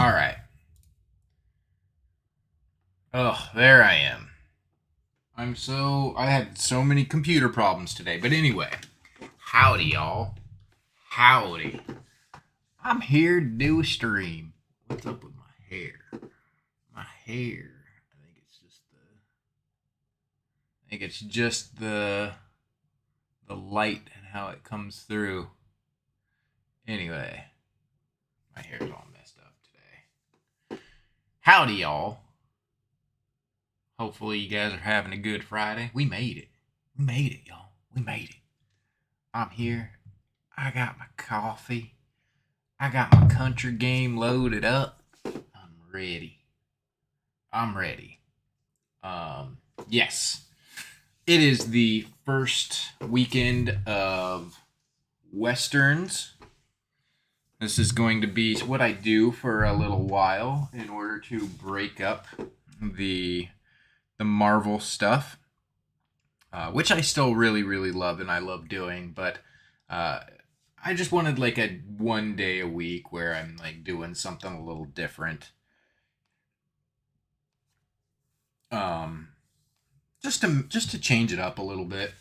All right. Oh, there I am. I had so many computer problems today. But anyway, howdy, y'all. Howdy. I'm here to do a stream. What's up with my hair? My hair. I think it's just the light and how it comes through. Anyway, my hair's all messed up today. Howdy, y'all. Hopefully, you guys are having a good Friday. We made it. We made it, y'all. We made it. I'm here. I got my coffee. I got my country game loaded up. I'm ready. I'm ready. Yes. It is the first weekend of Westerns. This is going to be what I do for a little while in order to break up the Marvel stuff, which I still really, really love and I love doing. But I just wanted like a 1 day a week where I'm like doing something a little different. Um, just to change it up a little bit.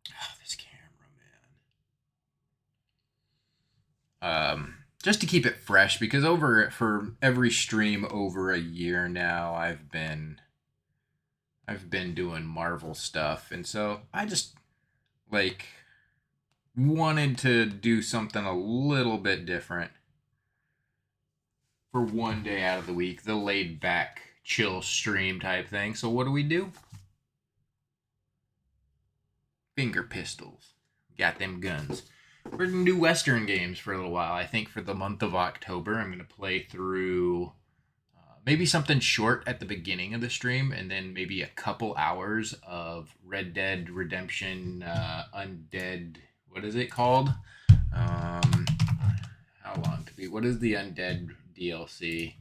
Oh, this camera, man. Just to keep it fresh because for every stream over a year now, I've been doing Marvel stuff, and so I just like wanted to do something a little bit different for 1 day out of the week, the laid back, chill stream type thing. So what do? Finger pistols. Got them guns. We're gonna do Western games for a little while. I think for the month of October, I'm gonna play through maybe something short at the beginning of the stream, and then maybe a couple hours of Red Dead Redemption Undead. What is it called? Um, how long to be? What is the Undead DLC?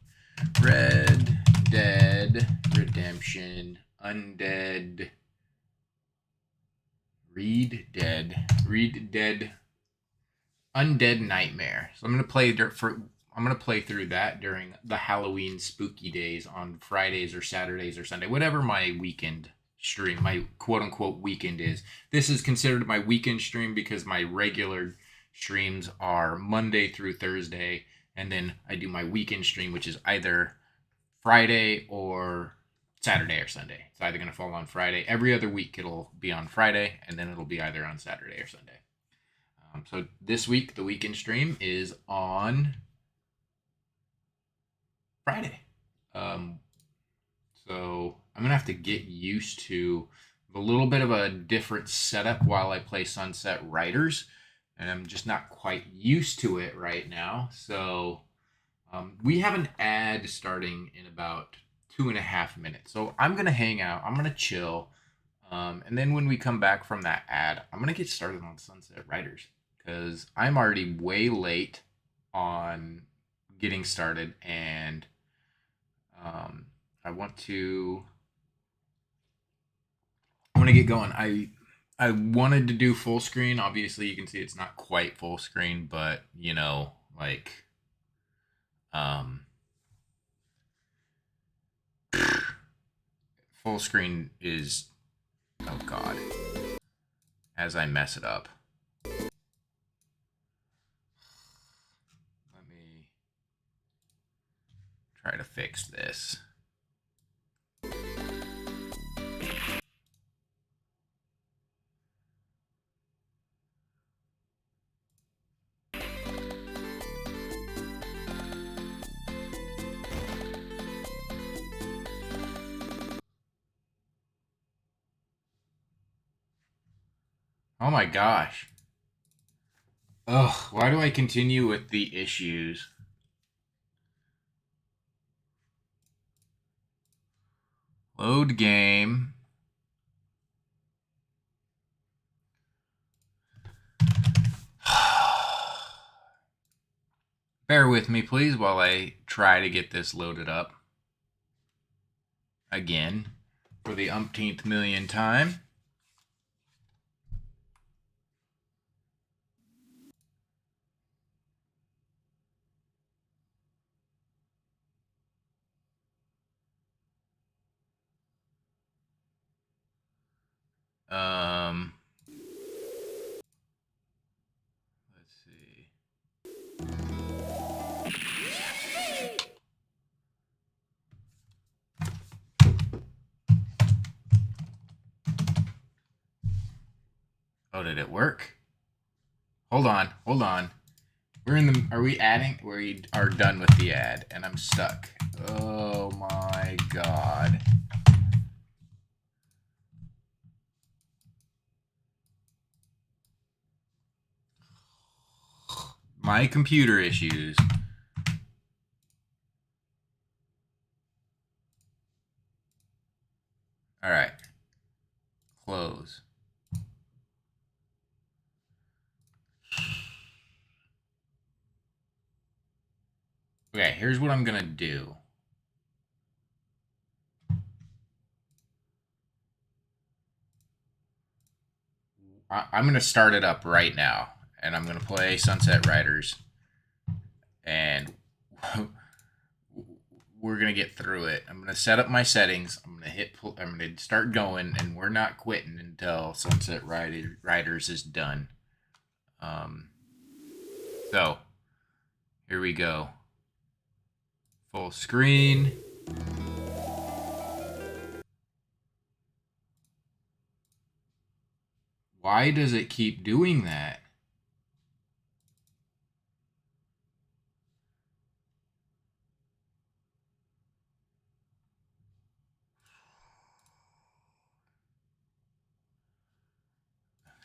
Red Dead Redemption Undead. Read Dead Undead Nightmare. So I'm gonna play through that during the Halloween spooky days on Fridays or Saturdays or Sunday, whatever my weekend stream, my quote unquote weekend is. This is considered my weekend stream because my regular streams are Monday through Thursday, and then I do my weekend stream, which is either Friday or Saturday or Sunday. It's either going to fall on Friday. Every other week it'll be on Friday, and then it'll be either on Saturday or Sunday. So this week, the weekend stream is on Friday. Um, so I'm going to have to get used to a little bit of a different setup while I play Sunset Riders. And I'm just not quite used to it right now. So we have an ad starting in about 2.5 minutes. So I'm going to hang out. I'm going to chill. And then when we come back from that ad, I'm going to get started on Sunset Riders because I'm already way late on getting started. And I want to get going. I wanted to do full screen. Obviously, you can see it's not quite full screen, but like um full screen is, oh god, as I mess it up. Let me try to fix this. Oh my gosh. Ugh, why do I continue with the issues? Load game. Bear with me, please, while I try to get this loaded up. Again, for the umpteenth million time. Oh, did it work? Hold on, hold on. We're in the. Are we adding? We are done with the ad, and I'm stuck. Oh my god. My computer issues. All right. Close. Okay, here's what I'm gonna do. I'm gonna start it up right now, and I'm gonna play Sunset Riders, and we're gonna get through it. I'm gonna set up my settings. I'm gonna start going, and we're not quitting until Sunset Riders is done. So here we go. Full screen. Why does it keep doing that?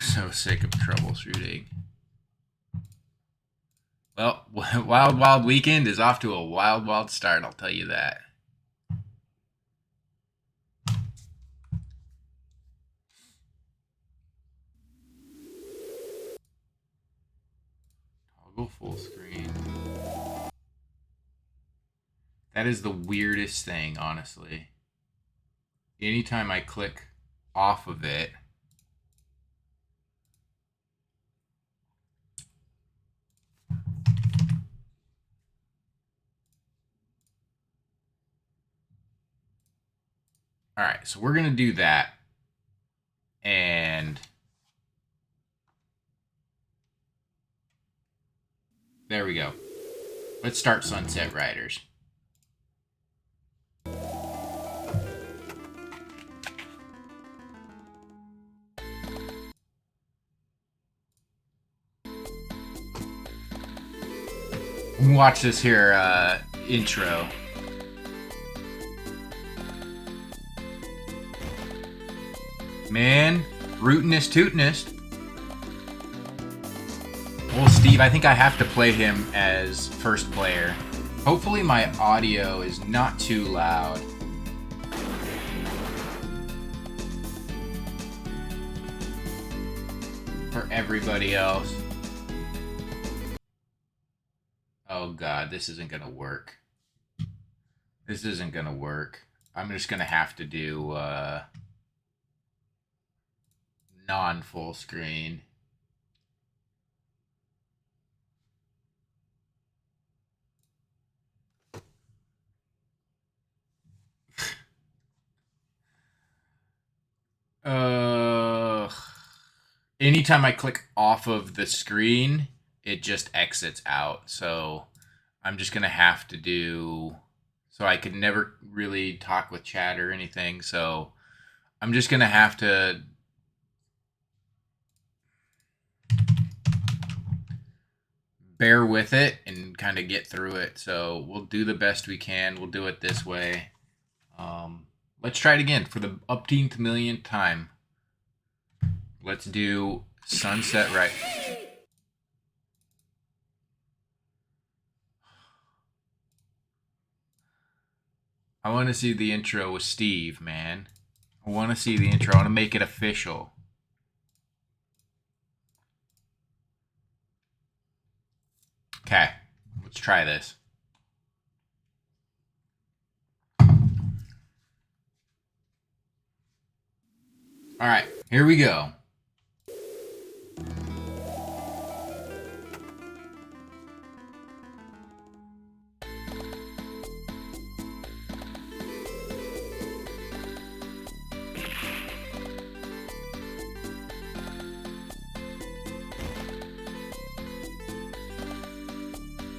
So sick of troubleshooting. Well, Wild Wild Weekend is off to a wild, wild start, I'll tell you that. Toggle full screen. That is the weirdest thing, honestly. Anytime I click off of it, all right, so we're going to do that. And there we go. Let's start Sunset Riders. Watch this here intro. Man, rootinest tootinest. Well, Steve, I think I have to play him as first player. Hopefully my audio is not too loud. For everybody else. Oh god, this isn't gonna work. This isn't gonna work. I'm just gonna have to do non-full screen. Anytime I click off of the screen, it just exits out. So I'm just gonna have to do. So I could never really talk with chat or anything. So I'm just gonna have to bear with it and kind of get through it. So we'll do the best we can. We'll do it this way. Let's try it again for the upteenth millionth time. Let's do Sunset Right. I want to see the intro with Steve, man. I want to see the intro. I want to make it official. Okay, let's try this. All right, here we go.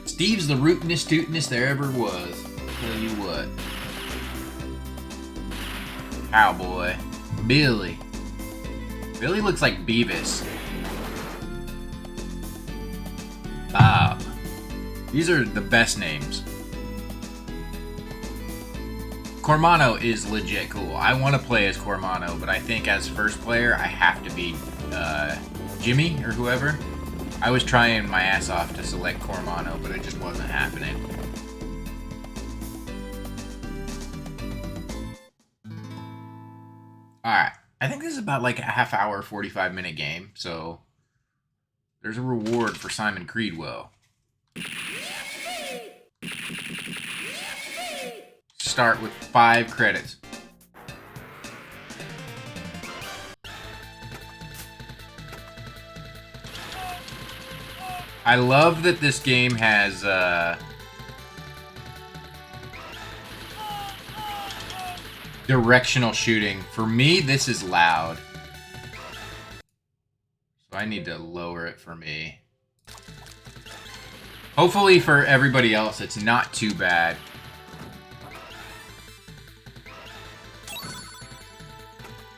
Steve's the rootinest tootinest there ever was. I'll tell you what. Cowboy. Billy. Billy looks like Beavis. These are the best names. Cormano is legit cool. I want to play as Cormano, but I think as first player, I have to be Jimmy or whoever. I was trying my ass off to select Cormano, but it just wasn't happening. Alright, I think this is about like a half hour, 45-minute game, so there's a reward for Simon Creedwell. Start with 5 credits. I love that this game has directional shooting. For me, this is loud. So I need to lower it for me. Hopefully for everybody else, it's not too bad.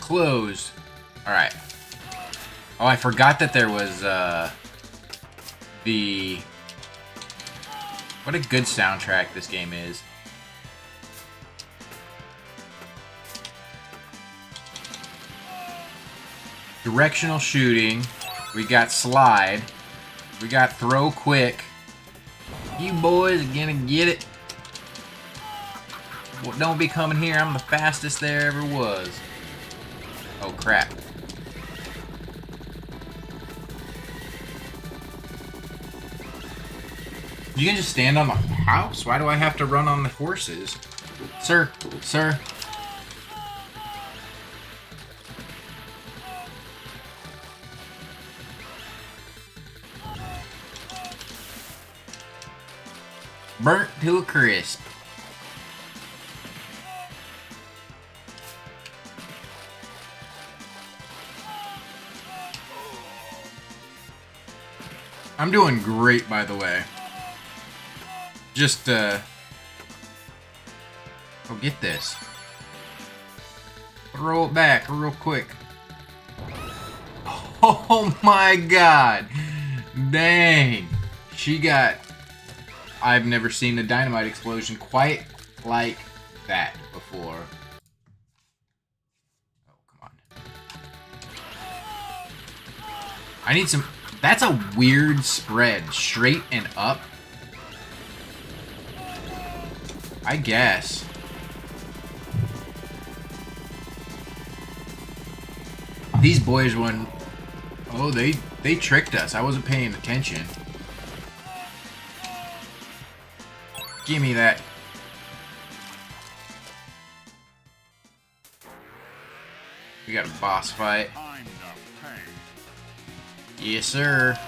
Closed. Alright. Oh, I forgot that there was, the... What a good soundtrack this game is. Directional shooting. We got slide. We got throw quick. You boys are gonna get it. Well, don't be coming here. I'm the fastest there ever was. Oh, crap. You can just stand on the house? Why do I have to run on the horses? Sir, sir. Burnt to a crisp. I'm doing great, by the way. Just, oh, get this. Throw it back real quick. Oh my god. Dang. She got... I've never seen a dynamite explosion quite like that before. Oh, come on. I need some... That's a weird spread. Straight and up. I guess. These boys went... Oh, they tricked us. I wasn't paying attention. Give me that. We got a boss fight. Yes, sir.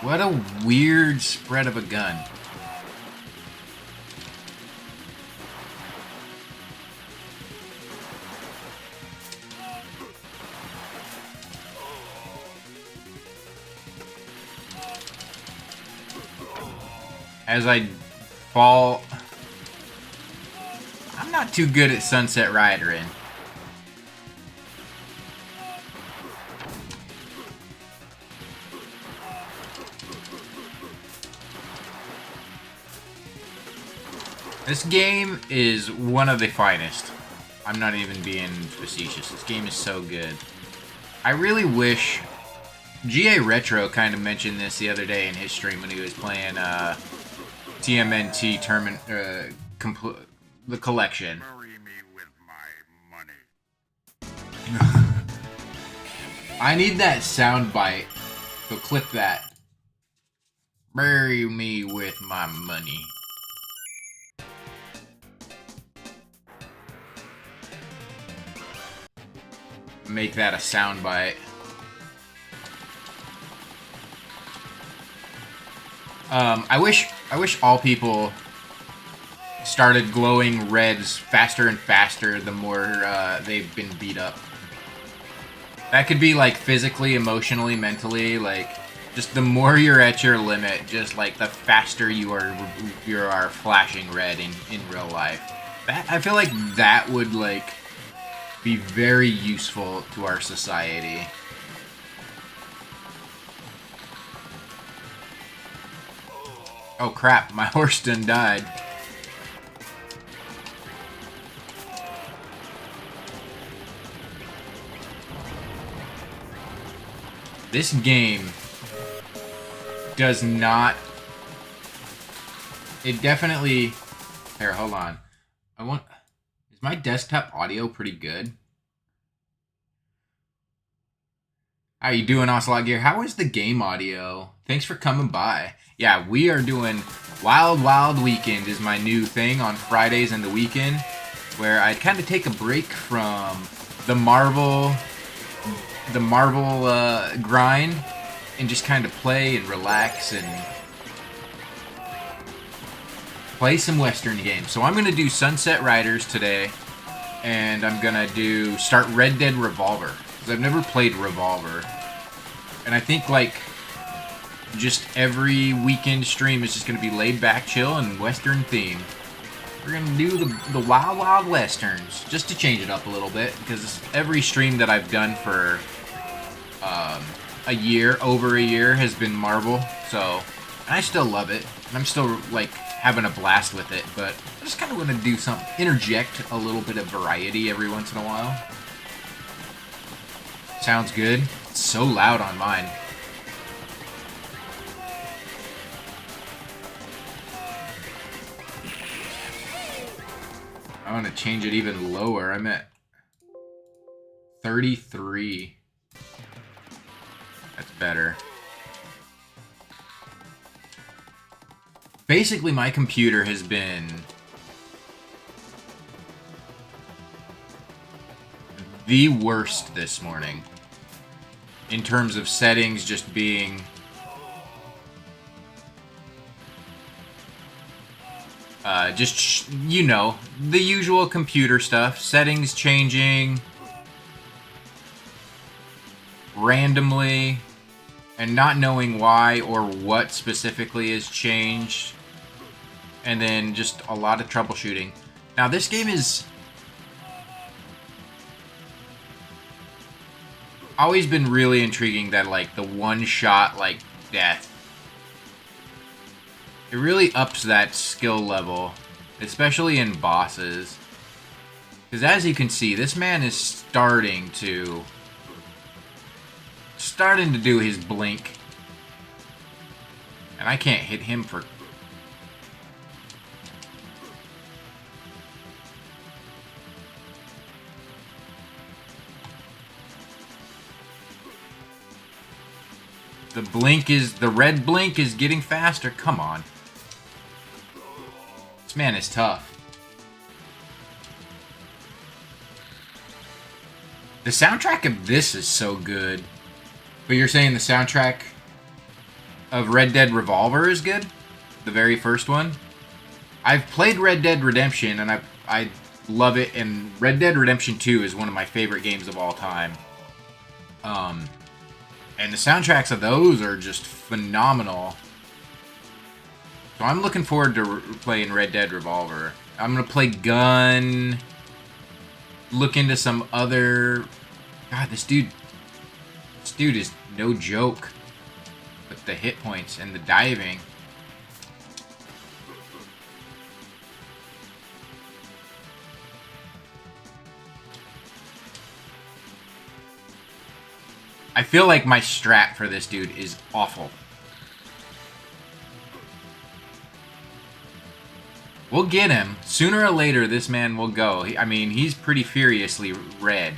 What a weird spread of a gun. As I fall... I'm not too good at Sunset Ridering. This game is one of the finest. I'm not even being facetious. This game is so good. I really wish... GA Retro kind of mentioned this the other day in his stream when he was playing TMNT tournament, the collection. Bury me with my money. I need that sound bite, so clip that. Bury me with my money. Make that a sound bite. I wish all people started glowing reds faster and faster the more they've been beat up. That could be like physically, emotionally, mentally, like just the more you're at your limit, just like the faster you are flashing red in real life. That, I feel like that would like be very useful to our society. Oh crap, my horse done died. This game does not... It definitely... Here, hold on. Is my desktop audio pretty good? How you doing, Ocelot Gear? How is the game audio? Thanks for coming by. Yeah, we are doing Wild Wild Weekend is my new thing on Fridays and the weekend, where I kind of take a break from the Marvel grind and just kind of play and relax and play some Western games. So I'm going to do Sunset Riders today, and I'm going to start Red Dead Revolver, because I've never played Revolver. And I think, like, just every weekend stream is just going to be laid back, chill, and Western theme. We're going to do the Wild Wild Westerns, just to change it up a little bit, because every stream that I've done for over a year, has been Marvel, so, and I still love it, and I'm still, like, having a blast with it, but I just kind of want to do interject a little bit of variety every once in a while. Sounds good. It's so loud on mine. I want to change it even lower. I'm at 33. That's better. Basically, my computer has been the worst this morning. In terms of settings just being... you know, the usual computer stuff. Settings changing randomly and not knowing why or what specifically has changed. And then just a lot of troubleshooting. Now, this game is always been really intriguing, that, like, the one-shot, like, death. It really ups that skill level, especially in bosses. Because as you can see, this man is starting to do his blink. And I can't hit him for... The red blink is getting faster. Come on. This man is tough. The soundtrack of this is so good. But you're saying the soundtrack of Red Dead Revolver is good? The very first one? I've played Red Dead Redemption, and I love it, and Red Dead Redemption 2 is one of my favorite games of all time. And the soundtracks of those are just phenomenal. So I'm looking forward to playing Red Dead Revolver. I'm going to play Gun. Look into some other... God, this dude is no joke with the hit points and the diving. I feel like my strat for this dude is awful. We'll get him. Sooner or later, this man will go. I mean, he's pretty furiously red.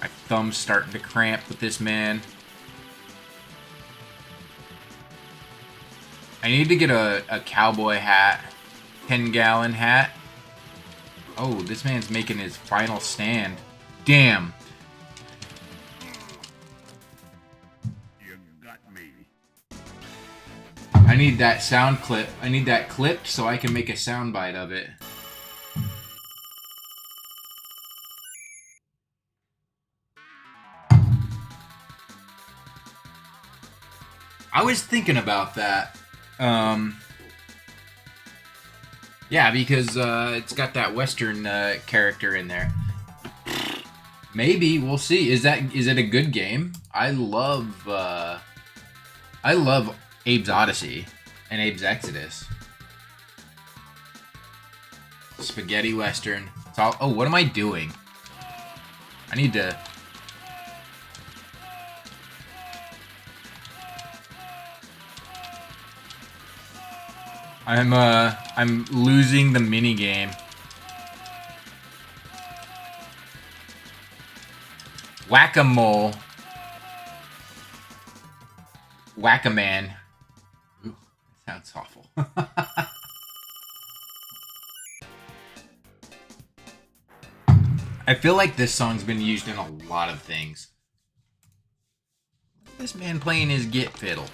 My thumb's starting to cramp with this man. I need to get a cowboy hat. 10-gallon hat. Oh, this man's making his final stand. Damn. You got me. I need that sound clip. I need that clipped so I can make a sound bite of it. I was thinking about that. Yeah, because it's got that Western character in there. Maybe, we'll see. Is it a good game? I love I love Abe's Odyssey and Abe's Exodus. Spaghetti Western. It's all. Oh, what am I doing? I need to. I'm losing the mini game. Whack-a-mole. Whack-a-man. Ooh, that sounds awful. I feel like this song's been used in a lot of things. This man playing his git fiddle.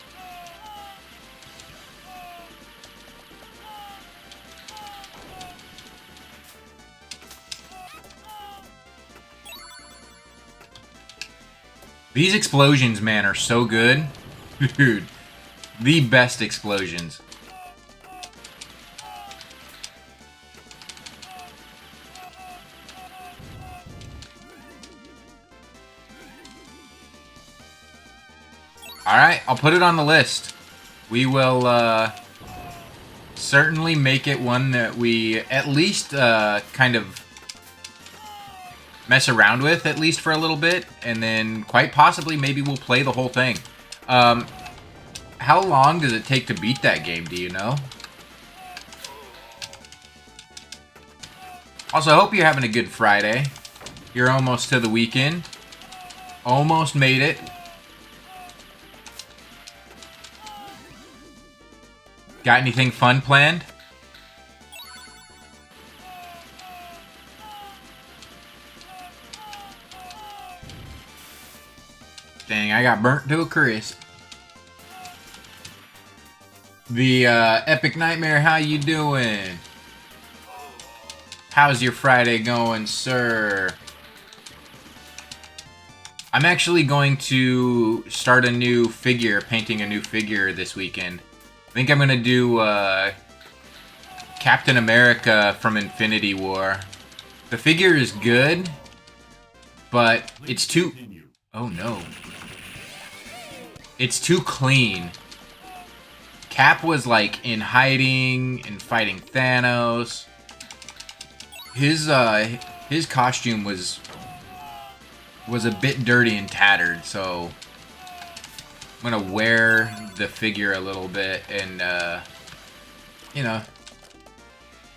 These explosions, man, are so good. Dude, the best explosions. Alright, I'll put it on the list. We will certainly make it one that we at least kind of mess around with, at least for a little bit, and then quite possibly maybe we'll play the whole thing. How long does it take to beat that game, do you know? Also, I hope you're having a good Friday. You're almost to the weekend. Almost made it. Got anything fun planned? Dang, I got burnt to a crisp. The Epic Nightmare, how you doing? How's your Friday going, sir? I'm actually going to start a new figure, painting a new figure this weekend. I think I'm going to do Captain America from Infinity War. The figure is good, but it's too... Oh no. It's too clean. Cap was like in hiding and fighting Thanos. His costume was a bit dirty and tattered, so I'm gonna wear the figure a little bit and you know,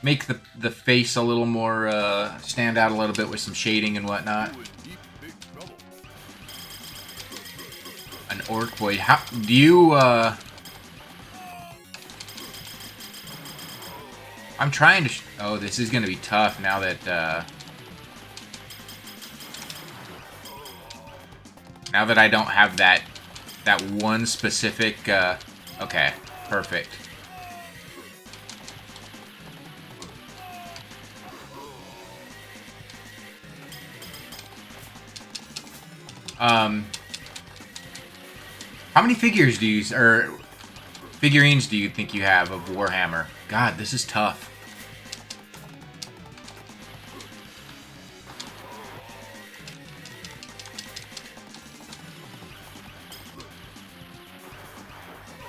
make the face a little more stand out a little bit with some shading and whatnot. An orc boy. How do you I'm trying to oh, this is gonna be tough now that I don't have that one specific okay, perfect. How many figures do you, or figurines do you think you have of Warhammer? God, this is tough.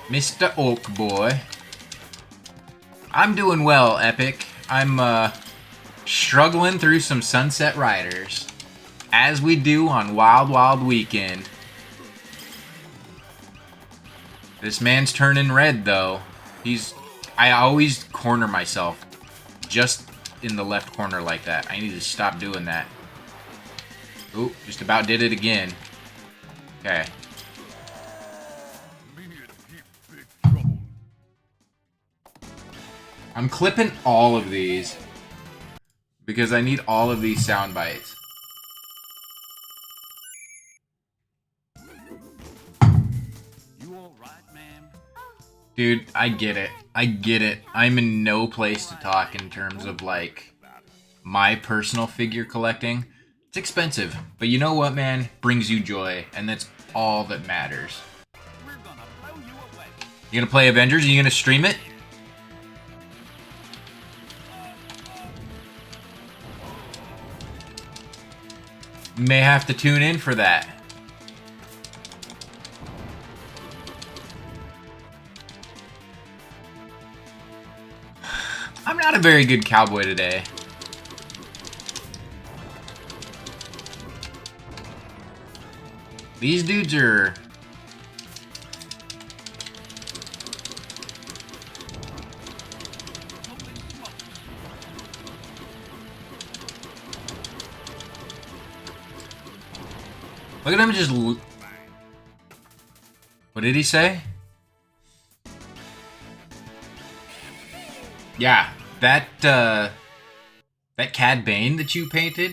Mr. Oak Boy. I'm doing well, Epic. I'm struggling through some Sunset Riders, as we do on Wild Wild Weekend. This man's turning red, though. I always corner myself just in the left corner like that. I need to stop doing that. Ooh, just about did it again. Okay. I'm clipping all of these because I need all of these sound bites. Dude, I get it. I get it. I'm in no place to talk in terms of, like, my personal figure collecting. It's expensive, but you know what, man? Brings you joy, and that's all that matters. You gonna play Avengers? Are you gonna stream it? May have to tune in for that. a very good cowboy today. These dudes are... Look at him just... What did he say? Yeah, that Cad Bane that you painted,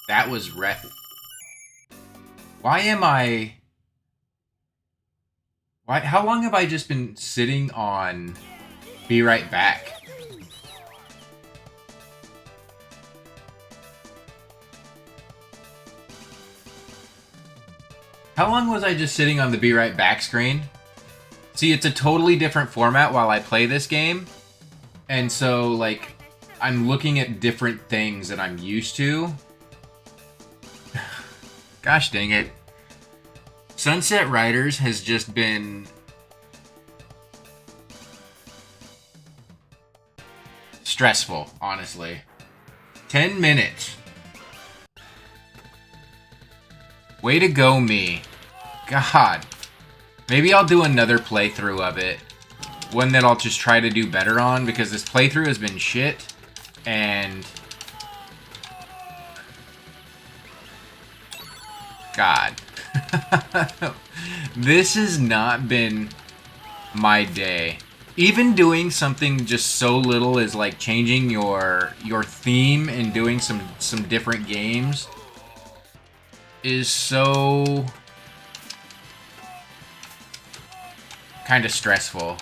that was Why am I... How long have I just been sitting on Be Right Back? How long was I just sitting on the Be Right Back screen? See, it's a totally different format while I play this game. And so, like, I'm looking at different things that I'm used to. Gosh dang it. Sunset Riders has just been... stressful, honestly. 10 minutes. Way to go, me. God. Maybe I'll do another playthrough of it. One that I'll just try to do better on, because this playthrough has been shit. And... God. This has not been my day. Even doing something just so little as like changing your theme and doing some different games is so kind of stressful.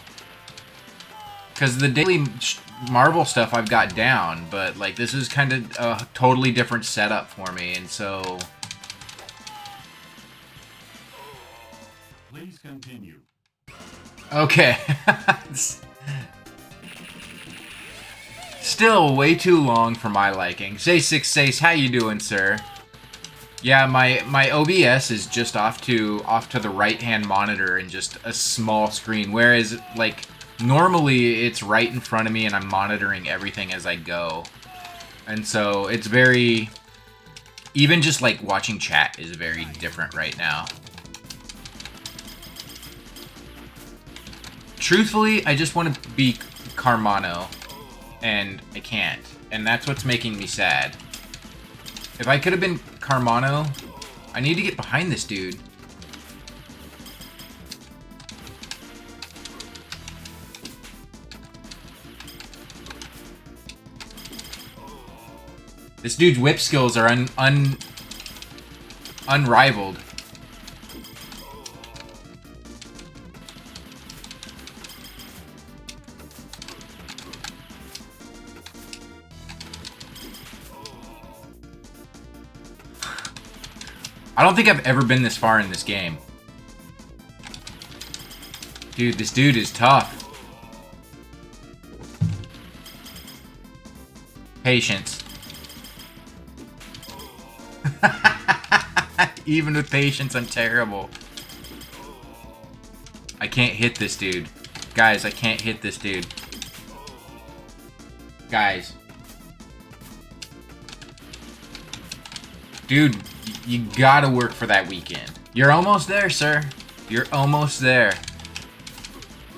Because the daily Marvel stuff I've got down, but like this is kind of a totally different setup for me, and so... Please continue. Okay. Still way too long for my liking. Say6Sace, how you doing, sir? Yeah, my OBS is just off to the right-hand monitor and just a small screen, whereas like normally it's right in front of me and I'm monitoring everything as I go. And so it's very... Even just like watching chat is very different right now. Truthfully, I just want to be Carmano, and I can't. And that's what's making me sad. If I could have been Carmano, I need to get behind this dude. This dude's whip skills are unrivaled. I don't think I've ever been this far in this game. Dude, this dude is tough. Patience. Even with patience, I'm terrible. I can't hit this dude. Guys, I can't hit this dude. Guys. Dude, you gotta work for that weekend. You're almost there, sir. You're almost there.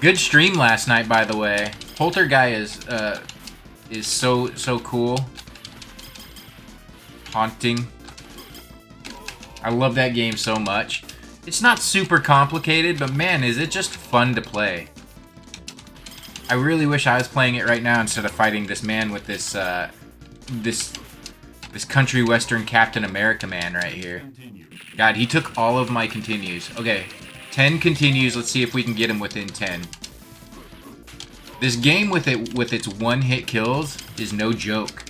Good stream last night, by the way. Polter guy is so cool. Haunting. I love that game so much. It's not super complicated, but man, is it just fun to play. I really wish I was playing it right now instead of fighting this man with this this country western Captain America man right here. God, he took all of my continues. Okay, 10 continues. Let's see if we can get him within 10. This game with its one-hit kills is no joke.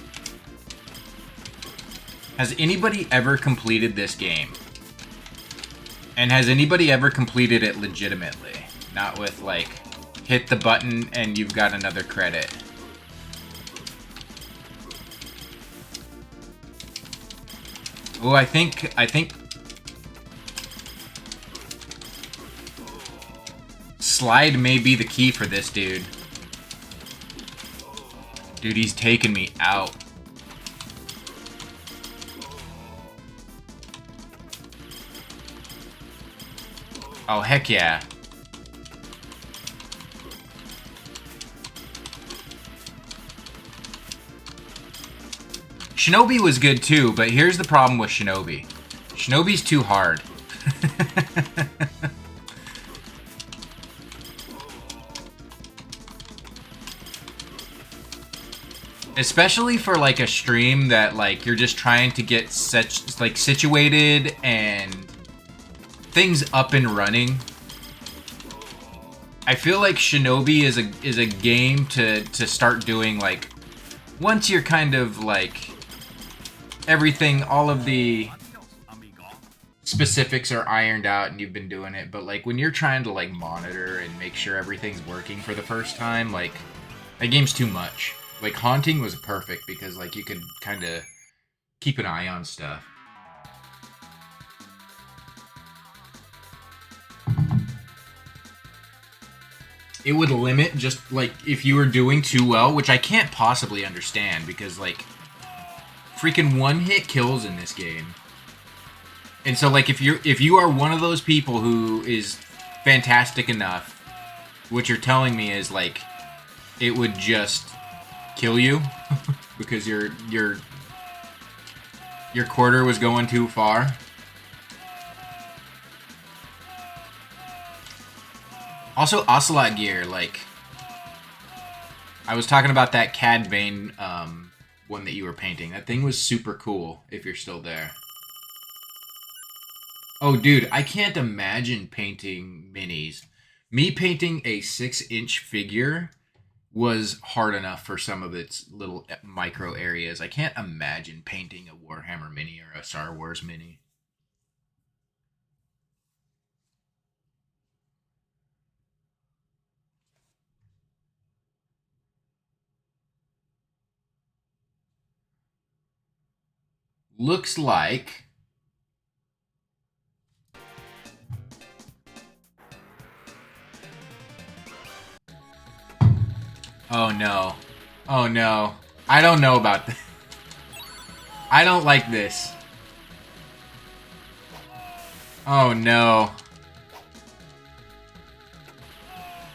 Has anybody ever completed this game? And has anybody ever completed it legitimately? Not with, like, hit the button and you've got another credit. Oh, I think slide may be the key for this dude. Dude, he's taking me out. Oh, heck yeah. Shinobi was good too, but here's the problem with Shinobi. Shinobi's too hard. Especially for like a stream that like you're just trying to get such like situated and things up and running. I feel like Shinobi is a game to start doing like once you're kind of like everything, all of the specifics are ironed out and you've been doing it, but like when you're trying to like monitor and make sure everything's working for the first time, like that game's too much. Like Haunting was perfect because like you could kind of keep an eye on stuff. It would limit just like if you were doing too well, which I can't possibly understand because like freaking one hit kills in this game. And so like if you are one of those people who is fantastic enough, what you're telling me is like it would just kill you because your quarter was going too far. Also, Ocelot gear, like I was talking about that Cad Bane one that you were painting. That thing was super cool. If you're still there. Oh, dude, I can't imagine painting minis. Me painting a 6-inch figure was hard enough for some of its little micro areas. I can't imagine painting a Warhammer mini or a Star Wars mini. Looks like... Oh no. Oh no. I don't know about this. I don't like this. Oh no.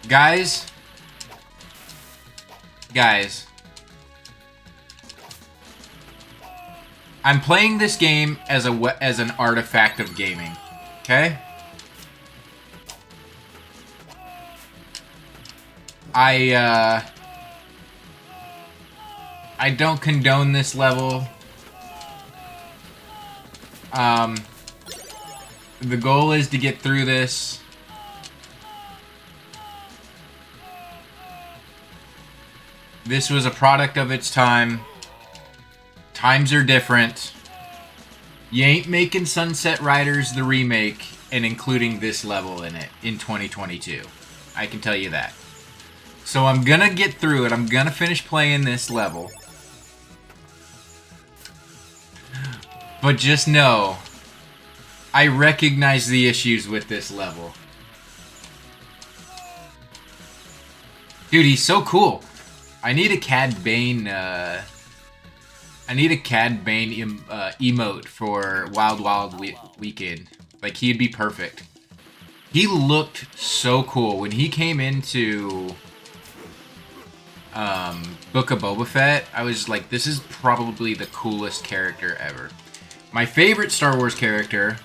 Guys. I'm playing this game as an artifact of gaming. Okay? I don't condone this level. The goal is to get through this. This was a product of its time. Times are different. You ain't making Sunset Riders the remake and including this level in it in 2022. I can tell you that. So I'm gonna get through it. I'm gonna finish playing this level. But just know, I recognize the issues with this level. Dude, he's so cool. I need a Cad Bane, emote for Wild Wild Weekend. Like, he'd be perfect. He looked so cool. When he came into Book of Boba Fett, I was like, this is probably the coolest character ever. My favorite Star Wars character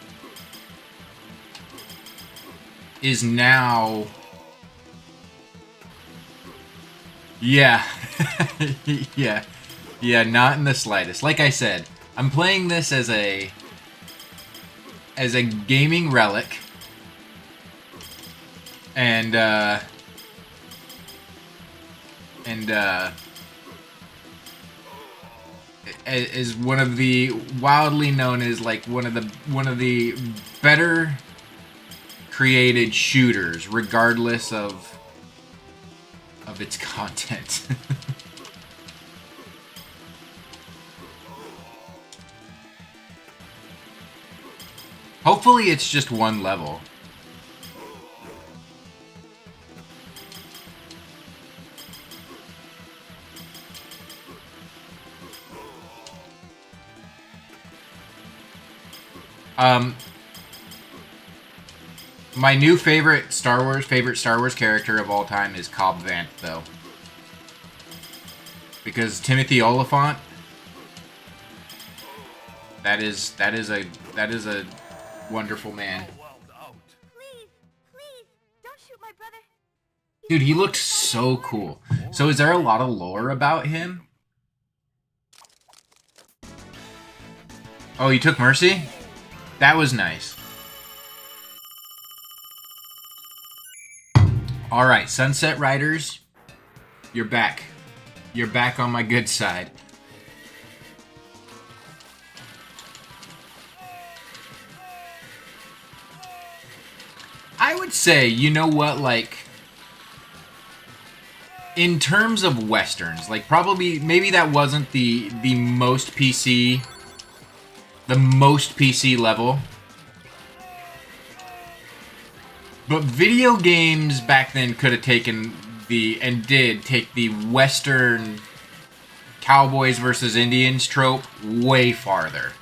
is now... Yeah. Yeah, not in the slightest. Like I said, I'm playing this as a gaming relic. And is one of the wildly known as like one of the better created shooters, regardless of its content. Hopefully it's just one level. Um, my new favorite Star Wars character of all time is Cobb Vanth, though, because Timothy Oliphant. That is a wonderful man. Please, please, don't shoot my brother. Dude, he looked so cool. So is there a lot of lore about him? Oh, you took Mercy? That was nice. Alright, Sunset Riders. You're back. You're back on my good side. I would say, you know what, like, in terms of westerns, like, probably, maybe that wasn't the most PC, level, but video games back then could have taken and did take the western cowboys versus Indians trope way farther.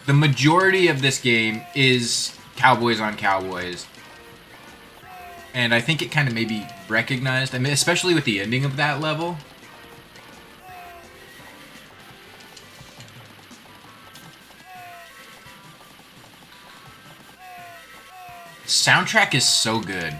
The majority of this game is cowboys on cowboys. And I think it kind of maybe recognized, I mean, especially with the ending of that level. Soundtrack is so good.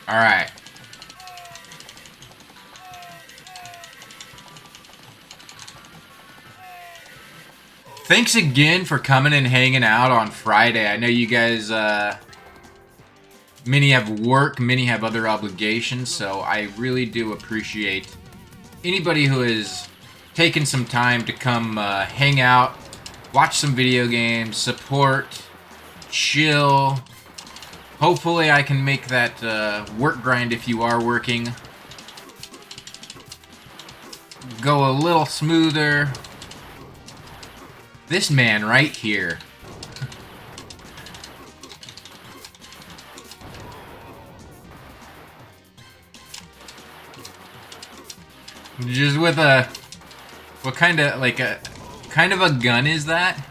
All right. Thanks again for coming and hanging out on Friday. I know you guys, many have work, many have other obligations, so I really do appreciate anybody who has taken some time to come hang out, watch some video games, support, chill. Hopefully I can make that work grind, if you are working, go a little smoother. This man right here. Just with a... What kind of, like a... kind of a gun is that?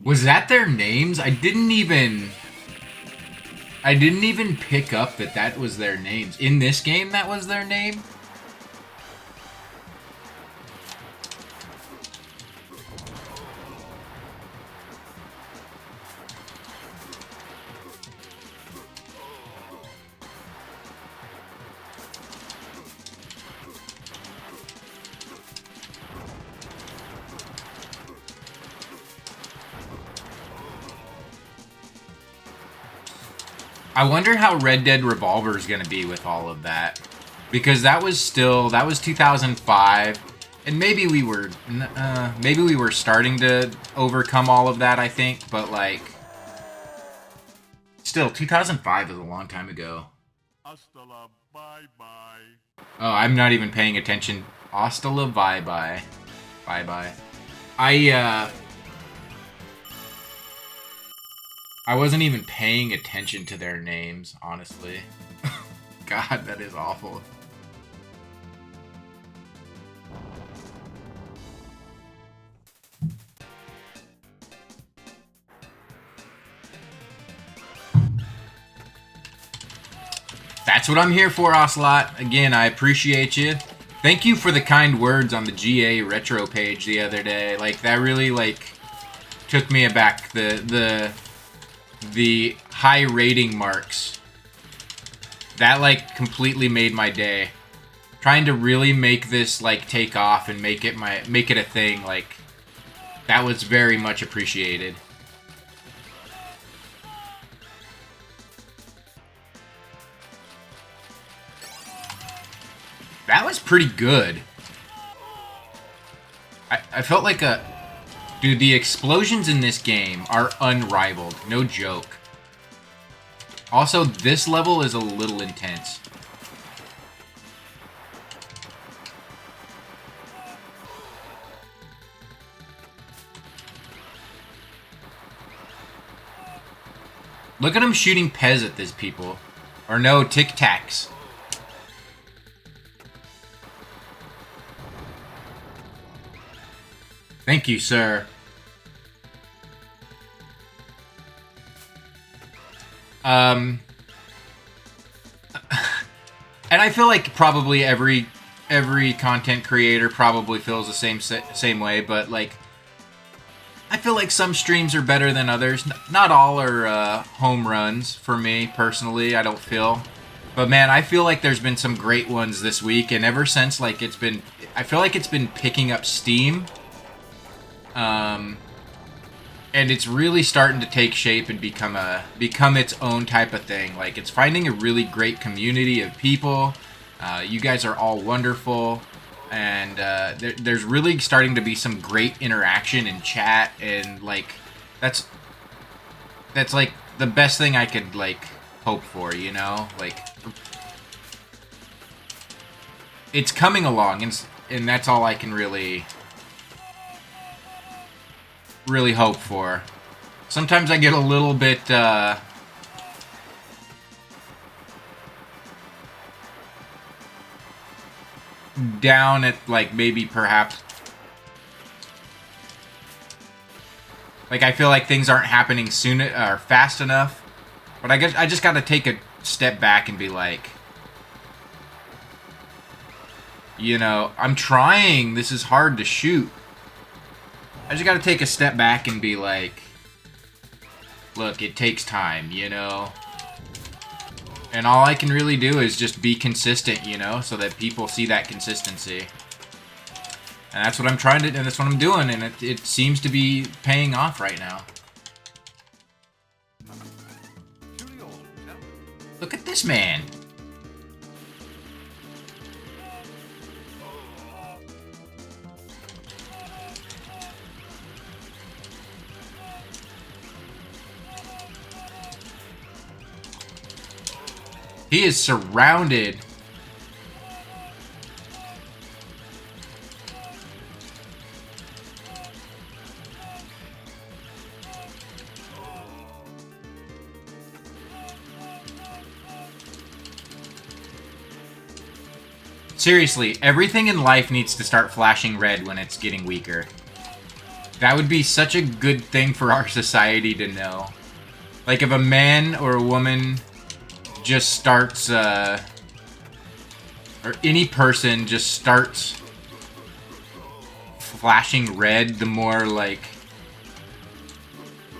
Was that their names? I didn't even pick up that that was their names. In this game, that was their name? I wonder how Red Dead Revolver is going to be with all of that. Because that was 2005. And maybe we were starting to overcome all of that, I think. But, like, still, 2005 is a long time ago. Hasta la bye-bye. Oh, I'm not even paying attention. Hasta la bye-bye. Bye-bye. I wasn't even paying attention to their names, honestly. God, that is awful. That's what I'm here for, Ocelot. Again, I appreciate you. Thank you for the kind words on the GA retro page the other day. Like, that really, like, took me aback. The high rating marks. That, like, completely made my day. Trying to really make this, like, take off and make it a thing, like, that was very much appreciated. That was pretty good. I felt like a... Dude, the explosions in this game are unrivaled. No joke. Also, this level is a little intense. Look at him shooting Pez at these people. Or no, Tic Tacs. Thank you, sir. And I feel like probably every content creator probably feels the same way, but like I feel like some streams are better than others. Not all are home runs for me personally. I don't feel, but man, I feel like there's been some great ones this week, and ever since like I feel like it's been picking up steam. And it's really starting to take shape and become its own type of thing. Like, it's finding a really great community of people. You guys are all wonderful, and there's really starting to be some great interaction in chat, and like that's like the best thing I could like hope for, you know? Like, it's coming along, and that's all I can really hope for. Sometimes I get a little bit down at like maybe perhaps like I feel like things aren't happening soon or fast enough, but I guess I just got to take a step back and be like, you know, I'm trying. This is hard to shoot. I just gotta take a step back and be like, look, it takes time, you know? And all I can really do is just be consistent, you know? So that people see that consistency. And that's what I'm trying to, and that's what I'm doing, and it seems to be paying off right now. Look at this man. He is surrounded. Seriously, everything in life needs to start flashing red when it's getting weaker. That would be such a good thing for our society to know. Like if a man or a woman just starts, or any person just starts flashing red, the more, like,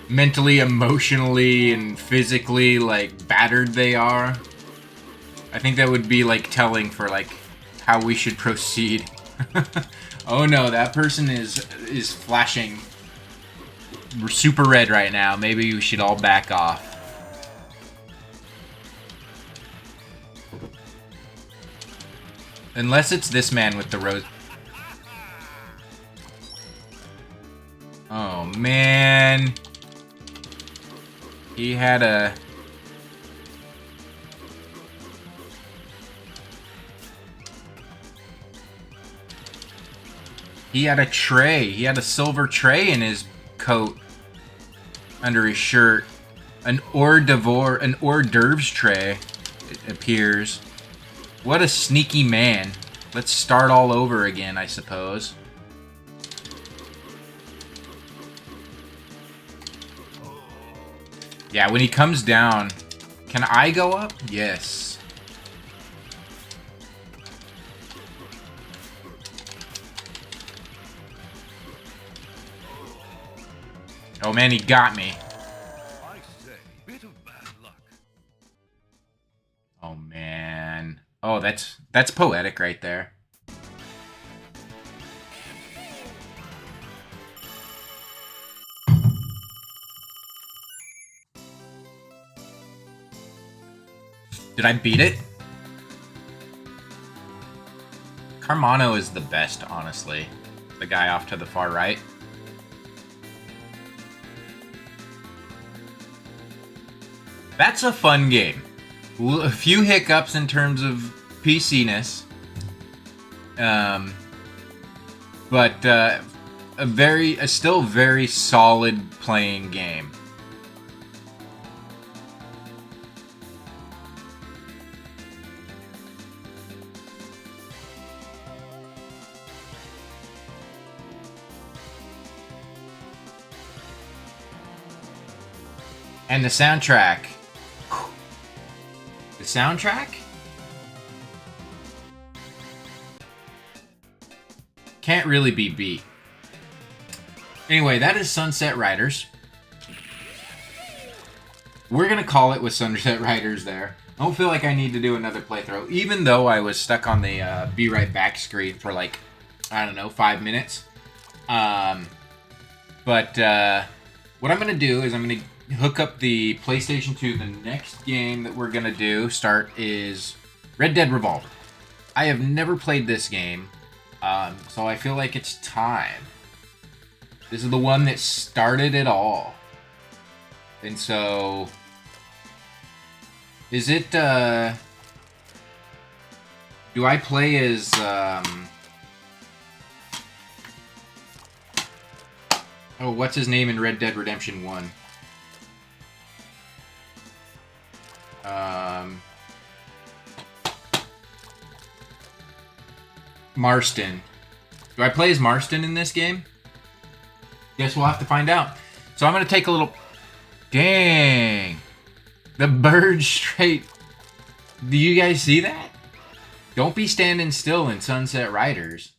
mentally, emotionally, and physically, like, battered they are. I think that would be, like, telling for, like, how we should proceed. Oh no, that person is flashing super red right now. Maybe we should all back off. Unless it's this man with the rose. Oh, man. He had a... He had a tray. He had a silver tray in his coat. Under his shirt. An hors d'oeuvres tray, it appears. What a sneaky man. Let's start all over again, I suppose. Yeah, when he comes down... Can I go up? Yes. Oh man, he got me. I say, bit of bad luck. Oh man. Oh, that's poetic right there. Did I beat it? Carmano is the best, honestly. The guy off to the far right. That's a fun game. A few hiccups in terms of PC-ness. But a still very solid playing game. And the soundtrack. The soundtrack? Can't really be beat. Anyway, that is Sunset Riders. We're going to call it with Sunset Riders there. I don't feel like I need to do another playthrough, even though I was stuck on the Be Right Back screen for like, I don't know, 5 minutes. But what I'm going to do is I'm going to hook up the PlayStation 2. The next game that we're going to start is Red Dead Revolver. I have never played this game, so I feel like it's time. This is the one that started it all. And so, is it, do I play as, oh, what's his name in Red Dead Redemption 1? Marston. Do I play as Marston in this game? Guess we'll have to find out. So I'm going to take a little... Dang. The bird straight... Do you guys see that? Don't be standing still in Sunset Riders.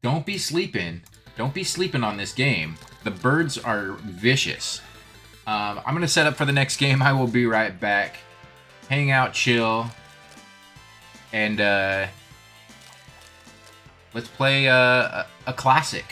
Don't be sleeping. Don't be sleeping on this game. The birds are vicious. I'm going to set up for the next game. I will be right back. Hang out, chill. And let's play a classic.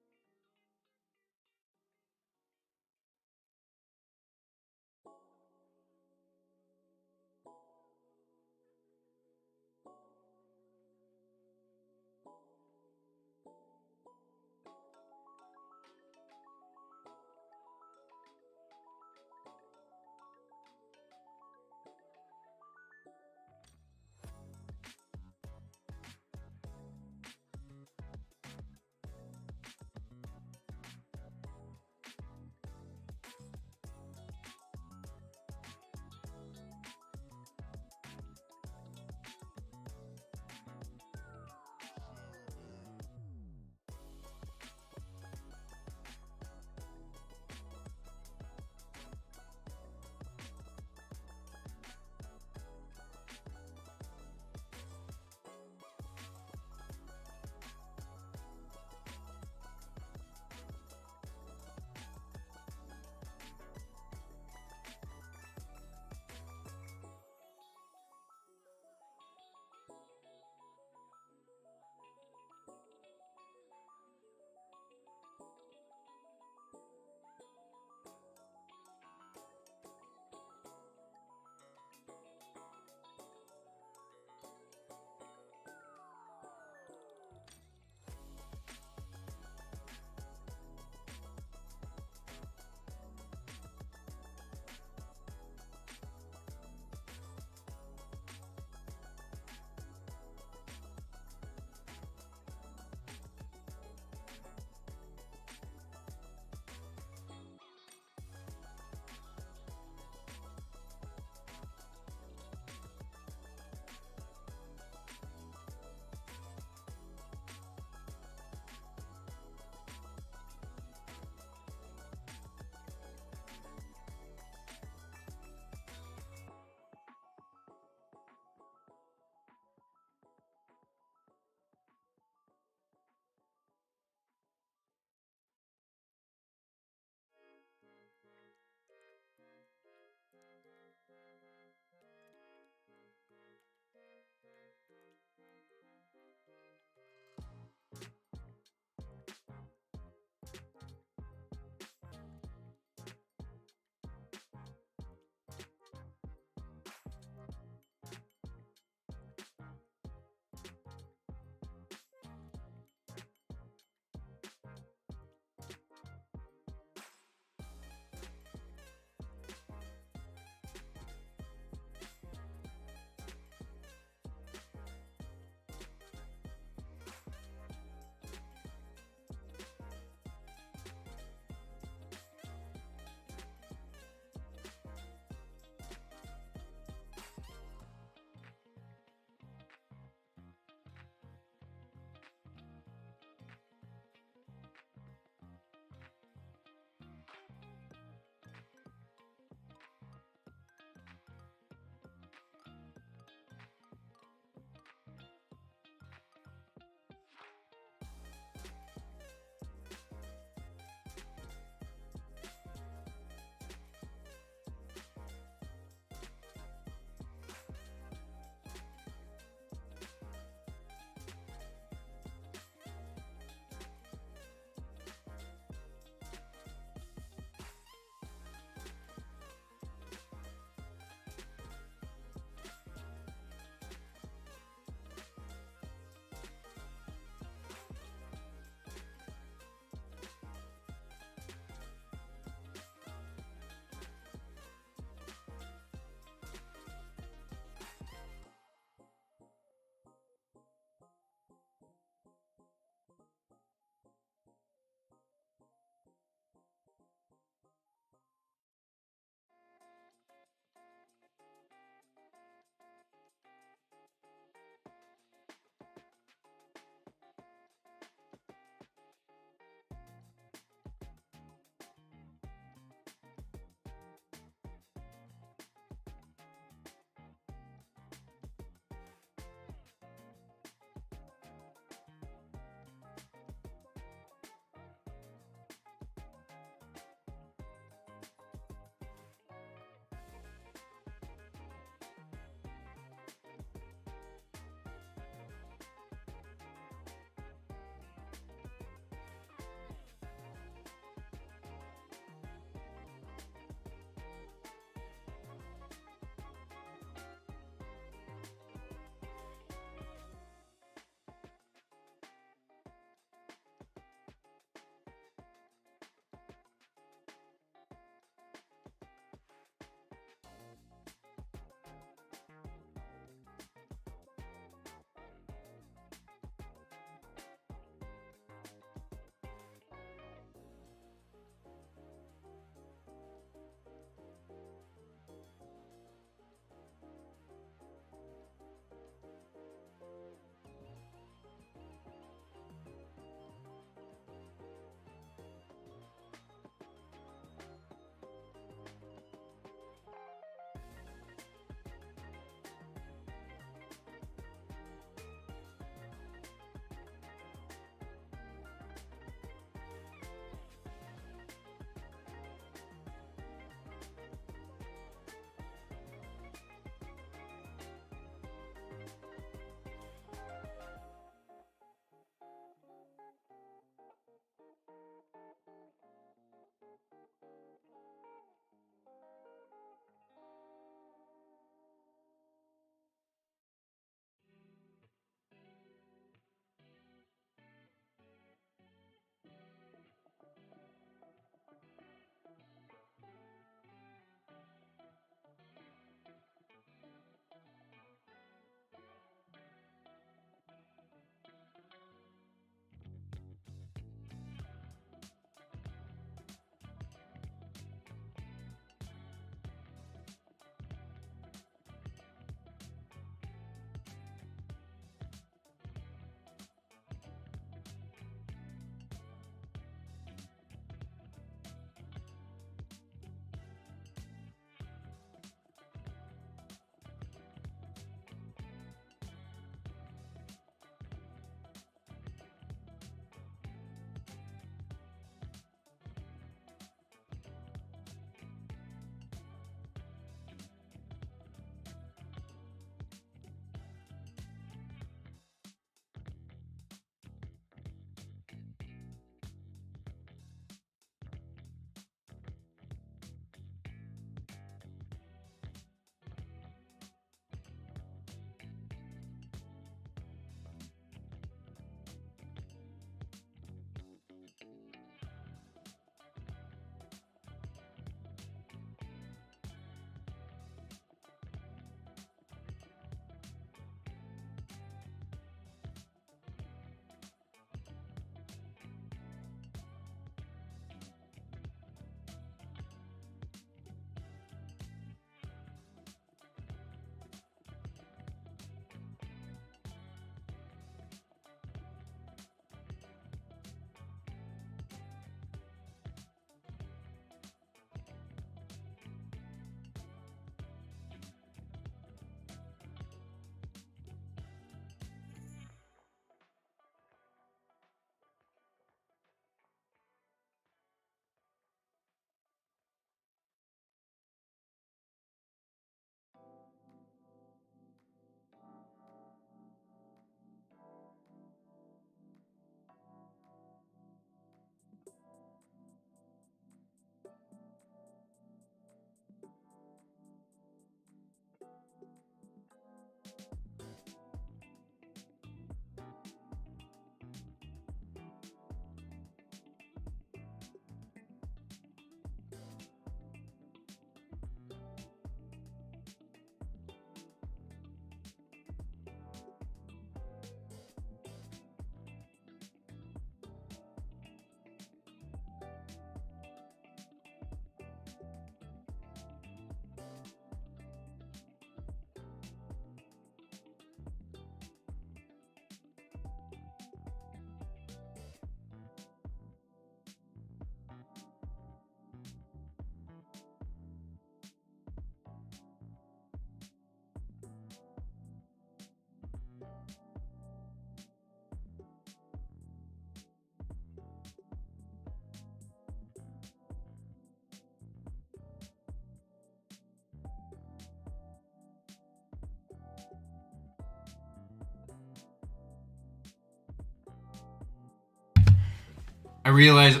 realize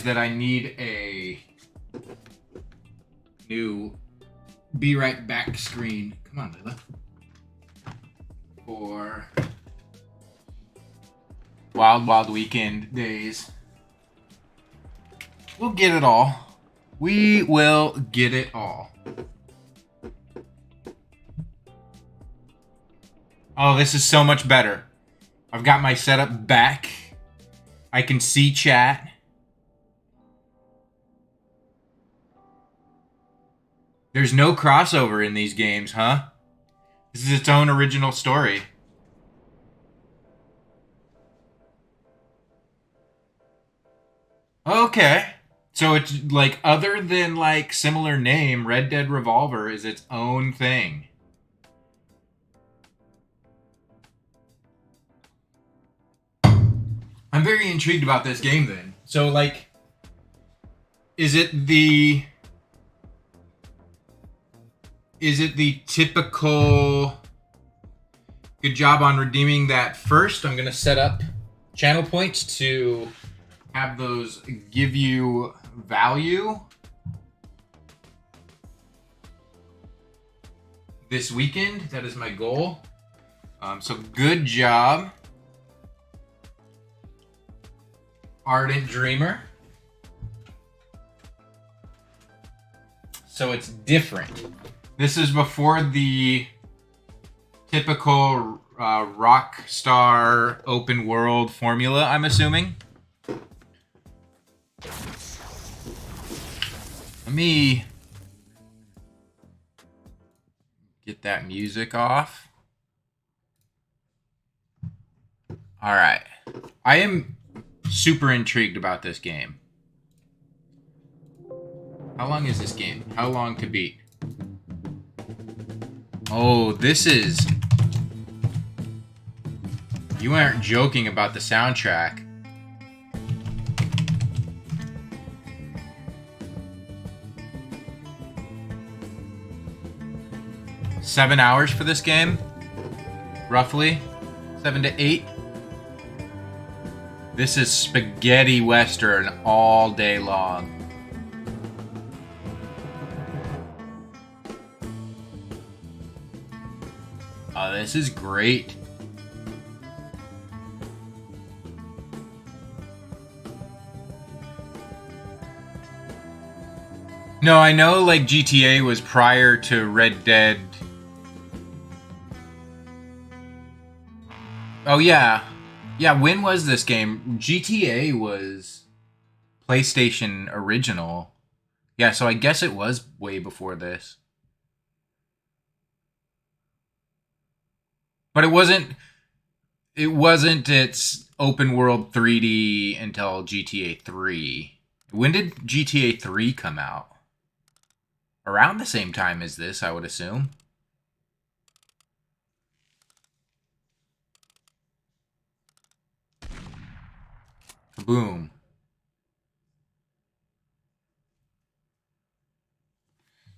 that I need a new be right back screen. Come on, Layla. For Wild Wild Weekend days. We'll get it all. We will get it all. Oh, this is so much better. I've got my setup back. I can see chat. There's no crossover in these games, huh? This is its own original story. Okay. So it's like, other than like similar name, Red Dead Revolver is its own thing. I'm very intrigued about this game then. So like, is it the typical good job on redeeming that first? I'm going to set up channel points to have those give you value this weekend. That is my goal. So good job, Ardent Dreamer. So it's different. This is before the typical Rockstar open world formula, I'm assuming. Let me get that music off. All right. I am super intrigued about this game. How long is this game? How long to beat? Oh, this is... You aren't joking about the soundtrack. $7 hours for this game? Roughly? 7 to 8? This is spaghetti western all day long. Oh, this is great. No, I know like GTA was prior to Red Dead. Oh yeah. Yeah, when was this game? GTA was PlayStation original. Yeah, so I guess it was way before this. But it wasn't its open world 3D until GTA 3. When did GTA 3 come out? Around the same time as this, I would assume. Kaboom.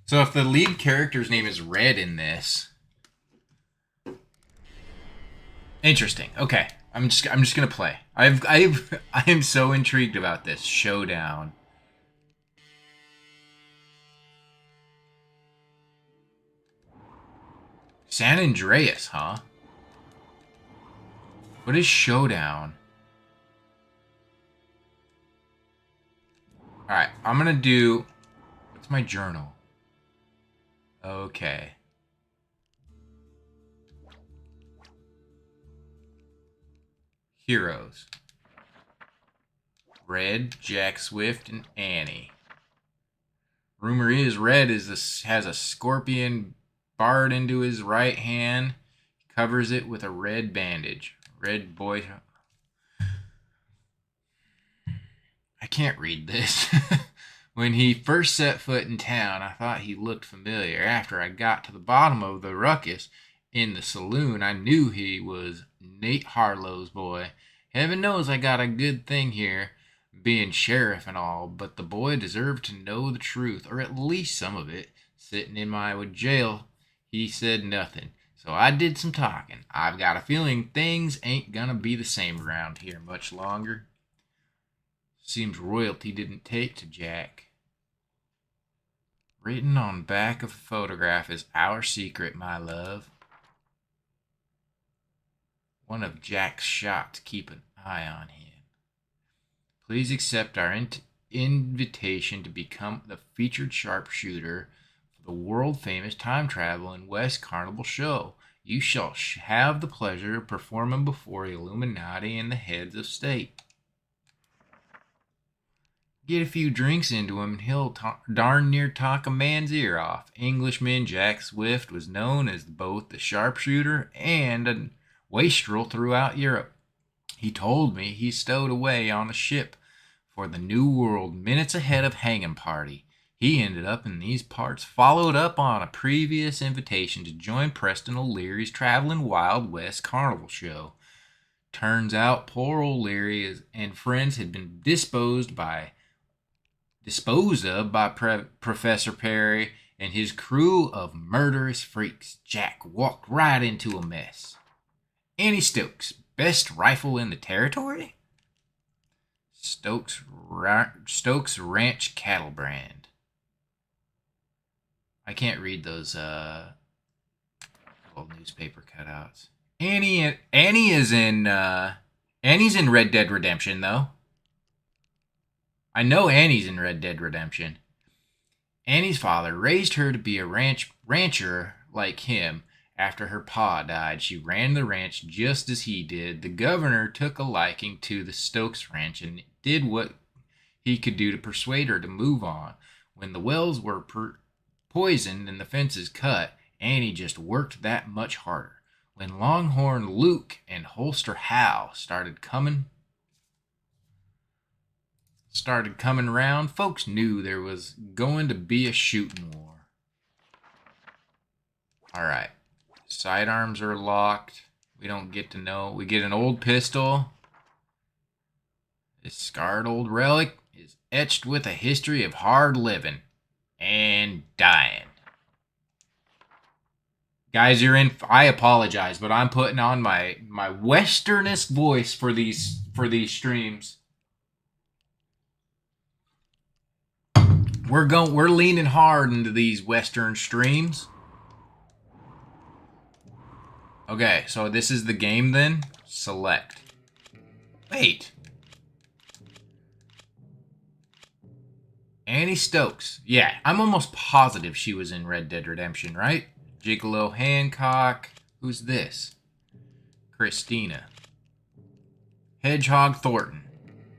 So if the lead character's name is Red in this... Interesting. Okay. I'm just gonna play. I am so intrigued about this showdown. San Andreas, huh? What is showdown? Alright, I'm gonna do... What's my journal? Okay. Heroes. Red, Jack Swift, and Annie. Rumor is Red has a scorpion barred into his right hand. He covers it with a red bandage. Red boy... I can't read this. When he first set foot in town, I thought he looked familiar. After I got to the bottom of the ruckus in the saloon, I knew he was Nate Harlow's boy. Heaven knows I got a good thing here, being sheriff and all, but the boy deserved to know the truth, or at least some of it. Sitting in my jail, he said nothing. So I did some talking. I've got a feeling things ain't gonna be the same around here much longer. Seems royalty didn't take to Jack. Written on back of a photograph is our secret, my love. One of Jack's shots. Keep an eye on him. Please accept our invitation to become the featured sharpshooter for the world-famous time travel and West Carnival show. You shall have the pleasure of performing before the Illuminati and the heads of state. Get a few drinks into him and he'll darn near talk a man's ear off. Englishman Jack Swift was known as both the sharpshooter and a wastrel throughout Europe. He told me he stowed away on a ship for the New World minutes ahead of hanging party. He ended up in these parts, followed up on a previous invitation to join Preston O'Leary's traveling Wild West Carnival show. Turns out poor O'Leary and friends had been disposed of by Professor Perry and his crew of murderous freaks. Jack walked right into a mess. Annie Stokes, best rifle in the territory? Stokes Ranch Cattle Brand. I can't read those old newspaper cutouts. Annie's in Red Dead Redemption though. I know Annie's in Red Dead Redemption. Annie's father raised her to be a rancher like him. After her pa died, she ran the ranch just as he did. The governor took a liking to the Stokes Ranch and did what he could do to persuade her to move on. When the wells were poisoned and the fences cut, Annie just worked that much harder. When Longhorn Luke and Holster Hal started coming around, folks knew there was going to be a shooting war. Alright. Sidearms are locked. We don't get to know. We get an old pistol. This scarred old relic is etched with a history of hard living and dying. Guys, I apologize, but I'm putting on my westernest voice for these streams. We're leaning hard into these Western streams. Okay, so this is the game then. Select. Wait. Annie Stokes. Yeah, I'm almost positive she was in Red Dead Redemption, right? Gigolo Hancock. Who's this? Christina. Hedgehog Thornton.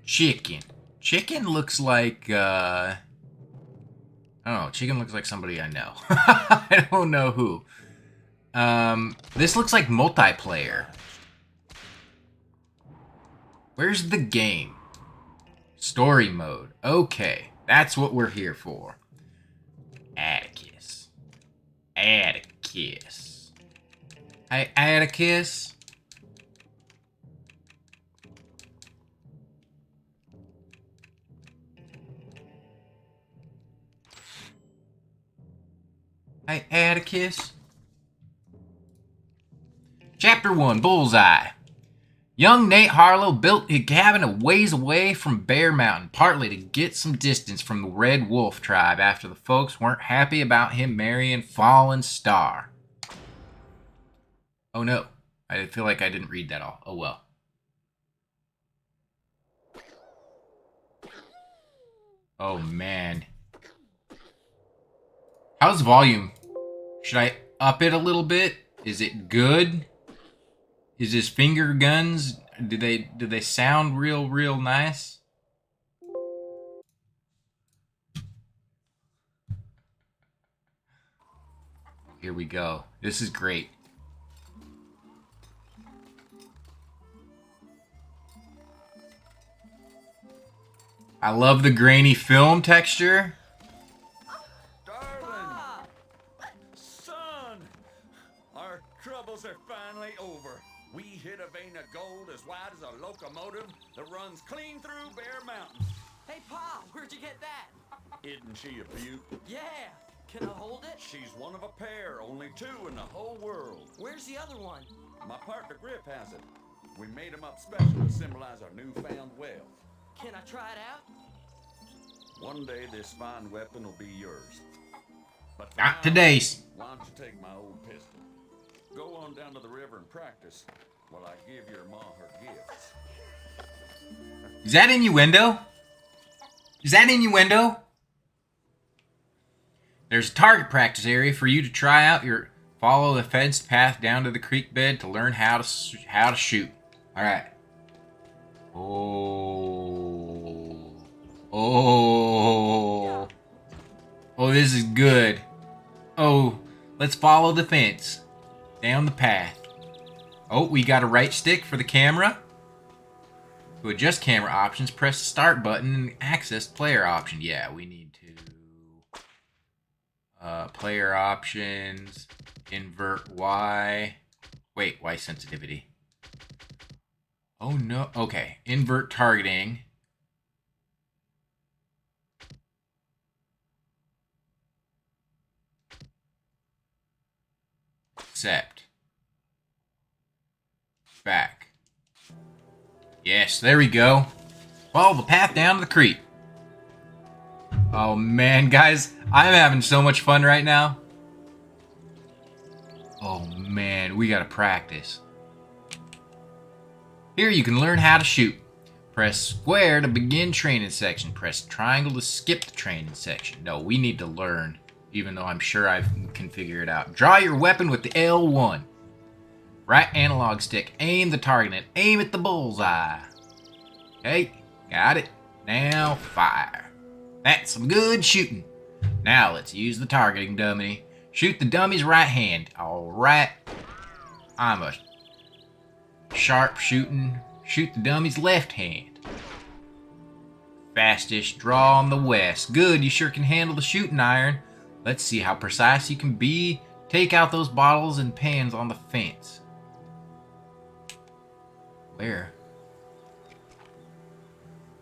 Chicken. Chicken looks like, oh, Chicken looks like somebody I know. I don't know who. This looks like multiplayer. Where's the game? Story mode. Okay, that's what we're here for. Atticus. Atticus. Hey, Atticus. Hey, Atticus. Chapter 1, Bullseye. Young Nate Harlow built his cabin a ways away from Bear Mountain, partly to get some distance from the Red Wolf tribe after the folks weren't happy about him marrying Fallen Star. Oh no, I feel like I didn't read that all. Oh well. Oh man. How's volume? Should I up it a little bit? Is it good? Is his finger guns, do they sound real nice? Here we go. This is great. I love the grainy film texture. Darling! Son! Our troubles are finally over. We hit a vein of gold as wide as a locomotive that runs clean through Bear Mountain. Hey, Pa, where'd you get that? Isn't she a beaut? Yeah, Can I hold it? She's one of a pair, only two in the whole world. Where's the other one? My partner Grip has it. We made him up special to symbolize our newfound wealth. Can I try it out? One day this fine weapon will be yours. But for Not now, today. why don't you take my old pistol? Go on down to the river and practice while I give your ma her gifts. Is that innuendo? Is that innuendo? There's a target practice area for you to try out your follow the fenced path down to the creek bed to learn how to shoot. All right. Oh, this is good. Oh, let's follow the fence down the path. Oh, we got a right stick for the camera. To adjust camera options, press the start button and access player option. Yeah, we need to player options, invert Y. Wait, Y sensitivity. Oh no. Okay, invert targeting. Accept. Back. Yes, there we go. Follow the path down to the creek. Oh man, guys, I'm having so much fun right now. Oh man, we gotta practice. Here you can learn how to shoot. Press square to begin training section. Press triangle to skip the training section. No, we need to learn, even though I'm sure I can figure it out. Draw your weapon with the L1. Right analog stick. Aim the target and aim at the bullseye. Okay, got it. Now fire. That's some good shooting. Now let's use the targeting dummy. Shoot the dummy's right hand. Alright. I'm a sharp shooting. Shoot the dummy's left hand. Fastest draw on the west. Good, you sure can handle the shooting iron. Let's see how precise you can be. Take out those bottles and pans on the fence. Where?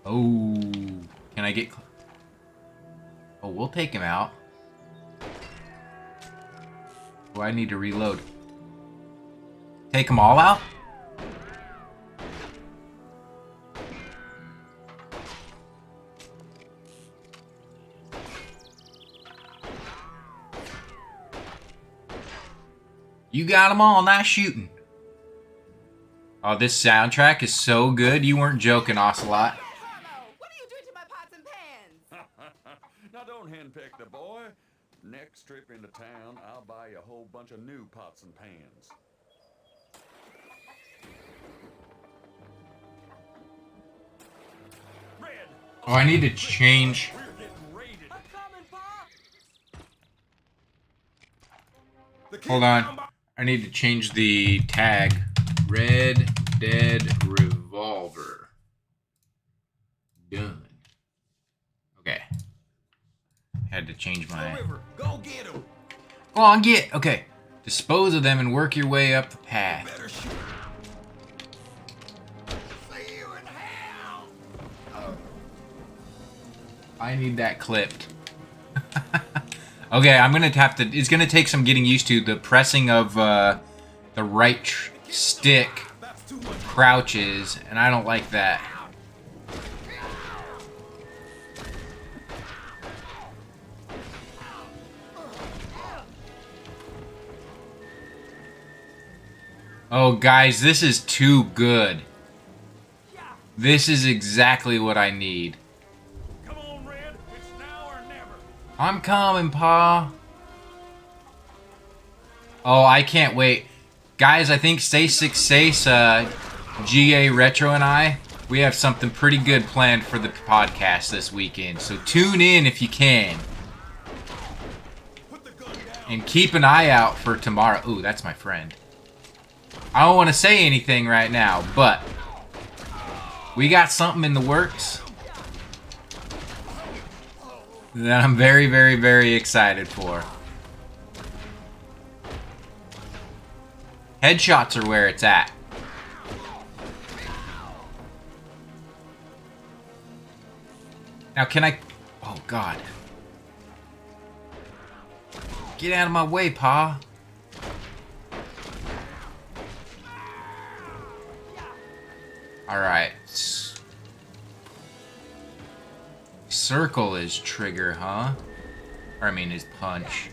Oh, can I get... Oh, we'll take him out. Oh, I need to reload. Take them all out? You got them all. Nice shooting. Oh, this soundtrack is so good. You weren't joking, Ocelot. Carlo, what are you doing to my pots and pans? Now don't henpeck the boy. Next trip into town, I'll buy you a whole bunch of new pots and pans. Red. Oh, I need to change. We're getting raided. I'm coming, Pa! Hold on. I need to change the tag. Red Dead Revolver. Done. Okay. Had to change my... Go get him. Go on, get. Okay. Dispose of them and work your way up the path. Better shoot. See you in hell. I need that clipped. Okay, I'm gonna have to... It's gonna take some getting used to. The pressing of the right stick That's too much. crouches, and I don't like that. Oh, guys, this is too good. This is exactly what I need. Come on, Red. It's now or never. I'm coming, Pa. Oh, I can't wait. Guys, I think Stay 6 Sace, GA Retro and I, we have something pretty good planned for the podcast this weekend. So tune in if you can. Put the gun down. And keep an eye out for tomorrow. Ooh, that's my friend. I don't want to say anything right now, but we got something in the works that I'm very, very, very excited for. Headshots are where it's at. Now, can I... Oh, God. Get out of my way, Pa. Alright. Circle is trigger, huh? Or I mean his punch.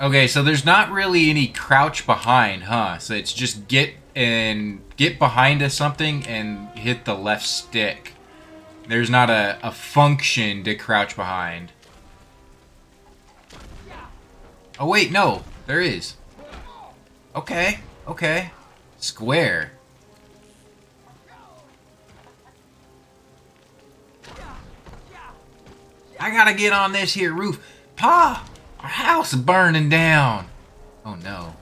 Okay, so there's not really any crouch behind, huh? So it's just get behind us something and hit the left stick. There's not a function to crouch behind. Oh wait, no, there is. Okay, okay. Square. I gotta get on this here roof. Pa! Our house is burning down. Oh no.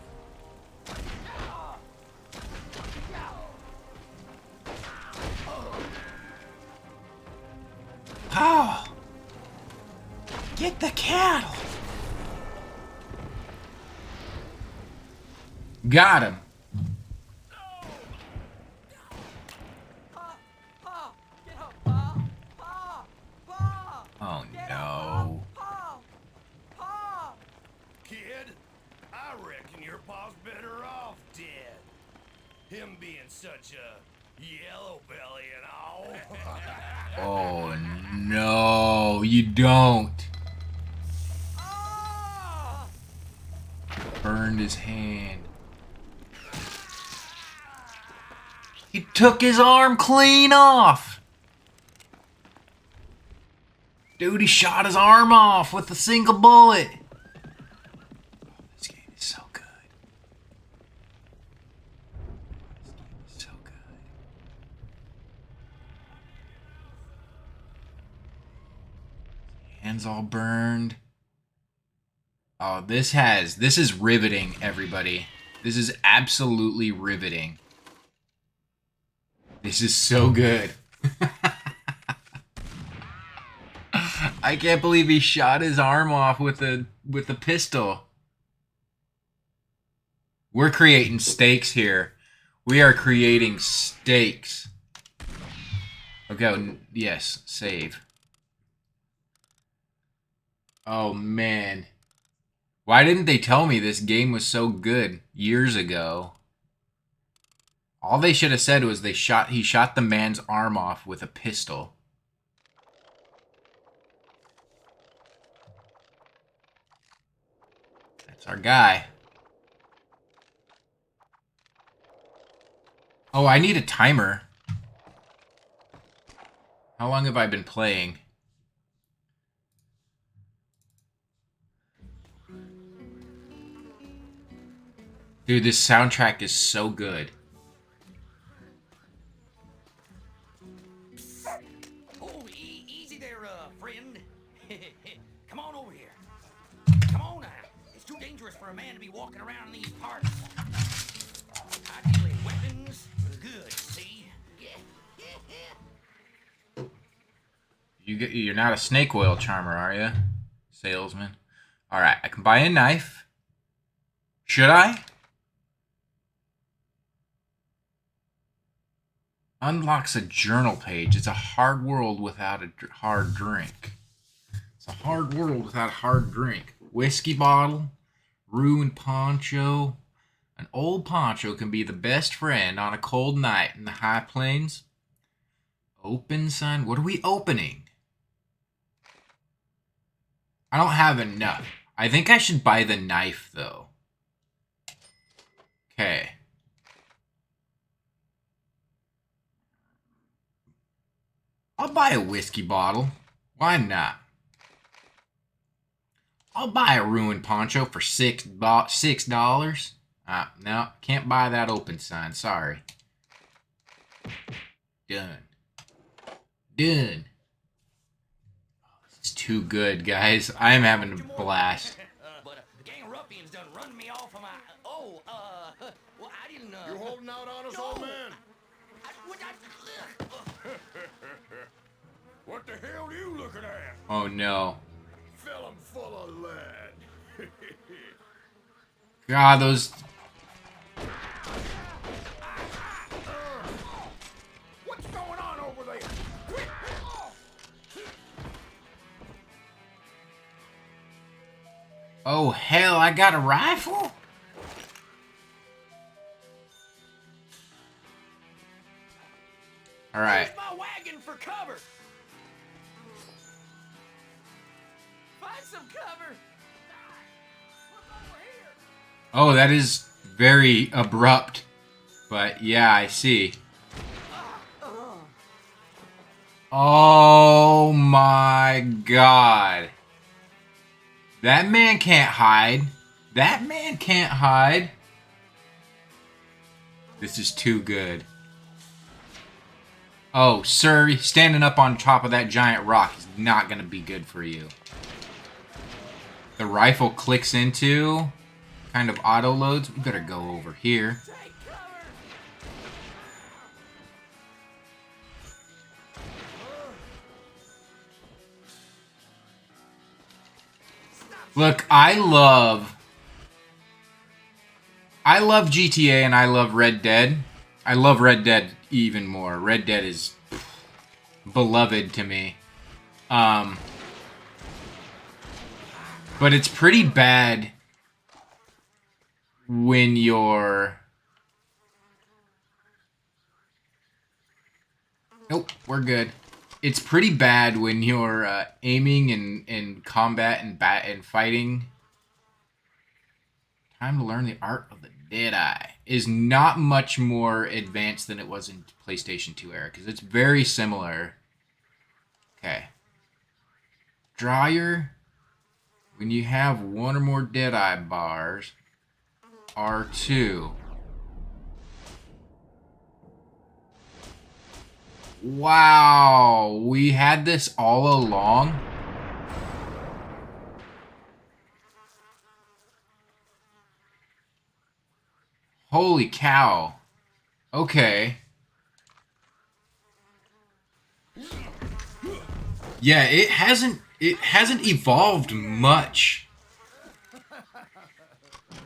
Pa! Get the cattle. Got him. Pa! Pa! Get up, Pa! Pa! Pa! Oh Get no. up, Pa! Pa! Kid, I reckon your pa's better off dead. Him being such a yellow belly and all. Oh no, you don't. Ah! Burned his hand. He took his arm clean off. Dude, he shot his arm off with a single bullet. This game is so good. This game is so good. Hands all burned. Oh, this is riveting, everybody. This is absolutely riveting. This is so good. I can't believe he shot his arm off with a pistol. We're creating stakes here. We are creating stakes. Okay, yes, save. Oh man. Why didn't they tell me this game was so good years ago? All they should have said was he shot the man's arm off with a pistol. That's our guy. Oh, I need a timer. How long have I been playing? Dude, this soundtrack is so good. Oh, easy there, friend. Come on over here. Come on now. It's too dangerous for a man to be walking around in these parts. Ideally, weapons are good, see? You're not a snake oil charmer, are you? Salesman. Alright, I can buy a knife. Should I? Unlocks a journal page. It's a hard world without a hard drink. It's a hard world without a hard drink. Whiskey bottle. Ruined poncho. An old poncho can be the best friend on a cold night in the high plains. Open sign. What are we opening? I don't have enough. I think I should buy the knife, though. Okay. I'll buy a whiskey bottle. Why not? I'll buy a ruined poncho for $6. No, can't buy that open sign. Sorry. Done. Done. It's too good, guys. I'm having a blast. But the gang of ruffians done run me off of my... well, I didn't... You holding out on us, No. old man? Ugh. What the hell are you looking at? Oh no. Fill 'em full of lead. God, those... What's going on over there? Quick! Oh, hell, I got a rifle? Alright. Use my wagon for cover. Find some cover. Look over here. Oh, that is very abrupt. But yeah, I see. Oh my god. That man can't hide. That man can't hide. This is too good. Oh, sir, standing up on top of that giant rock is not going to be good for you. The rifle clicks into, kind of auto loads. We better go over here. Take cover. Look, I love GTA and I love Red Dead. I love Red Dead even more. Red Dead is beloved to me. But it's pretty bad when you're... Nope, we're good. It's pretty bad when you're aiming and combat and fighting. Time to learn the art of the Deadeye is not much more advanced than it was in PlayStation 2 era because it's very similar. Okay. Dryer. When you have one or more Deadeye bars, R2. Wow, we had this all along. Holy cow. Okay. Yeah, it hasn't evolved much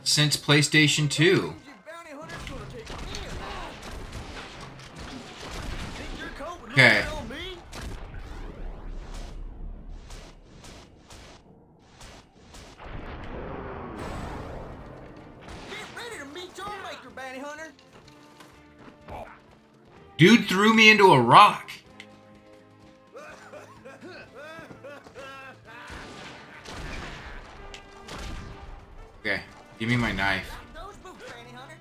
since PlayStation 2. Your bounty hunter's gonna take me alive. Think you're coping Okay. on me? Get ready to meet your maker, bounty hunter. Dude threw me into a rock. Okay, give me my knife. Those boots, bounty hunter.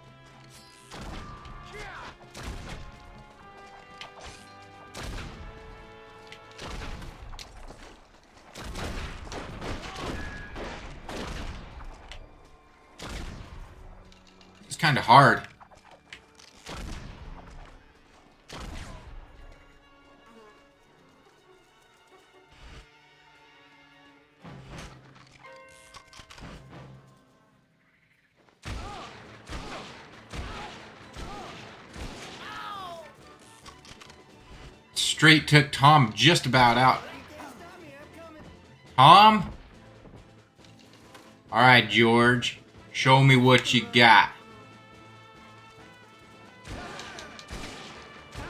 It's kind of hard. Straight took Tom just about out. Tom? Alright, George. Show me what you got.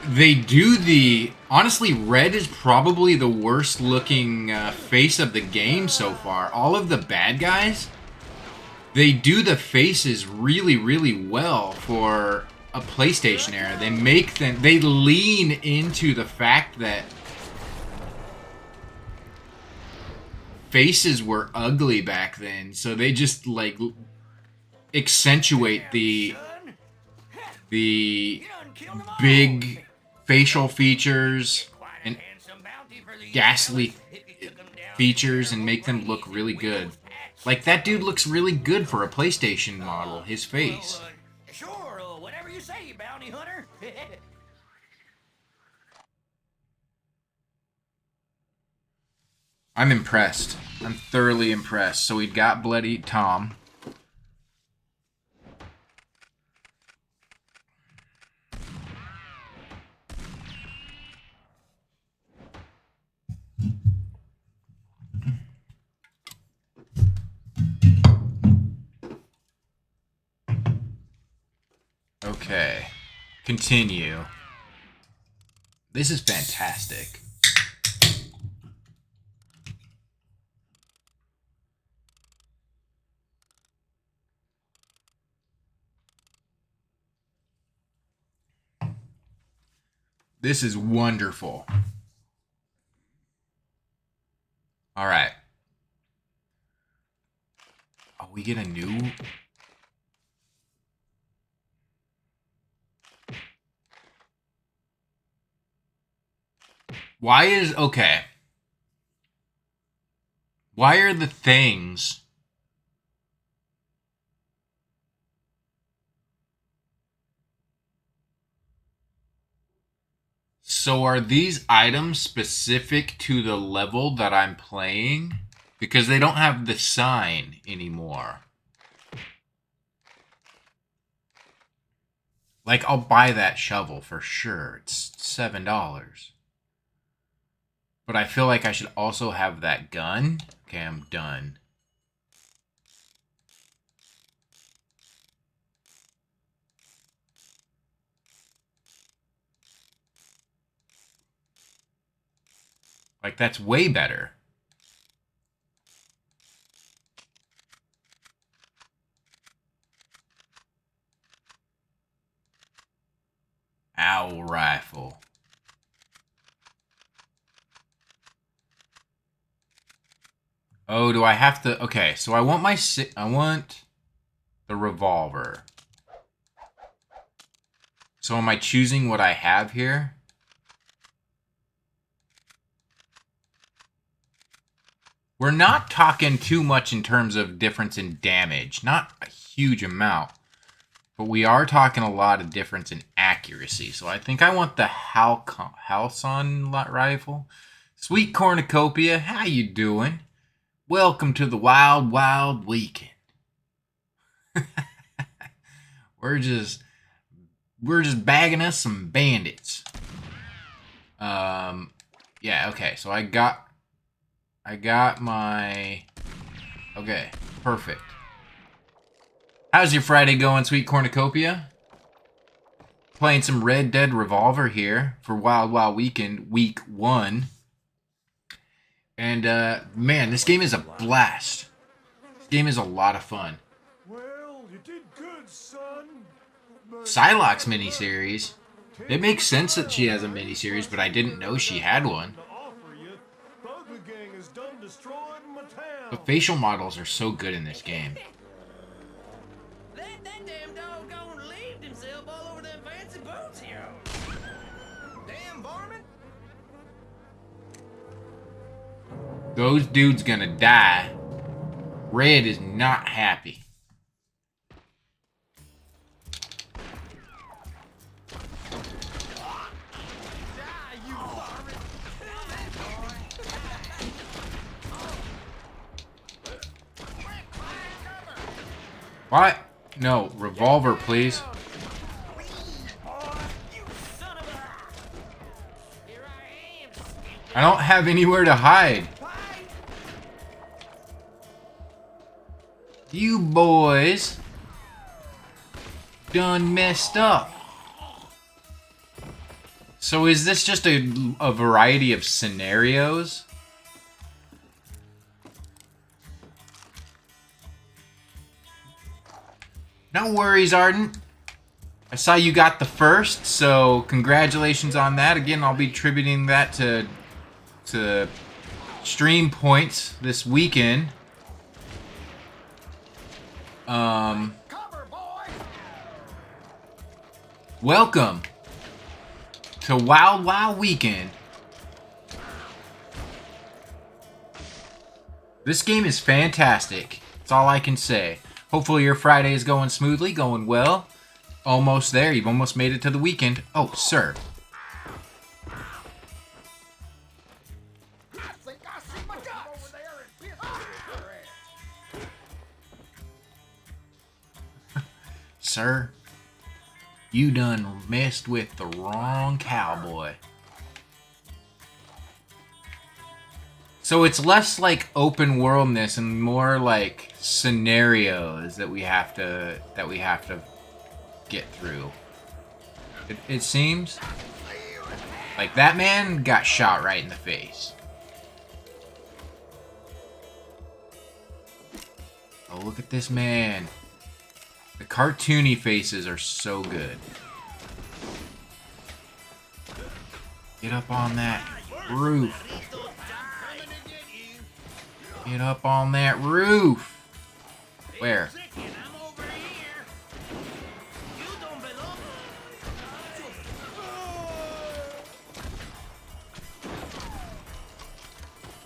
They do the... Honestly, Red is probably the worst looking face of the game so far. All of the bad guys, they do the faces really, really well for a PlayStation era. They make them... They lean into the fact that faces were ugly back then. So they just, like, accentuate the big facial features and ghastly features and make them look really good. Like, that dude looks really good for a PlayStation model, his face. Sure, whatever you say, bounty hunter. I'm impressed. I'm thoroughly impressed. So we got Bloody Tom. Okay. Continue. This is fantastic. This is wonderful. All right. Oh, we get a new... Why is... Okay. Why are the things... So are these items specific to the level that I'm playing? Because they don't have the sign anymore. Like, I'll buy that shovel for sure. It's $7. But I feel like I should also have that gun. Okay, I'm done. Like, that's way better. Owl rifle. Oh, do I have to... Okay, so I want the revolver. So am I choosing what I have here? We're not talking too much in terms of difference in damage. Not a huge amount. But we are talking a lot of difference in accuracy. So I think I want the Halcyon rifle. Sweet Cornucopia, how you doing? Welcome to the Wild Wild Weekend. We're just bagging us some bandits. Yeah, okay. So I got my... Okay, perfect. How's your Friday going, Sweet Cornucopia? Playing some Red Dead Revolver here for Wild Wild Weekend, week 1. And, man, this game is a blast. This game is a lot of fun. Well, you did good, son. Psylocke's miniseries. It makes sense that she has a miniseries, but I didn't know she had one. The facial models are so good in this game. That damn doggone leaved himself all over them fancy boots here. Damn varmint. Those dudes gonna die. Red is not happy. What? No, revolver, please. I don't have anywhere to hide. You boys done messed up. So is this just a variety of scenarios? No worries, Ardent. I saw you got the first, so congratulations on that. Again, I'll be attributing that to stream points this weekend. Welcome to Wild Wild Weekend. This game is fantastic. That's all I can say. Hopefully your Friday is going smoothly, going well. Almost there. You've almost made it to the weekend. Oh, sir. Sir, you done messed with the wrong cowboy. So it's less like open worldness and more like scenarios that we have to get through. It seems like that man got shot right in the face. Oh, look at this man. The cartoony faces are so good. Get up on that roof. Get up on that roof. Where?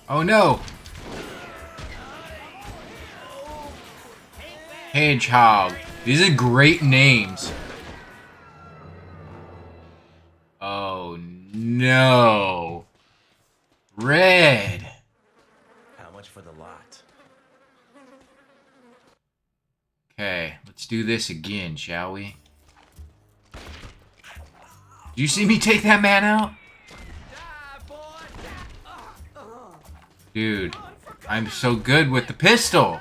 Oh no! Hedgehog. These are great names. Oh no. Red. How much for the lot? Okay, let's do this again, shall we? Did you see me take that man out? Dude, I'm so good with the pistol.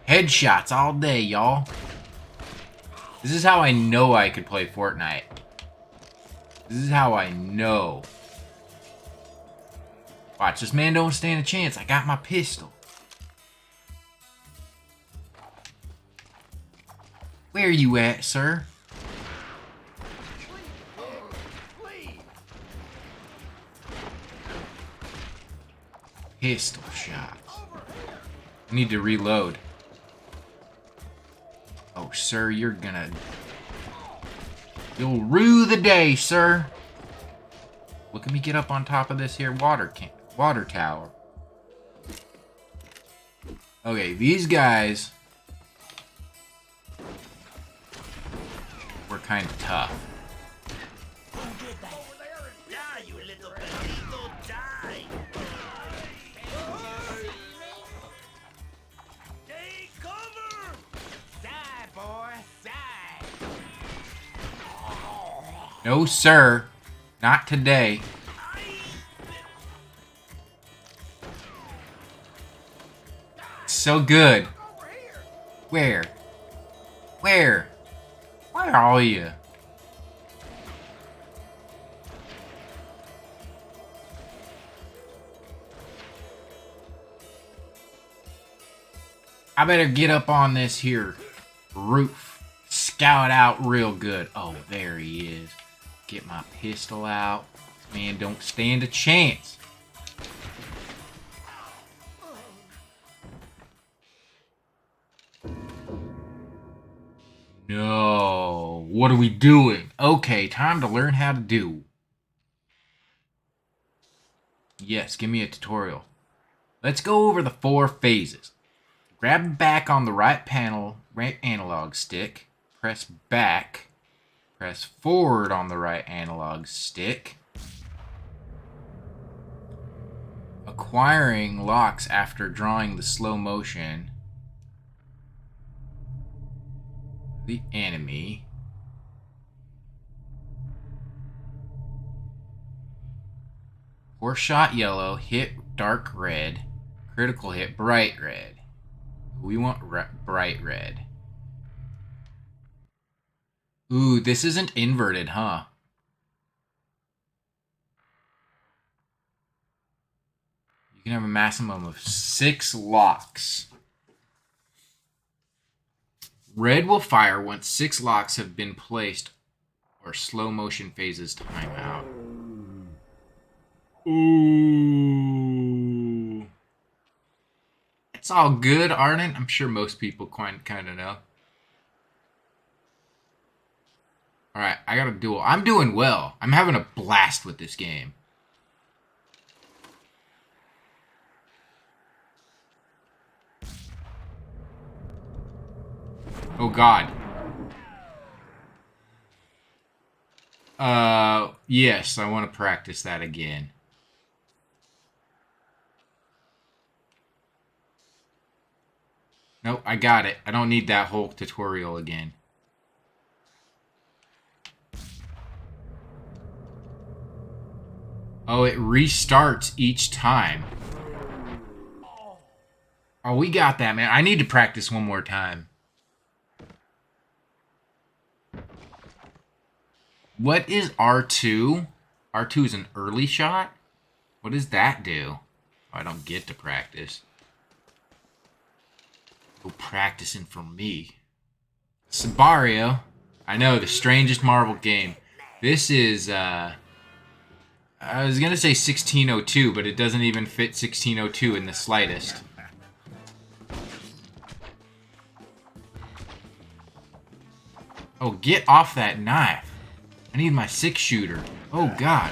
Headshots all day, y'all. This is how I know I could play Fortnite. This is how I know. Watch, this man don't stand a chance. I got my pistol. Where are you at, sir? Pistol shots. I need to reload. Oh, sir, you're gonna... You'll rue the day, sir. Look at me get up on top of this here water tower. Okay, these guys were kind of tough. No, sir. Not today. So good. Where? Where? Where are you? I better get up on this here roof. Scout out real good. Oh, there he is. Get my pistol out. This man don't stand a chance. No. What are we doing? Okay, time to learn how to do. Yes, give me a tutorial. Let's go over the 4 phases. Grab back on the right panel, right analog stick. Press back. Press forward on the right analog stick. Acquiring locks after drawing the slow motion. The enemy. Horse shot yellow, hit dark red, critical hit bright red. We want bright red. Ooh, this isn't inverted, huh? You can have a maximum of 6 locks. Red will fire once 6 locks have been placed or slow motion phases time out. Ooh. It's all good, Ardent. I'm sure most people kind of know. Alright, I got a duel. I'm doing well. I'm having a blast with this game. Oh, God. Yes, I want to practice that again. Nope, I got it. I don't need that whole tutorial again. Oh, it restarts each time. Oh, we got that, man. I need to practice one more time. What is R2? R2 is an early shot? What does that do? Oh, I don't get to practice. Go practicing for me. Sabario. I know, the strangest Marvel game. This is, I was gonna say 1602, but it doesn't even fit 1602 in the slightest. Oh, get off that knife. I need my 6-shooter. Oh, God.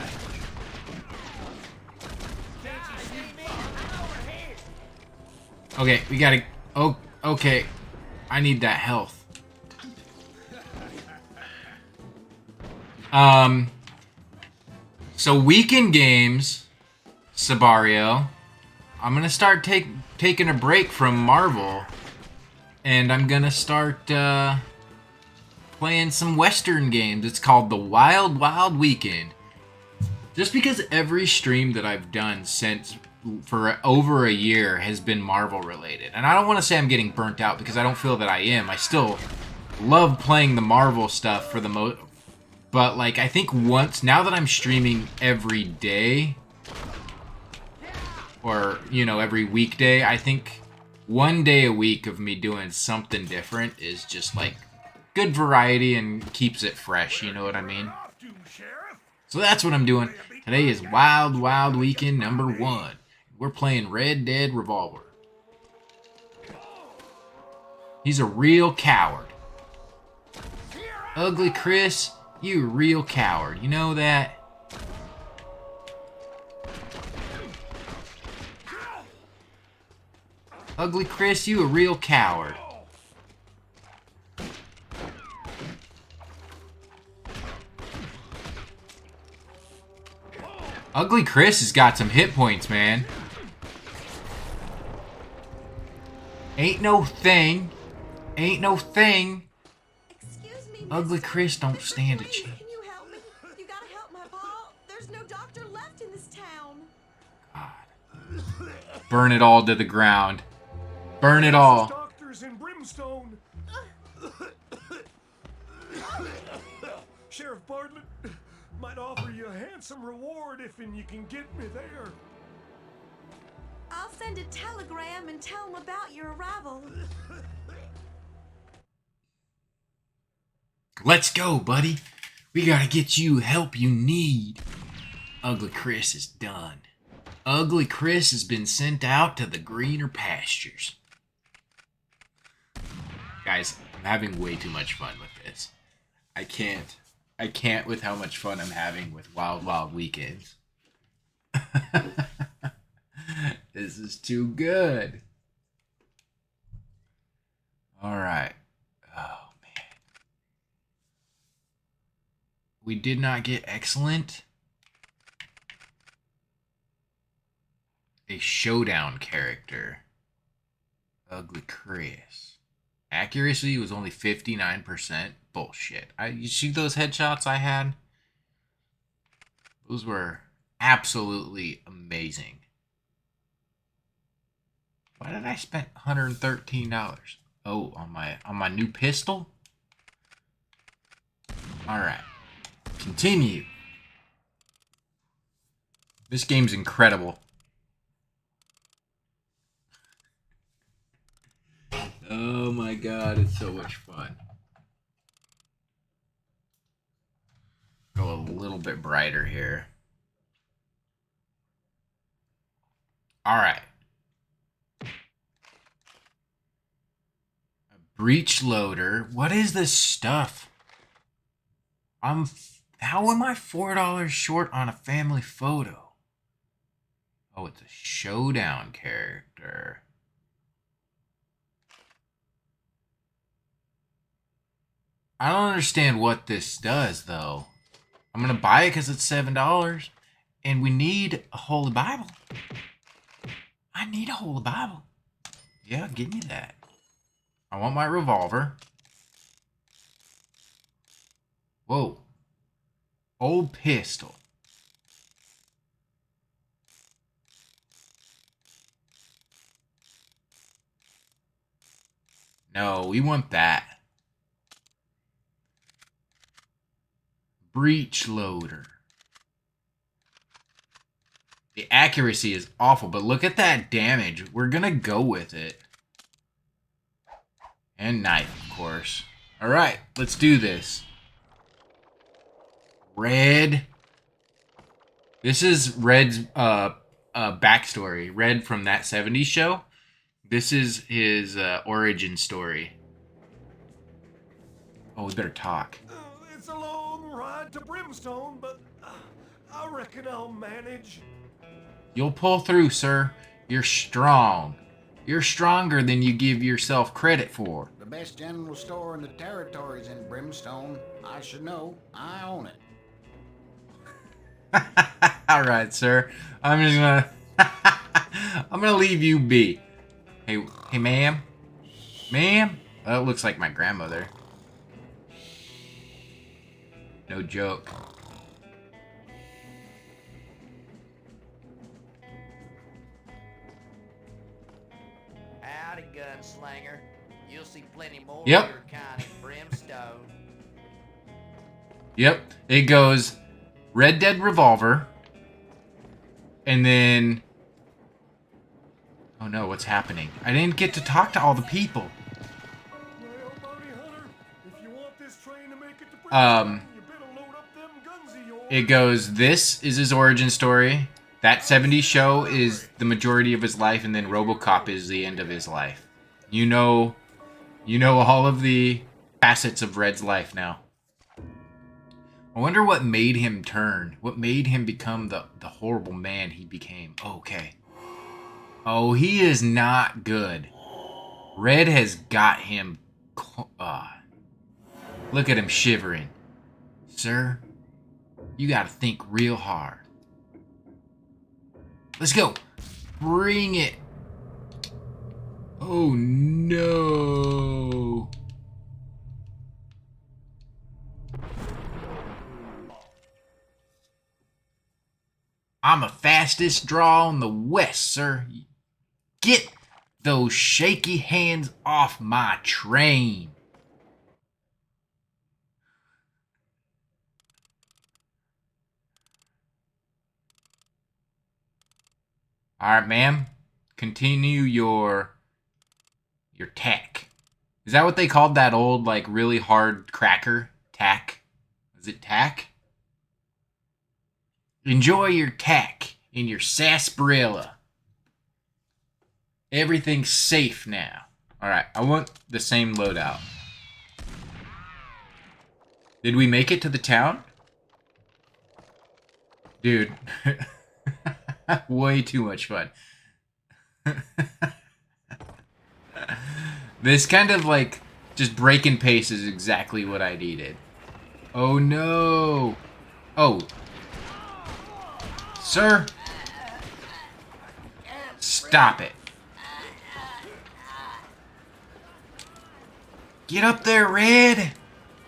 Okay, we gotta... Oh, okay. I need that health. So weekend games, Sabario, I'm gonna start taking a break from Marvel, and I'm gonna start playing some Western games. It's called the Wild Wild Weekend. Just because every stream that I've done since for over a year has been Marvel related, and I don't want to say I'm getting burnt out because I don't feel that I am. I still love playing the Marvel stuff for the most. But, like, I think once, now that I'm streaming every day, or, you know, every weekday, I think one day a week of me doing something different is just, like, good variety and keeps it fresh, you know what I mean? So that's what I'm doing. Today is Wild Wild Weekend number 1. We're playing Red Dead Revolver. He's a real coward. Ugly Chris, you a real coward. You know that? Ugly Chris, you a real coward. Ugly Chris has got some hit points, man. Ain't no thing. Ain't no thing. Excuse me, Ugly mister. Chris don't This is stand a Lee. chance. Can you help me? You gotta help my pa. There's no doctor left in this town. Burn it all to the ground. Burn it all. Doctors in Brimstone. Sheriff Bartlett might offer you a handsome reward if you can get me there. I'll send a telegram and tell him about your arrival. Let's go, buddy. We gotta get you help you need. Ugly Chris is done. Ugly Chris has been sent out to the greener pastures. Guys, I'm having way too much fun with this. I can't with how much fun I'm having with Wild Wild Weekends. This is too good. Alright. Oh, man. We did not get excellent. A showdown character. Ugly Chris. Accuracy was only 59%. Bullshit. You see those headshots I had? Those were absolutely amazing. Why did I spend $113? Oh, on my new pistol? Alright. Continue. This game's incredible. Oh my god, it's so much fun. Go a little bit brighter here. Alright. A breech loader. What is this stuff? How am I $4 short on a family photo? Oh, it's a showdown character. I don't understand what this does, though. I'm going to buy it because it's $7. And we need a Holy Bible. I need a Holy Bible. Yeah, give me that. I want my revolver. Whoa. Old pistol. No, we want that. Breech loader. The accuracy is awful, but look at that damage. We're gonna go with it. And knife, of course. Alright, let's do this. Red. This is Red's backstory. Red from That 70s Show. This is his origin story. Oh, we better talk. It's a long ride to Brimstone, but I reckon I'll manage. You'll pull through, sir. You're strong. You're stronger than you give yourself credit for. The best general store in the territory's in Brimstone. I should know. I own it. Alright, sir. I'm just gonna... I'm gonna leave you be. Hey, ma'am? Ma'am? Oh, it looks like my grandmother. No joke. Howdy, gunslinger. You'll see plenty more Yep. of your kind in Brimstone. Yep. It goes Red Dead Revolver. And then... Oh no, what's happening? I didn't get to talk to all the people. Well, bounty hunter, if you want this train to make it to Brimstone, you better load up them guns of yours. It goes, this is his origin story. That 70s Show is the majority of his life, and then RoboCop is the end of his life. You know all of the facets of Red's life now. I wonder what made him turn. What made him become the horrible man he became. Okay. Oh, he is not good. Red has got him... look at him shivering. Sir, you gotta think real hard. Let's go. Bring it. Oh, no. I'm the fastest draw in the West, sir. Get those shaky hands off my train. Alright, ma'am. Continue your tack. Is that what they called that old, like, really hard cracker? Tack? Is it tack? Enjoy your tack in your sarsaparilla. Everything's safe now. Alright, I want the same loadout. Did we make it to the town? Dude. Way too much fun. This kind of like just breaking pace is exactly what I needed. Oh no. Oh. Sir. Stop it. Get up there, Red.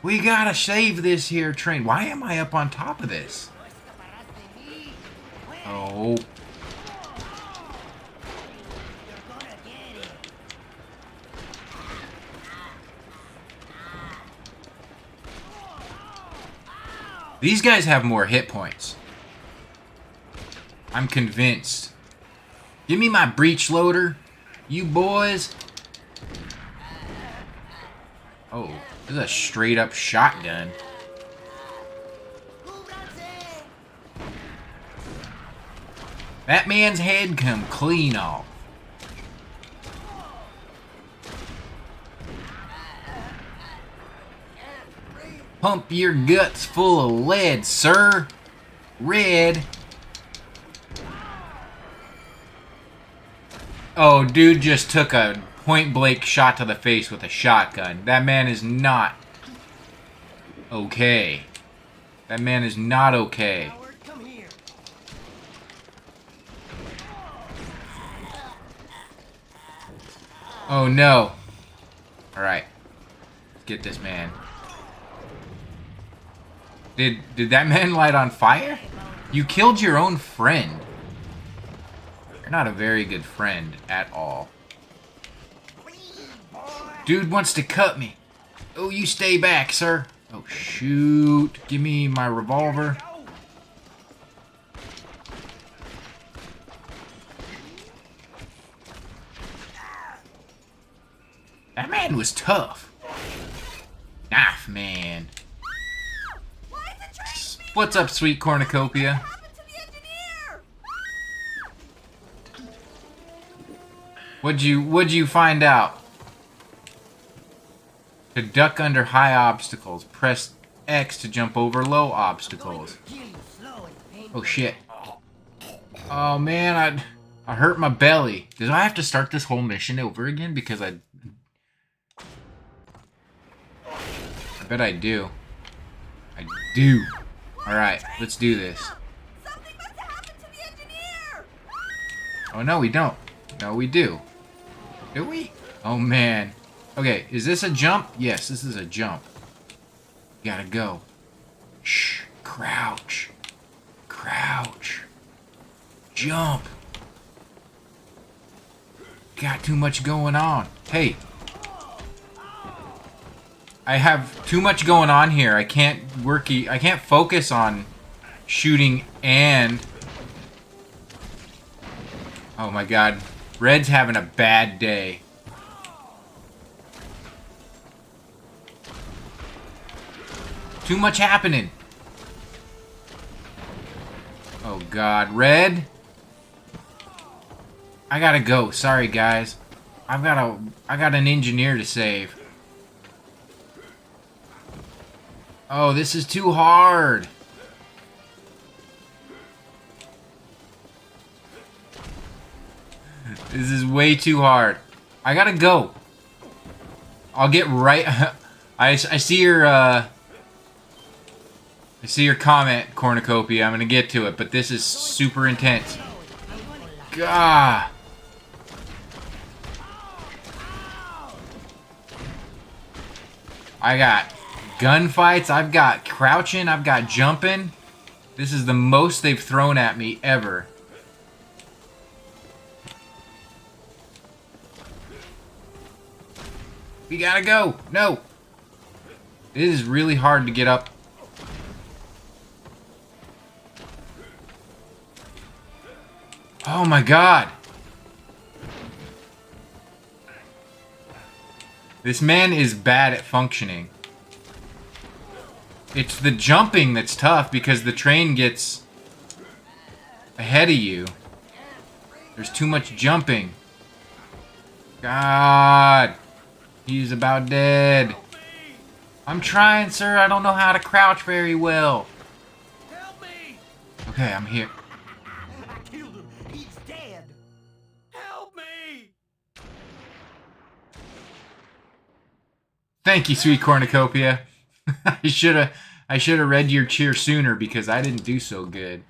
We gotta save this here train. Why am I up on top of this? Oh. These guys have more hit points. I'm convinced. Give me my breech loader, you boys. Oh, this is a straight up shotgun. That man's head come clean off. Pump your guts full of lead, sir. Red. Oh, dude just took a point-blank shot to the face with a shotgun. That man is not okay. That man is not okay. Howard, come here. Oh no. Alright. Let's get this man. Did that man light on fire? You killed your own friend. You're not a very good friend at all. Dude wants to cut me. Oh, you stay back, sir. Oh, shoot. Give me my revolver. That man was tough. man. Why is the train speeding What's up, sweet cornucopia? What happened to the engineer? What'd you find out? To duck under high obstacles, press X to jump over low obstacles. Oh shit. Oh man, I hurt my belly. Do I have to start this whole mission over again? Because I bet I do. I do. Alright, let's do this. Something must have happened to the engineer. Oh no, we don't. No, we do. Do we? Oh man. Okay, is this a jump? Yes, this is a jump. Gotta go. Shh. Crouch. Crouch. Jump. Got too much going on. Hey. I have too much going on here. I can't focus on shooting and... Oh my god. Red's having a bad day. Too much happening. Oh god, Red. I gotta go. Sorry guys. I got an engineer to save. Oh, this is too hard. This is way too hard. I gotta go. I'll get right. I see your comment, Cornucopia. I'm gonna get to it, but this is super intense. Gah. I got gunfights, I've got crouching, I've got jumping. This is the most they've thrown at me ever. We gotta go. No. It is really hard to get up. Oh my god. This man is bad at functioning. It's the jumping that's tough because the train gets ahead of you. There's too much jumping. God. He's about dead. I'm trying, sir. I don't know how to crouch very well. Help me! Okay, I'm here. I killed him. He's dead. Help me! Thank you, sweet cornucopia. I should have read your cheer sooner because I didn't do so good.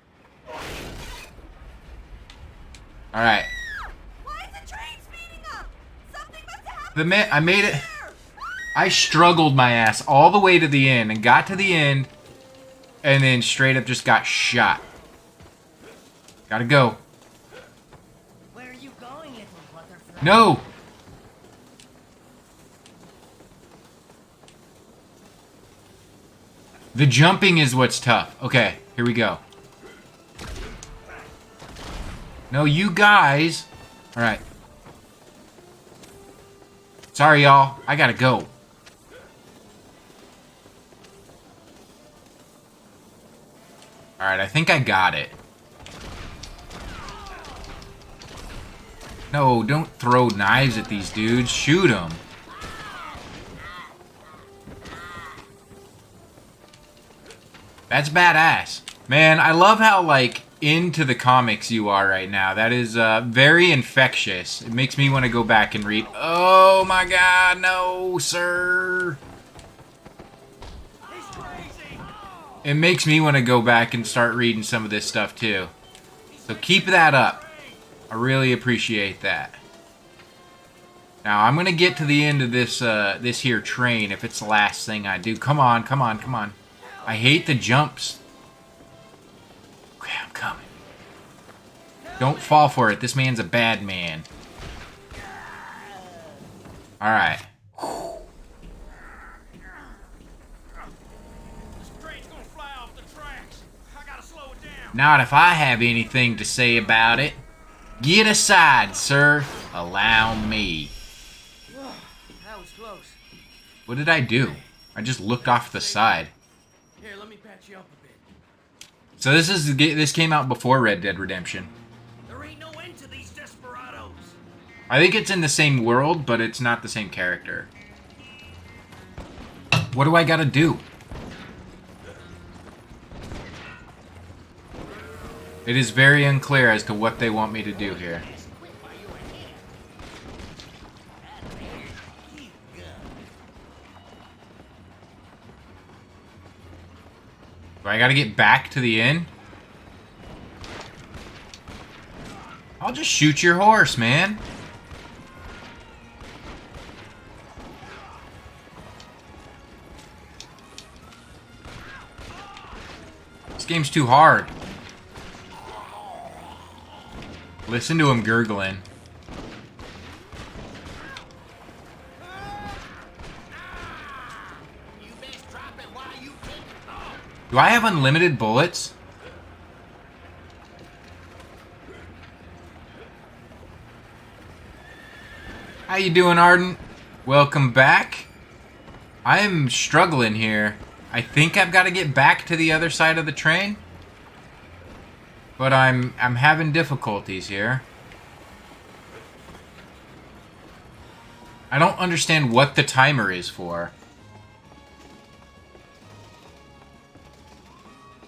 All right. Why is the train speeding up? Something must have happened. The man, I made it. I struggled my ass all the way to the end and got to the end and then straight up just got shot. Gotta go. Where are you going, little butterfly? No. The jumping is what's tough. Okay, here we go. No, you guys. All right. Sorry, y'all. I gotta go. All right, I think I got it. No, don't throw knives at these dudes. Shoot them. That's badass. Man, I love how, like, into the comics you are right now. That is very infectious. It makes me want to go back and read. Oh my god, no, sir. He's crazy! It makes me want to go back and start reading some of this stuff too. So keep that up. I really appreciate that. Now, I'm going to get to the end of this this here train if it's the last thing I do. Come on, come on, come on. I hate the jumps. Okay, I'm coming. Don't fall for it. This man's a bad man. Alright. This train's gonna fly off the tracks. I gotta slow it down. Not if I have anything to say about it. Get aside, sir. Allow me. That was close. What did I do? I just looked off the side. Here, let me patch you up a bit. So this came out before Red Dead Redemption. There ain't no end to these desperados. I think it's in the same world, but it's not the same character. What do I gotta do? It is very unclear as to what they want me to do here. Do I gotta get back to the inn? I'll just shoot your horse, man. This game's too hard. Listen to him gurgling. Do I have unlimited bullets? How you doing, Arden? Welcome back. I'm struggling here. I think I've got to get back to the other side of the train. But I'm having difficulties here. I don't understand what the timer is for.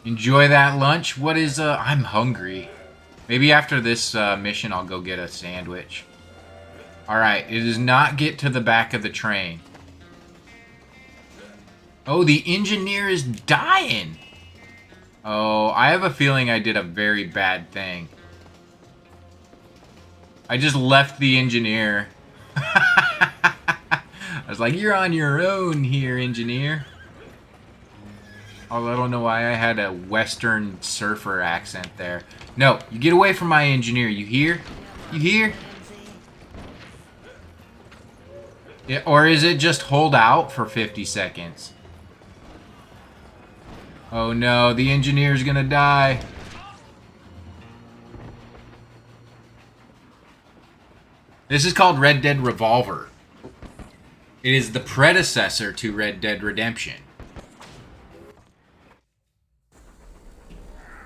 Enjoy that lunch. What is I'm hungry. Maybe after this mission I'll go get a sandwich. Alright, it does not get to the back of the train. Oh, the engineer is dying. Oh, I have a feeling I did a very bad thing. I just left the engineer. I was like, you're on your own here, engineer. Although I don't know why I had a Western surfer accent there. No, you get away from my engineer, you hear? You hear? Yeah, or is it just hold out for 50 seconds? Oh no, the engineer's gonna die. This is called Red Dead Revolver. It is the predecessor to Red Dead Redemption.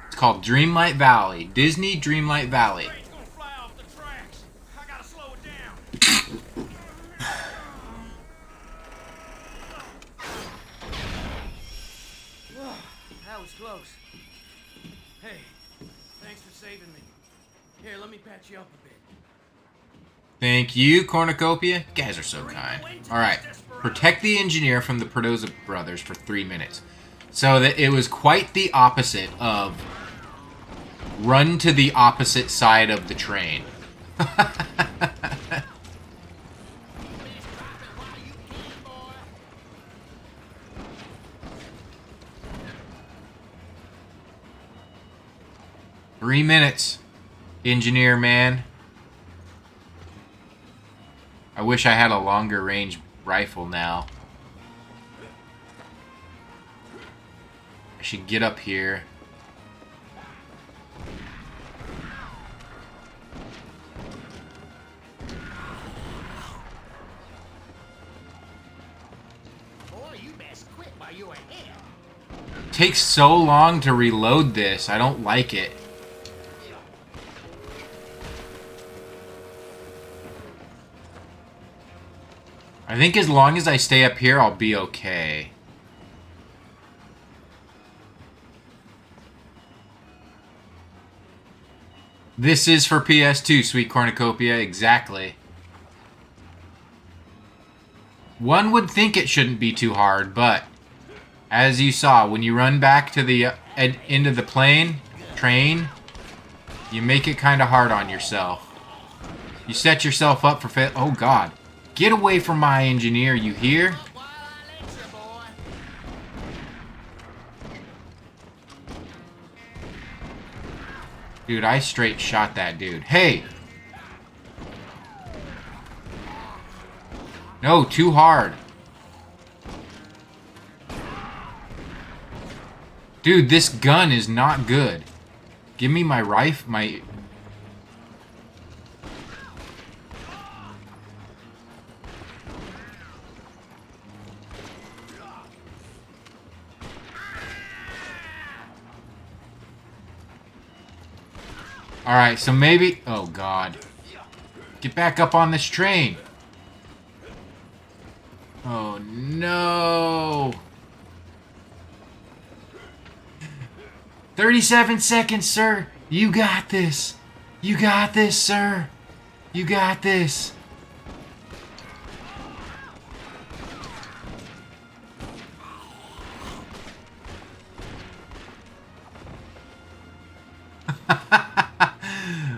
It's called Dreamlight Valley. Disney Dreamlight Valley. Train's gonna fly off the tracks. I gotta slow it down. That was close. Hey, thanks for saving me. Here, let me patch you up a bit. Thank you, Cornucopia. You guys are so kind. Alright. Protect the engineer from the Perdoza brothers for 3 minutes. So that it was quite the opposite of run to the opposite side of the train. 3 minutes, engineer man. I wish I had a longer range rifle now. I should get up here. Boy, you best quit while you're ahead. It takes so long to reload this. I don't like it. I think as long as I stay up here, I'll be okay. This is for PS2, Sweet Cornucopia, exactly. One would think it shouldn't be too hard, but as you saw, when you run back to the end of the train, you make it kind of hard on yourself. You set yourself up for fail. Oh God. Get away from my engineer, you hear? Dude, I straight shot that dude. Hey! No, too hard. Dude, this gun is not good. Give me my rifle, my... Alright, so maybe... Oh, God. Get back up on this train. Oh, no. 37 seconds, sir. You got this. You got this, sir. You got this.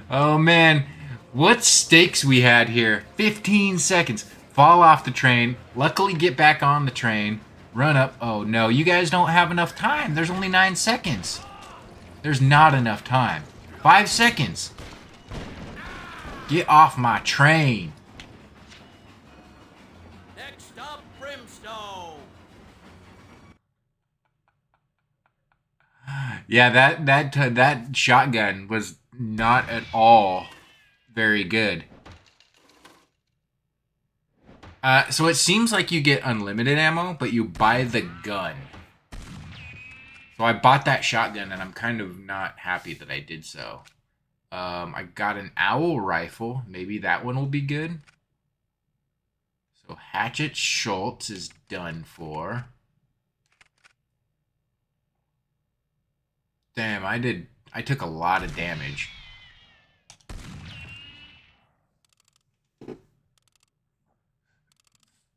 Oh, man. What stakes we had here. 15 seconds. Fall off the train. Luckily get back on the train. Run up. Oh, no. You guys don't have enough time. There's only 9 seconds. There's not enough time. 5 seconds. Get off my train. Next up, Brimstone. Yeah, that shotgun was not at all very good. So it seems like you get unlimited ammo, but you buy the gun. So I bought that shotgun, and I'm kind of not happy that I did so. I got an owl rifle. Maybe that one will be good. So Hatchet Schultz is done for. Damn, I took a lot of damage.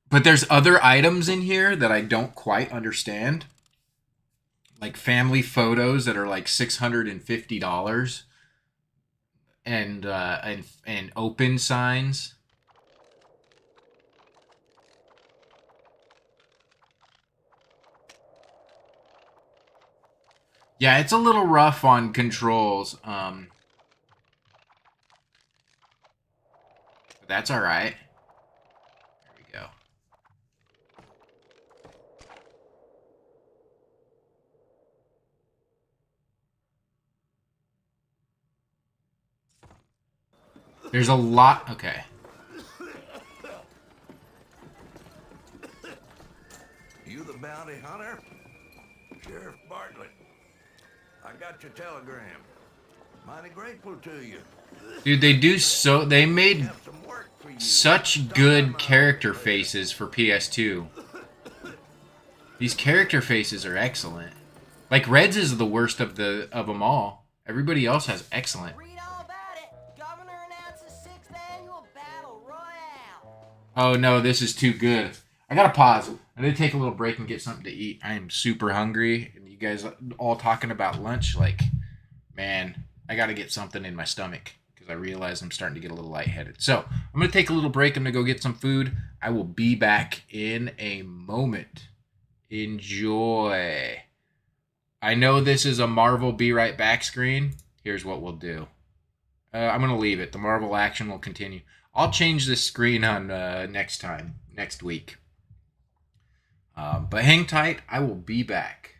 But there's other items in here that I don't quite understand. Like family photos that are like $650. And open signs. Yeah, it's a little rough on controls. But that's all right. There we go. There's a lot. Okay. You the bounty hunter? Sheriff Bartlett. I got your telegram. Mighty grateful to you. Dude, they made Have some work for you. such good character faces for PS2. These character faces are excellent. Like Red's is the worst of them all. Everybody else has excellent. Read all about it. Governor announces 6th annual battle royale. Oh no, this is too good. I gotta pause. I need to take a little break and get something to eat. I am super hungry. And you guys all talking about lunch, like, man, I gotta get something in my stomach because I realize I'm starting to get a little lightheaded. So I'm gonna take a little break. I'm gonna go get some food. I will be back in a moment. Enjoy. I know this is a Marvel Be Right Back screen. Here's what we'll do. I'm gonna leave it. The Marvel action will continue. I'll change this screen on next week. But hang tight. I will be back.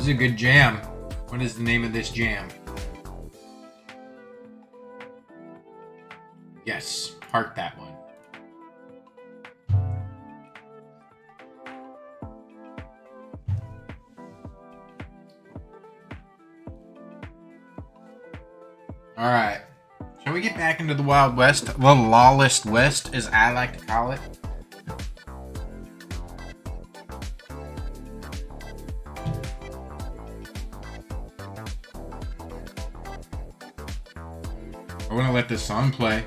This is a good jam. What is the name of this jam? Yes, park that one. Alright. Shall we get back into the Wild West? The Lawless West, as I like to call it. I want to let this song play.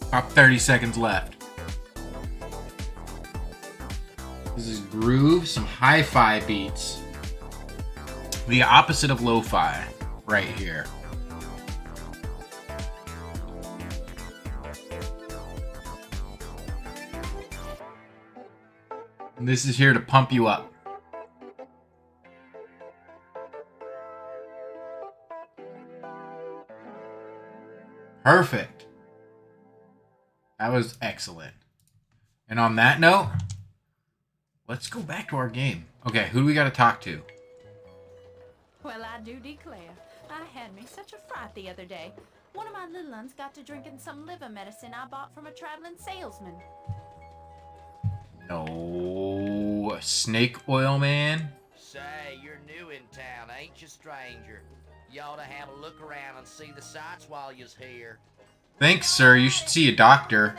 About 30 seconds left. This is groove, some hi-fi beats. The opposite of lo-fi, right here. And this is here to pump you up. Perfect. That was excellent. And on that note, let's go back to our game. Okay, who do we got to talk to? Well, I do declare, I had me such a fright the other day. One of my little ones got to drinking some liver medicine I bought from a traveling salesman. No, snake oil man. Say, you're new in town, ain't you, stranger? You ought to have a look around and see the sights while you's here. Thanks, sir. You should see a doctor.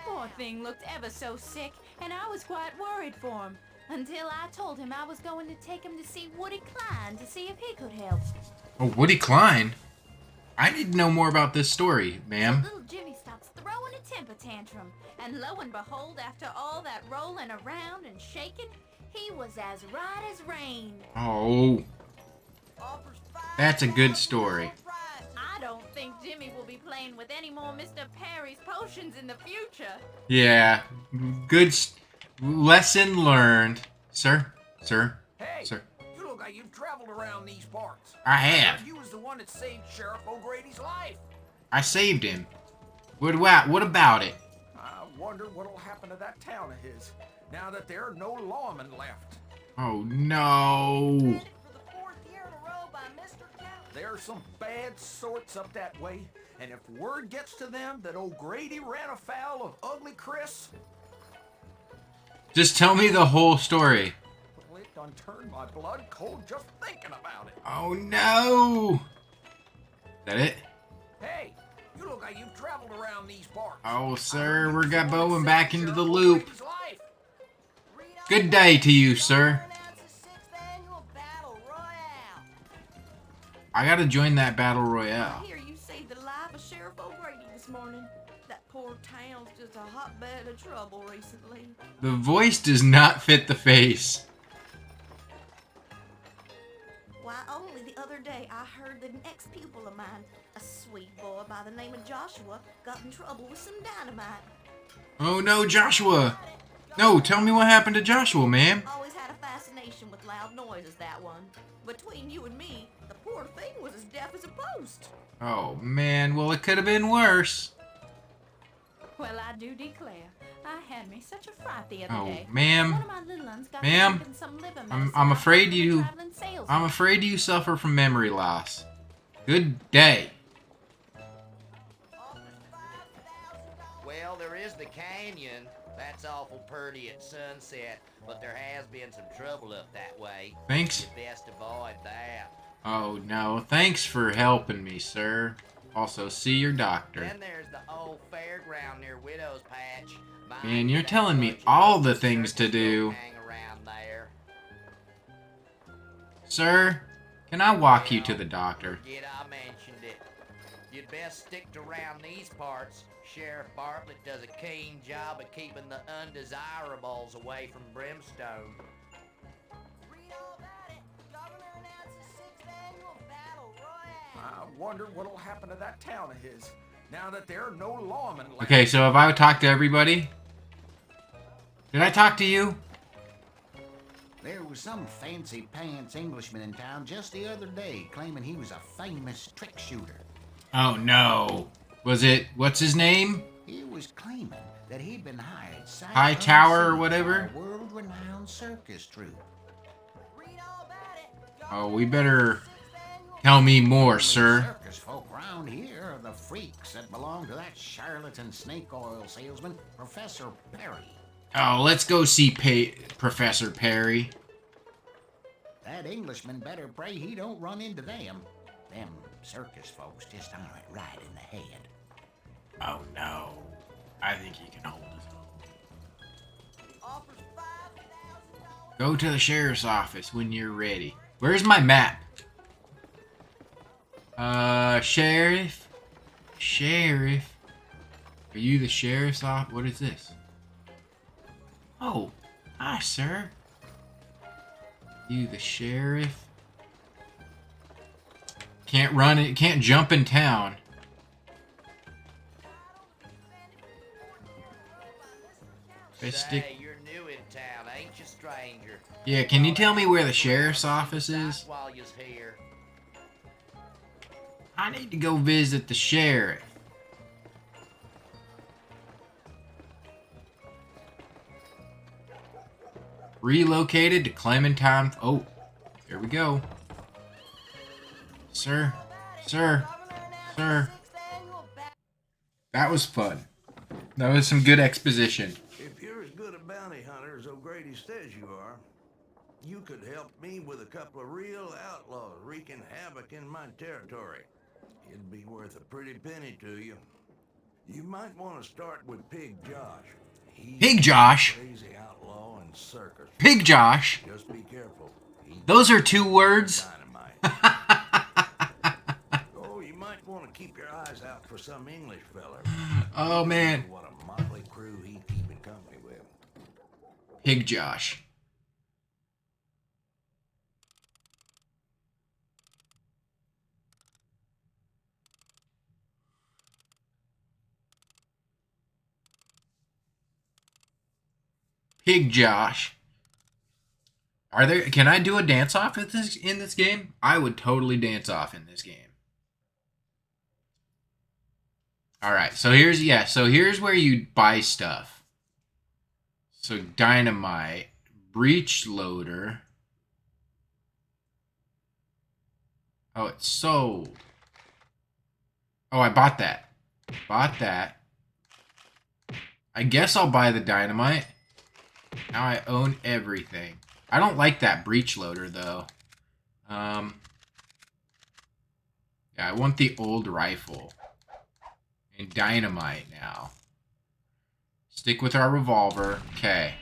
Poor thing looked ever so sick, and I was quite worried for him. Until I told him I was going to take him to see Woody Klein to see if he could help. Oh, Woody Klein? I need to know more about this story, ma'am. Little Jimmy stops throwing a temper tantrum, and lo and behold, after all that rolling around and shaking, he was as right as rain. Oh, that's a good story. I don't think Jimmy will be playing with any more Mr. Perry's potions in the future. Yeah, good lesson learned. Sir, Hey, sir. you look like you've traveled around these parts. I have. You was the one that saved Sheriff O'Grady's life. I saved him. What about it? I wonder what'll happen to that town of his now that there are no lawmen left. Oh, no. For the fourth year in a row by Mr. Kelly. There are some bad sorts up that way, and if word gets to them that O'Grady ran afoul of Ugly Chris, Just tell me the whole story. well, it done turned my blood cold just thinking about it. Oh, no. Is that it? Hey, you look like you've traveled around these parts. Oh, sir, we're going back into the loop. O'Grady's life. Good day to you, sir. I gotta join that battle I royale. hear you saved the life of Sheriff O'Grady this morning. That poor town's just a hotbed of trouble recently. The voice does not fit the face. Why, only the other day I heard that an ex-pupil of mine, a sweet boy by the name of Joshua, got in trouble with some dynamite. Oh no, Joshua. No, tell me what happened to Joshua, ma'am. Always had a fascination with loud noises, that one. Between you and me, the poor thing was as deaf as a post. Oh man, well it could have been worse. Well, I do declare, I had me such a fright the other Oh, day. ma'am. One of my little ones got Ma'am, drinking some liver I'm medicine I bought afraid from a you- traveling salesman. I'm afraid you suffer from memory loss. Good day. Well, there is the canyon. That's awful pretty at sunset, but there has been some trouble up that way. Thanks. You best avoid that. Oh no, thanks for helping me, sir. Also, see your doctor. Then there's the old fairground near Widow's Patch. Man, you're telling me all the things to do. Hang around there. Sir, can I walk you to the doctor? Forget I mentioned it. You'd best stick to around these parts. Sheriff Bartlett does a keen job of keeping the undesirables away from Brimstone. Read all about it. Governor announces 6th annual battle royale. I wonder what'll happen to that town of his now that there are no lawmen left. Okay, so have I talked to everybody? Did I talk to you? There was some fancy pants Englishman in town just the other day claiming he was a famous trick shooter. Oh no. Was it, what's his name? He was claiming that he'd been hired sight High Tower or unseen whatever? by a world-renowned circus troupe. Read all about it. Oh, we better tell me more, sir. Circus folk round here are the freaks that belong to that charlatan snake oil salesman, Professor Perry. Oh, let's go see Professor Perry. That Englishman better pray he don't run into them. Them circus folks just aren't right in the head. Oh no. I think he can hold his own. Offers $5,000. Go to the sheriff's office when you're ready. Where's my map? Sheriff? Sheriff? Are you the sheriff's office? What is this? Oh, hi, sir. You the sheriff? Can't run it, can't jump in town. Say, you're new in town, ain't you, stranger? Yeah, can you tell me where the sheriff's office is? While you're here. I need to go visit the sheriff. Relocated to Clementine. Oh, here we go. Sir, sir, sir. That was fun. That was some good exposition. If you're as good a bounty hunter as O'Grady says you are, you could help me with a couple of real outlaws wreaking havoc in my territory. It'd be worth a pretty penny to you. You might want to start with Pig Josh. He's Pig Josh? a crazy outlaw and circus. Pig Josh. Just be careful. Those are 2 words. Dynamite. Oh, you might want to keep your eyes out for some English feller. Oh man. What a motley crew he's keeping company with. Pig Josh. Pig Josh. Are there? Can I do a dance off in this game? I would totally dance off in this game. All right. So here's where you buy stuff. So dynamite, breech loader. Oh, it's sold. Oh, I bought that. Bought that. I guess I'll buy the dynamite. Now I own everything. I don't like that breech loader, though. Yeah, I want the old rifle. And dynamite now. Stick with our revolver. Okay.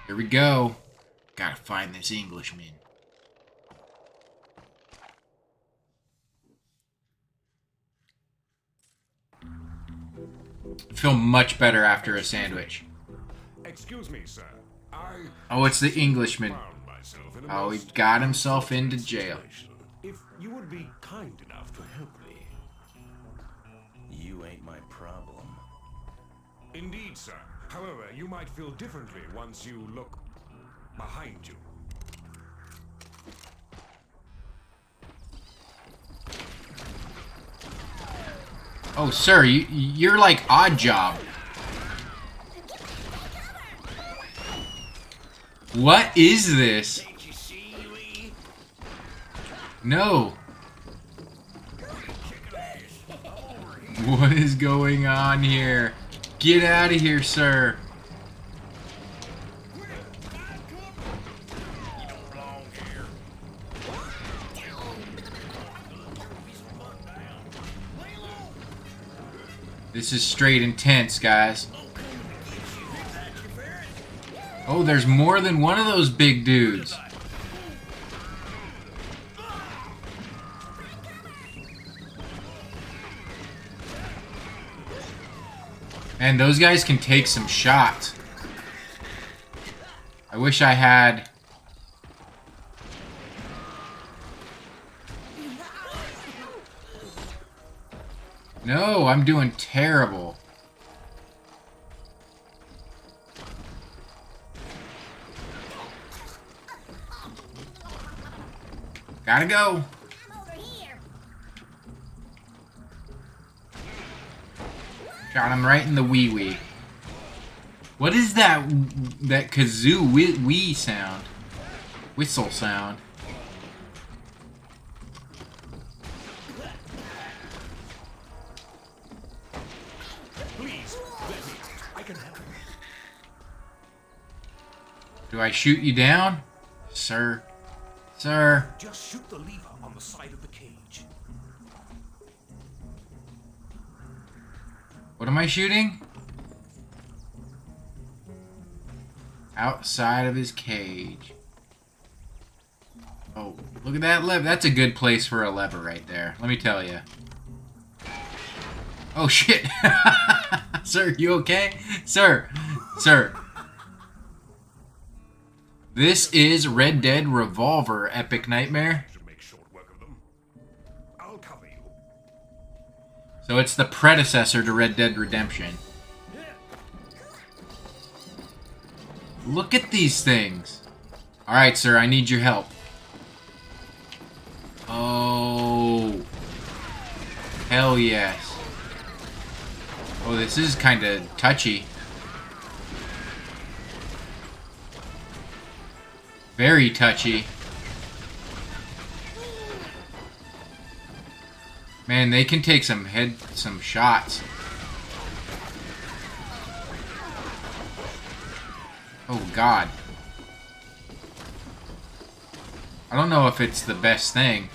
Here we go. Gotta find this Englishman. I feel much better after a sandwich. Excuse me, sir. Oh, it's the Englishman. Found myself in a Oh, he most got himself into jail. situation. If you would be kind enough to help me. You ain't my problem. Indeed, sir. However, you might feel differently once you look behind you. Oh, sir, you're like Odd Job. What is this? Can't you see, Lee? No. What is going on here? Get out of here, sir. You don't belong here. This is straight intense, guys. Oh, there's more than one of those big dudes. And those guys can take some shots. I wish I had... No, I'm doing terrible. Gotta go. I'm over here. Shot him right in the wee-wee. What is that kazoo wee sound? Whistle sound. Please, I can help. Do I shoot you down? Sir. Sir. Just shoot the lever on the side of the cage. What am I shooting? Outside of his cage. Oh, look at that lever. That's a good place for a lever right there. Let me tell you. Oh, shit. Sir, you okay? Sir. Sir. This is Red Dead Revolver Epic Nightmare. Make short work of them. I'll cover you. So it's the predecessor to Red Dead Redemption. Look at these things. Alright, sir, I need your help. Oh. Hell yes. Oh, this is kind of touchy. Very touchy. Man, they can take some shots. Oh, God. I don't know if it's the best thing.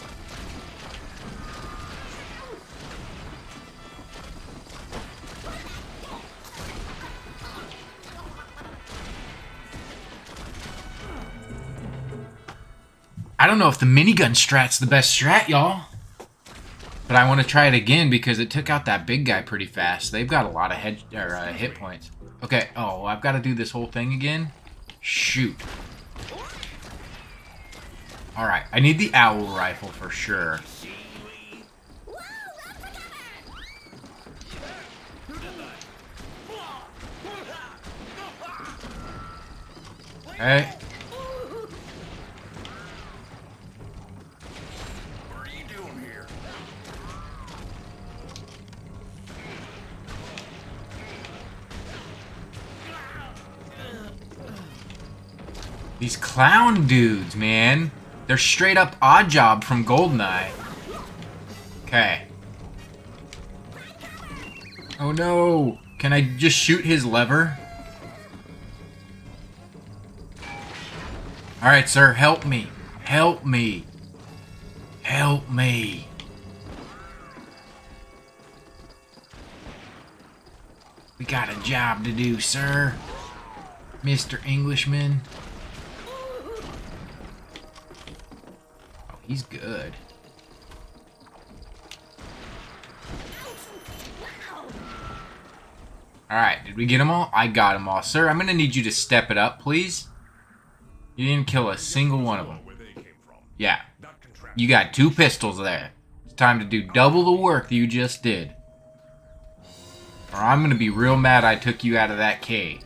I don't know if the minigun strat's the best strat, y'all. But I want to try it again because it took out that big guy pretty fast. They've got a lot of hit points. Okay, oh, I've got to do this whole thing again? Shoot. Alright, I need the owl rifle for sure. Okay. What are you doing here? These clown dudes, man. They're straight up Oddjob from GoldenEye. Okay. Oh no. Can I just shoot his lever? Alright, sir. Help me. Help me. Help me. We got a job to do, sir. Mr. Englishman. Oh, he's good. Alright, did we get them all? I got them all. Sir, I'm going to need you to step it up, please. You didn't kill a single one of them. Yeah. You got 2 pistols there. It's time to do double the work that you just did. Or I'm going to be real mad I took you out of that cage.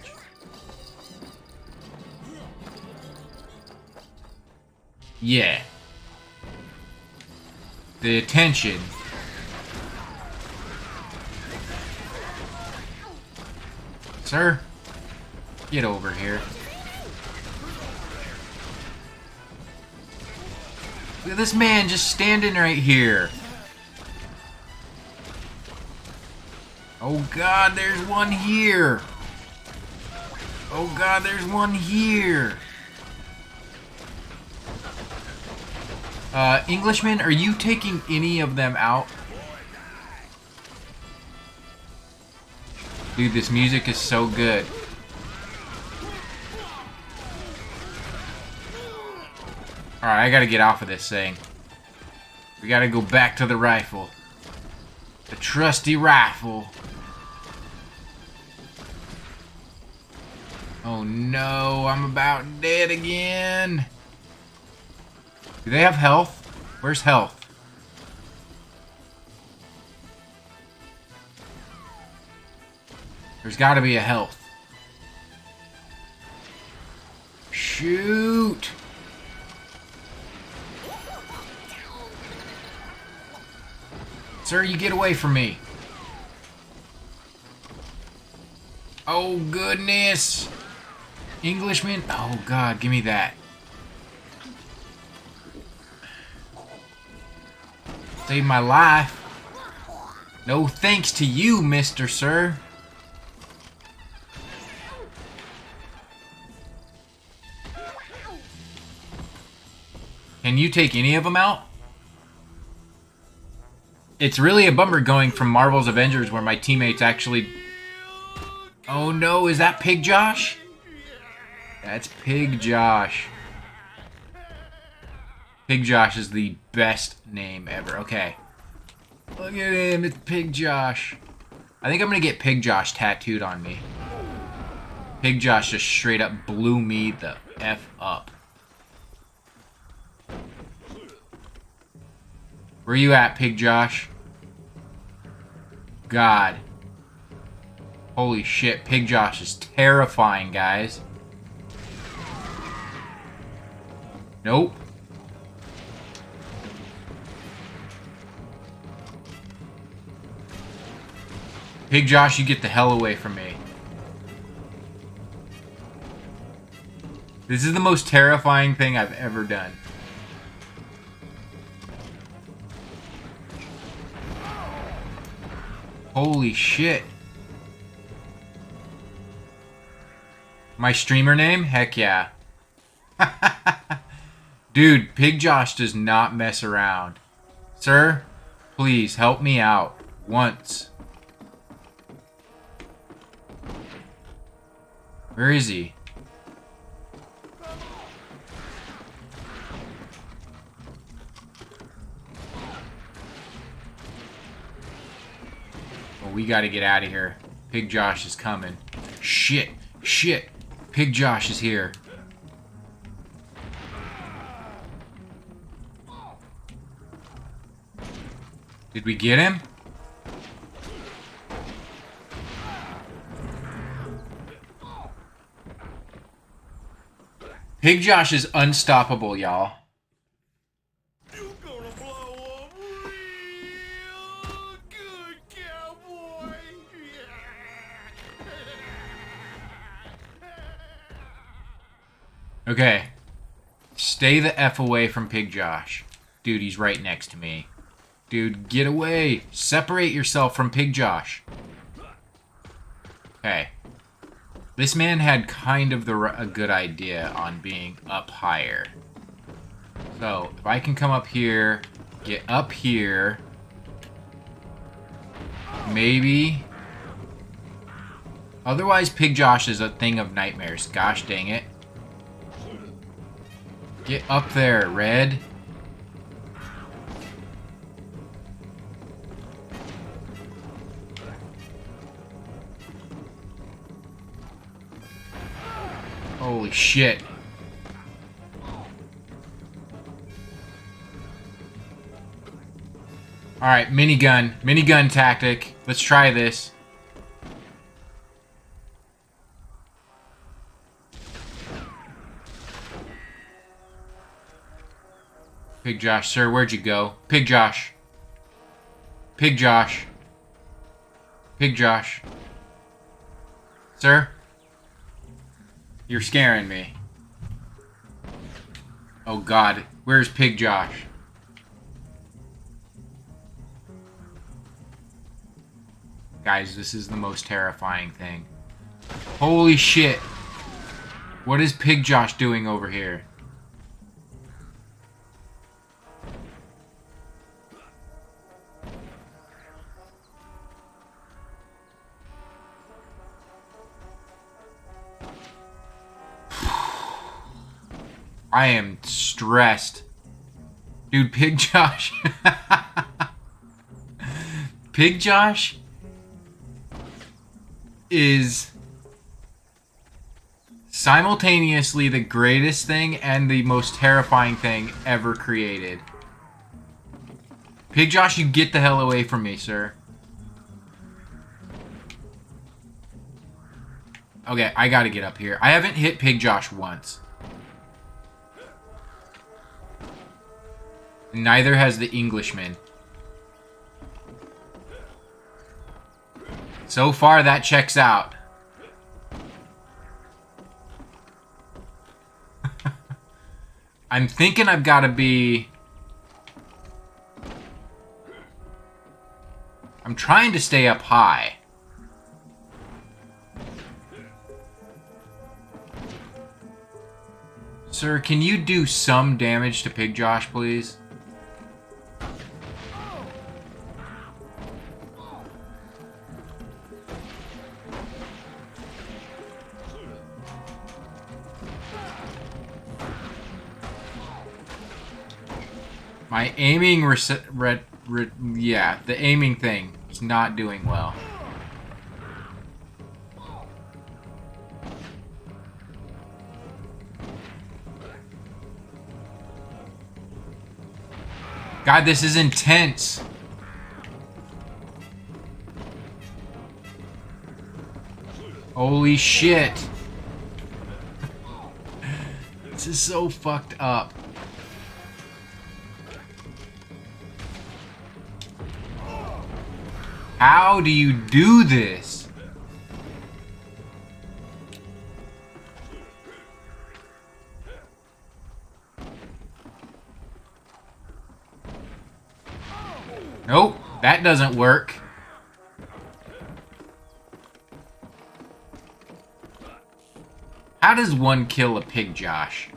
Yeah. The attention. Sir, get over here. Look at this man just standing right here. Oh God, there's one here. Oh God, there's one here. Englishman, are you taking any of them out? Dude, this music is so good. Alright, I gotta get off of this thing. We gotta go back to the rifle. The trusty rifle. Oh no, I'm about dead again. Do they have health? Where's health? There's gotta be a health. Shoot! Sir, you get away from me. Oh, goodness. Englishman. Oh, God. Give me that. Saved my life. No thanks to you, Mr. Sir. Can you take any of them out? It's really a bummer going from Marvel's Avengers where my teammates actually... Oh no, is that Pig Josh? That's Pig Josh. Pig Josh is the best name ever. Okay. Look at him, it's Pig Josh. I think I'm gonna get Pig Josh tattooed on me. Pig Josh just straight up blew me the F up. Where you at, Pig Josh? God. Holy shit, Pig Josh is terrifying, guys. Nope. Pig Josh, you get the hell away from me. This is the most terrifying thing I've ever done. Holy shit. My streamer name? Heck yeah. Dude, Pig Josh does not mess around. Sir, please help me out. Once. Where is he? Well, we gotta get out of here. Pig Josh is coming. Shit. Shit. Pig Josh is here. Did we get him? Pig Josh is unstoppable, y'all. You're gonna blow up real good, cowboy. Okay. Stay the F away from Pig Josh. Dude, he's right next to me. Dude, get away. Separate yourself from Pig Josh. Okay. This man had kind of a good idea on being up higher. So, if I can come up here, get up here, maybe. Otherwise, Pig Josh is a thing of nightmares. Gosh dang it. Get up there, Red. Holy shit. Alright, minigun. Minigun tactic. Let's try this. Pig Josh, sir, where'd you go? Pig Josh. Pig Josh. Pig Josh. Sir? You're scaring me. Oh God, where's Pig Josh? Guys, this is the most terrifying thing. Holy shit. What is Pig Josh doing over here? I am stressed. Dude, Pig Josh. Pig Josh is simultaneously the greatest thing and the most terrifying thing ever created. Pig Josh, you get the hell away from me, sir. Okay, I gotta get up here. I haven't hit Pig Josh once. Neither has the Englishman. So far, that checks out. I'm thinking I've got to be... I'm trying to stay up high. Sir, can you do some damage to Pig Josh, please? My aiming yeah, the aiming thing is not doing well. God, this is intense. Holy shit. This is so fucked up. How do you do this? Nope, that doesn't work. How does one kill a Pig Josh?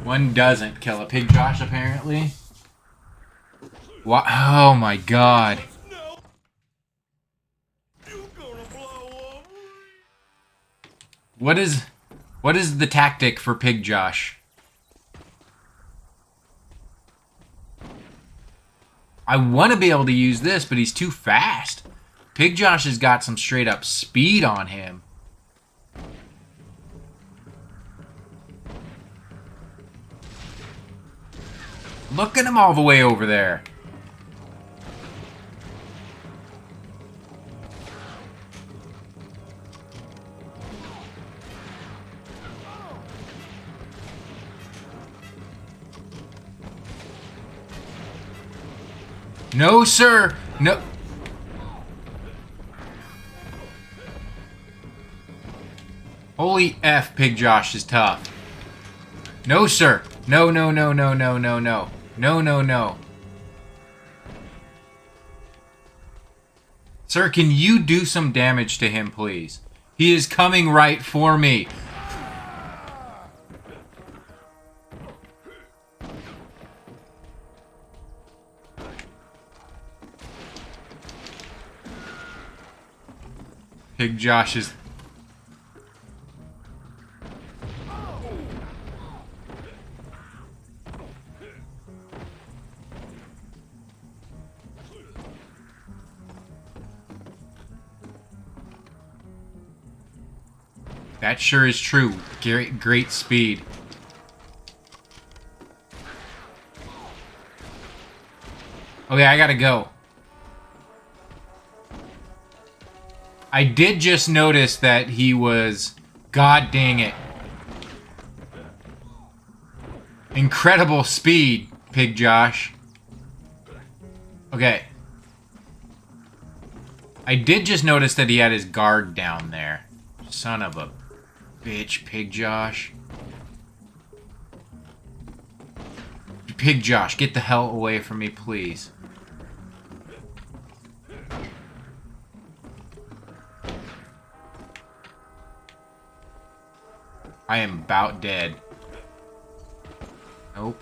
One doesn't kill a Pig Josh, apparently. What? Oh my god. What is the tactic for Pig Josh? I want to be able to use this, but he's too fast. Pig Josh has got some straight up speed on him. Look at him all the way over there. No, sir. No. Holy F, Pig Josh is tough. No, sir. No, no, no, no, no, no, no. No, no, no. Sir, can you do some damage to him, please? He is coming right for me. Pig Josh is... That sure is true. Great speed. Okay, I gotta go. I did just notice that he was... God dang it. Incredible speed, Pig Josh. Okay. I did just notice that he had his guard down there. Son of a bitch, Pig Josh. Pig Josh, get the hell away from me, please. I am about dead. Nope.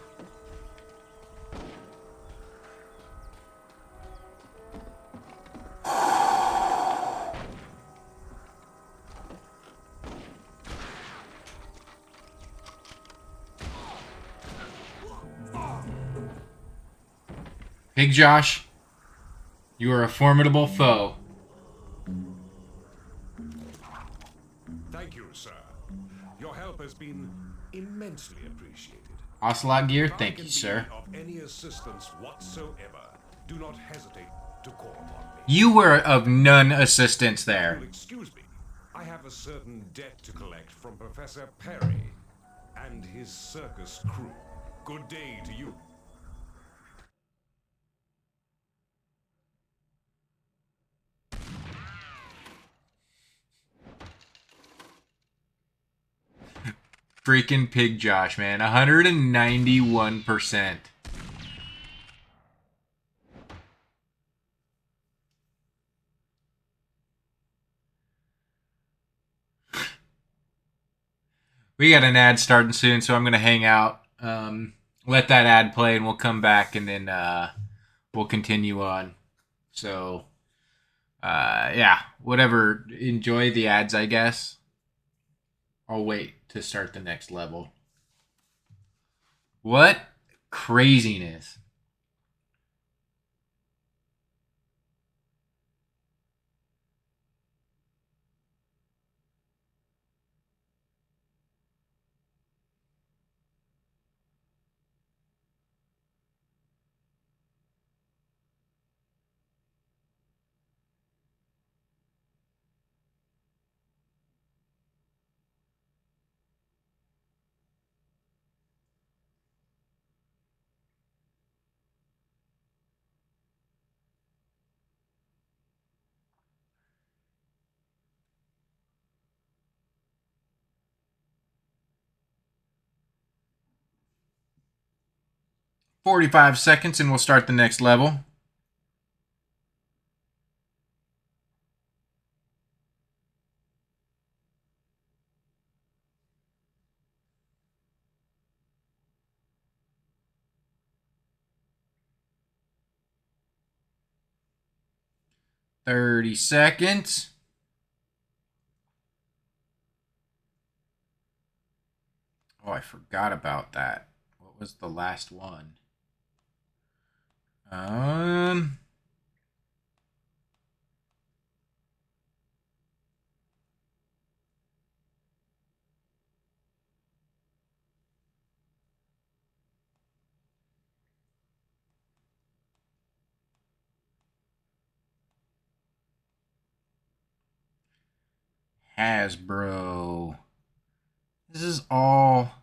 Pig Josh, you are a formidable foe. Thank you, sir. Your help has been immensely appreciated. Ocelot Gear, If I thank can you, be sir. Of any assistance whatsoever, do not hesitate to call upon me. You were of none assistance there. You'll excuse me. I have a certain debt to collect from Professor Perry and his circus crew. Good day to you. freaking Pig Josh, man. 191%. We got an ad starting soon, so I'm going to hang out. Let that ad play, and we'll come back, and then we'll continue on. So, yeah, whatever. Enjoy the ads, I guess. I'll wait to start the next level. What craziness. $45 and we'll start the next level. $30. Oh, I forgot about that. What was the last one? Hasbro. This is all...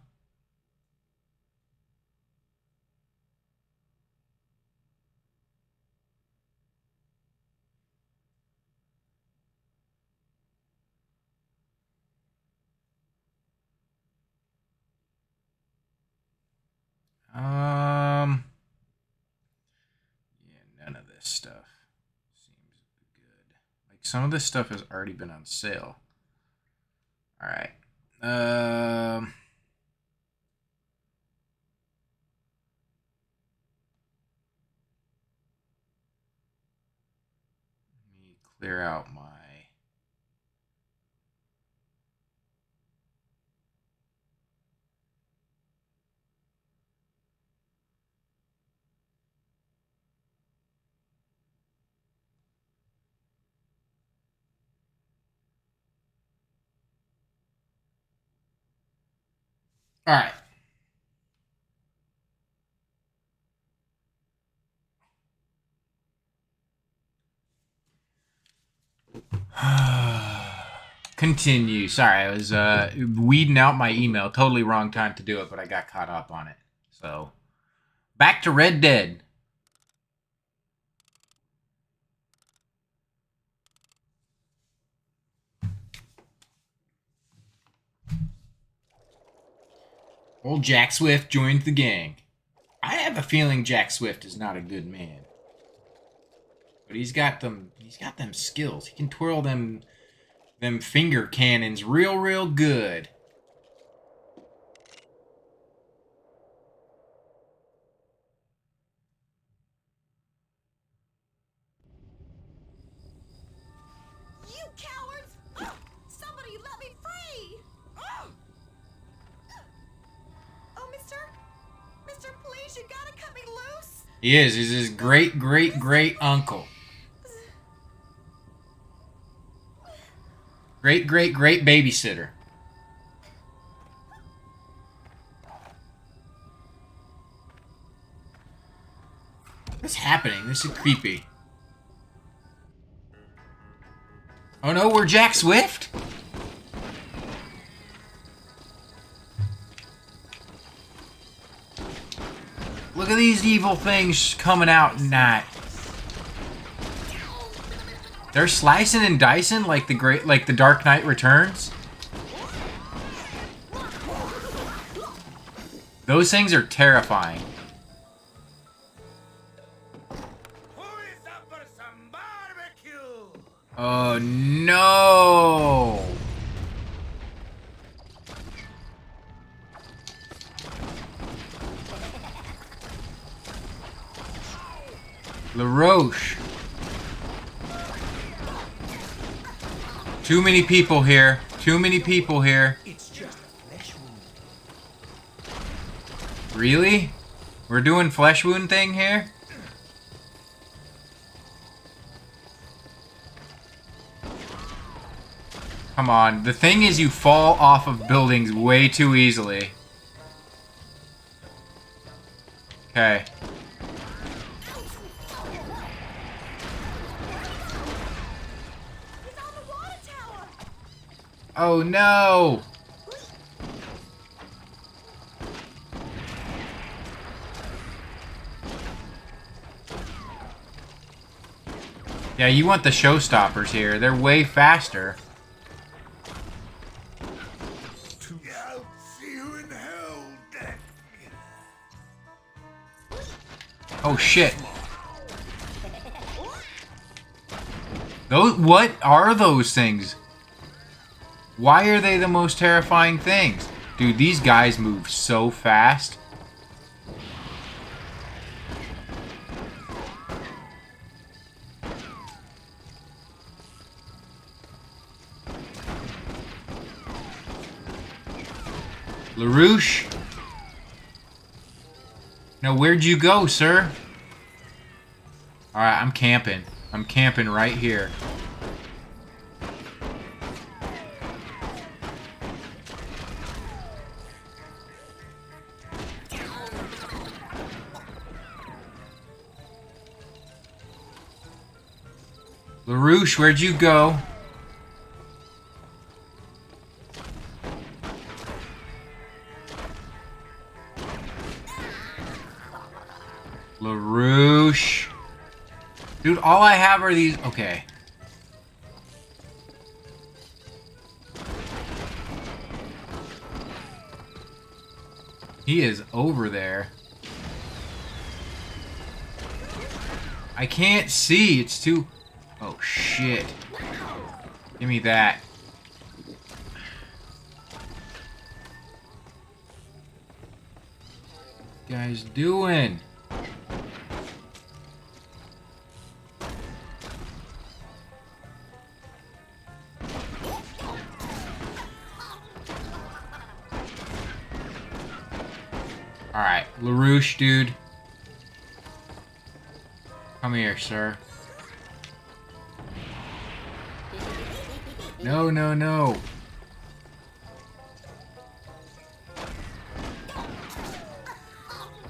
yeah, none of this stuff seems good. Like, some of this stuff has already been on sale. All right. Let me clear out my... All right. Continue. Sorry, I was weeding out my email. Totally wrong time to do it, but I got caught up on it. So, back to Red Dead. Old Jack Swift joined the gang. I have a feeling Jack Swift is not a good man. But he's got them skills. He can twirl them finger cannons real good. You cowards! Somebody let me free! Oh, mister, please, you gotta cut me loose! He is. He's his great uncle. Great babysitter. What's happening? This is creepy. Oh no, we're Jack Swift? Look at these evil things coming out tonight. They're slicing and dicing like the Dark Knight Returns. Those things are terrifying. Who is up for some barbecue? Oh no! LaRoche. Too many people here. Too many people here. It's just a flesh wound. Really? We're doing flesh wound thing here? Come on. The thing is you fall off of buildings way too easily. Okay. Oh no! Yeah, you want the showstoppers here. They're way faster. I'll see you in hell, Deck. Oh shit. Those, what are those things? Why are they the most terrifying things? Dude, these guys move so fast. LaRouche? No, where'd you go, sir? Alright, I'm camping. I'm camping right here. LaRouche, where'd you go? LaRouche. Dude, all I have are these... Okay. He is over there. I can't see. It's too... Oh, shit. Give me that. What you guys doing? Alright, LaRouche, dude. Come here, sir. No, no, no.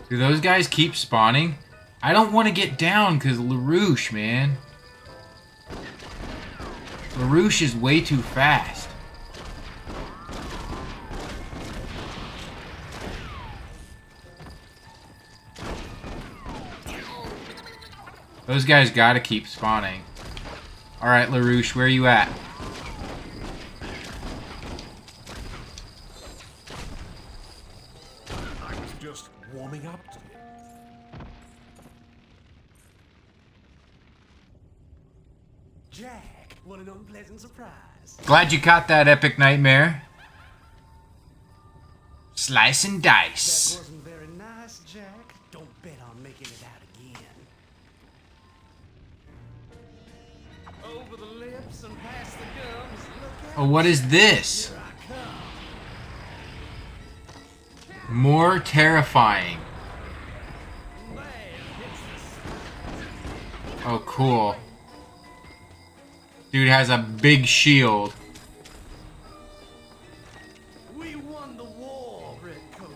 Do those guys keep spawning? I don't want to get down because LaRouche, man. LaRouche is way too fast. Those guys gotta keep spawning. Alright, LaRouche, where are you at? I was just warming up to it. Jack, what an unpleasant surprise. Glad you caught that, Epic Nightmare. Slice and dice. That wasn't very nice, Jack. Don't bet on making it out again. Over the lips and past the gums. Look out. Oh, what is this? Here I come. More terrifying. Man, hits the Oh, cool. Dude has a big shield. We won the war, Redcoat.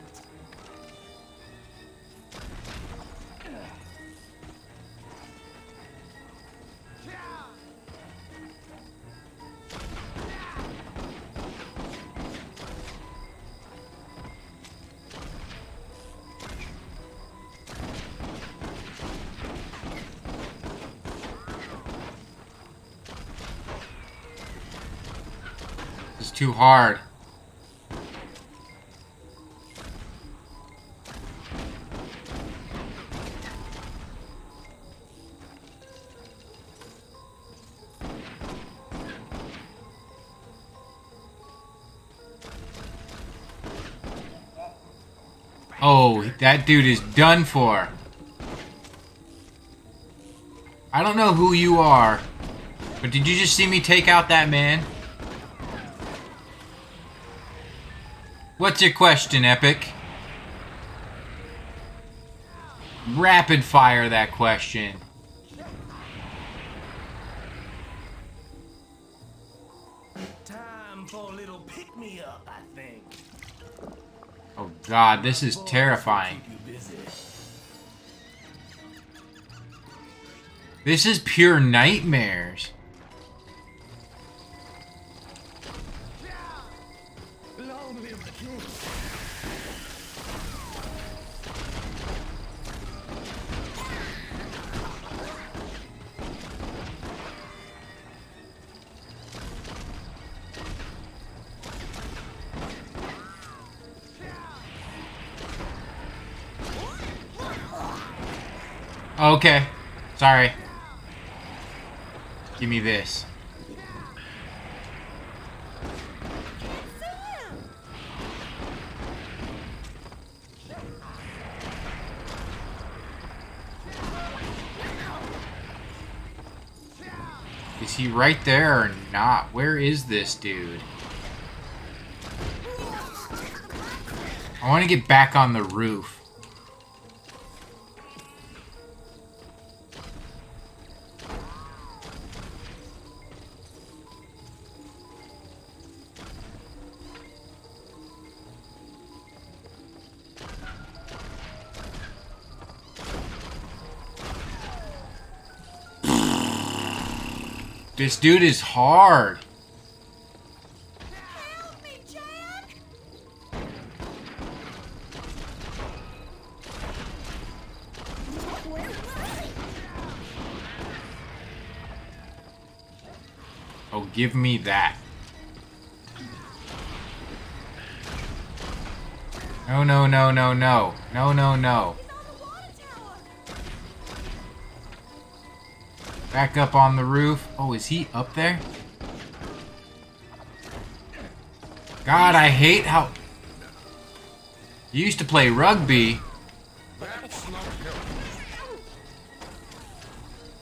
It's too hard. Oh, that dude is done for. I don't know who you are, but did you just see me take out that man? What's your question, Epic? Rapid fire that question. Time for a little pick-me-up, I think. Oh god, this is terrifying. You busy. This is pure nightmares. Long live the king. Okay. Sorry. Give me this. Is he right there or not? Where is this dude? I want to get back on the roof. This dude is hard. Help me, Jack! Oh, give me that. No, no, no, no, no. No, no, no. Back up on the roof. Oh, is he up there? God, I hate how... You used to play rugby.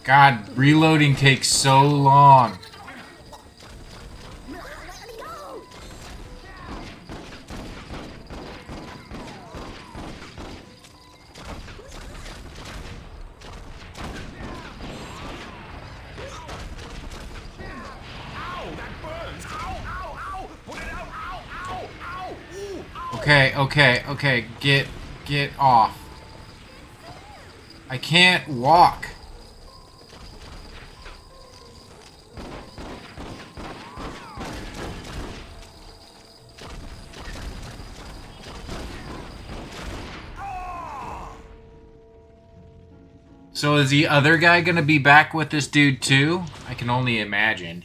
God, reloading takes so long. Okay, okay, okay, get off. I can't walk. So is the other guy gonna be back with this dude too? I can only imagine.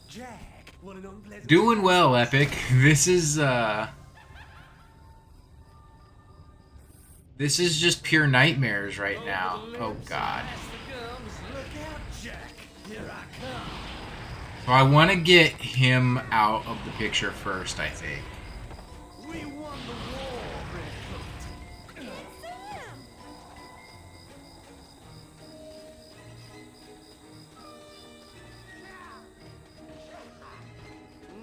Jack, what an unpleasant Doing well, Epic. This is just pure nightmares right now. Oh god. Look out, Jack. Here I come. So I want to get him out of the picture first, I think. We won the war, Redcoat.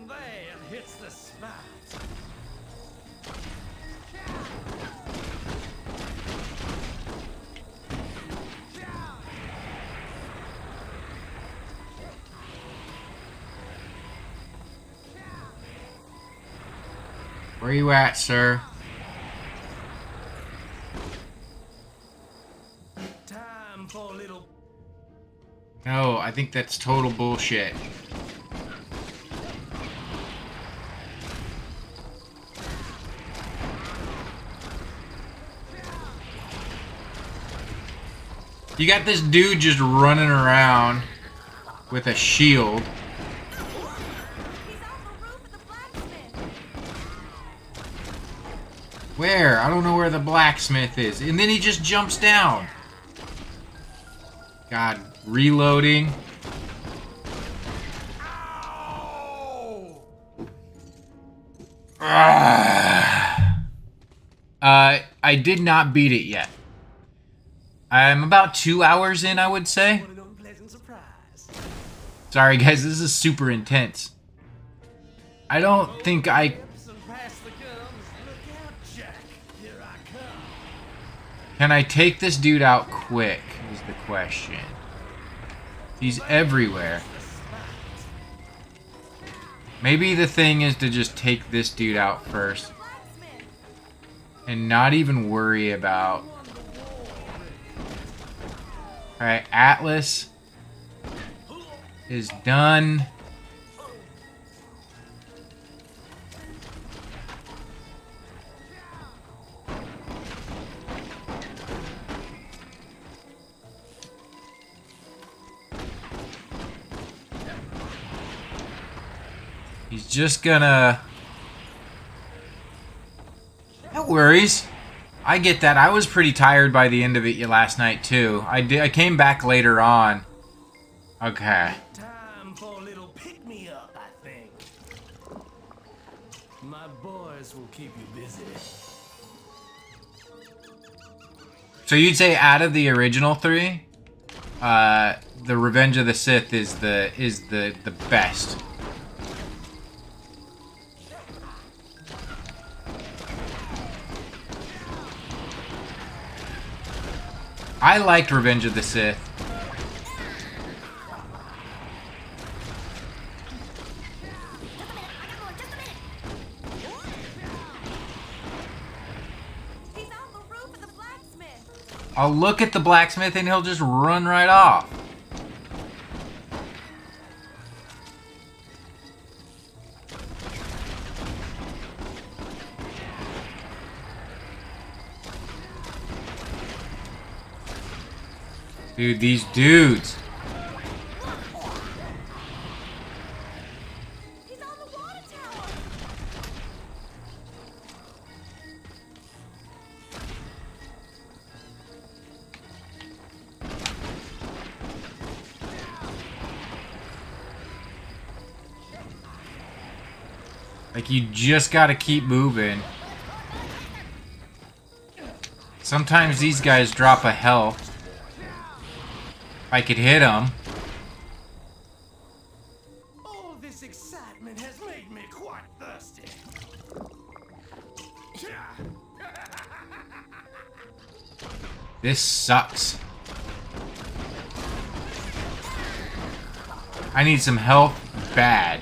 There hits the spot. Where you at, sir? Time for a little. No, I think that's total bullshit. You got this dude just running around with a shield. Where? I don't know where the blacksmith is. And then he just jumps down. God, reloading. I did not beat it yet. I'm about 2 hours in, I would say. What an unpleasant surprise. Sorry, guys, this is super intense. I don't think I... Lips and pass the gums. Look out, Jack. Here I come. Can I take this dude out quick, is the question. He's everywhere. Maybe the thing is to just take this dude out first. And not even worry about... Alright, Atlas is done. He's just gonna... No worries. I get that. I was pretty tired by the end of it last night too. I came back later on. Okay. Time for a little pick-me-up, I think. My boys will keep you busy. So you'd say out of the original 3, the Revenge of the Sith is the best. I liked Revenge of the Sith. I'll look at the blacksmith and he'll just run right off. Dude, these dudes. He's on the water tower. Like, you just gotta keep moving. Sometimes these guys drop a health. I could hit him. All this excitement has made me quite thirsty. This sucks. I need some help bad.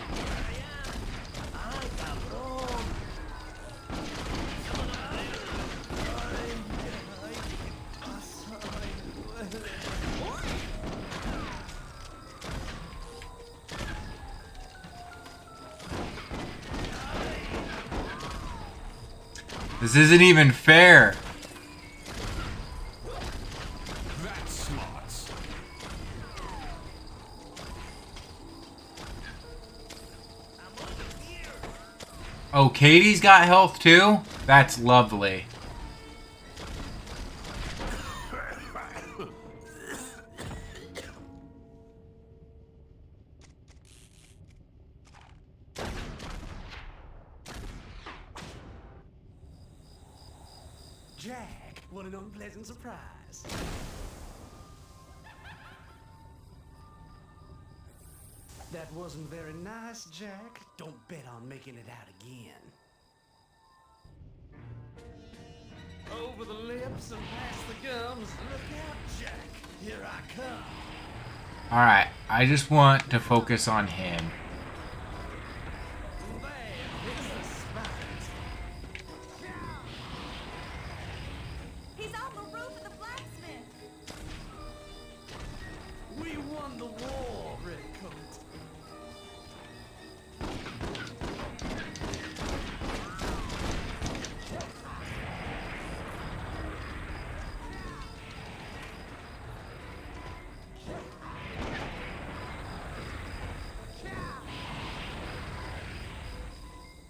This isn't even fair. That's smart. Oh, Katie's got health too? That's lovely. Jack, what an unpleasant surprise. That wasn't very nice, Jack. Don't bet on making it out again. Over the lips and past the gums. Look out, Jack. Here I come. Alright, I just want to focus on him. There, it's the spot. He's on the roof of the blacksmith. We won the war, Redcoat.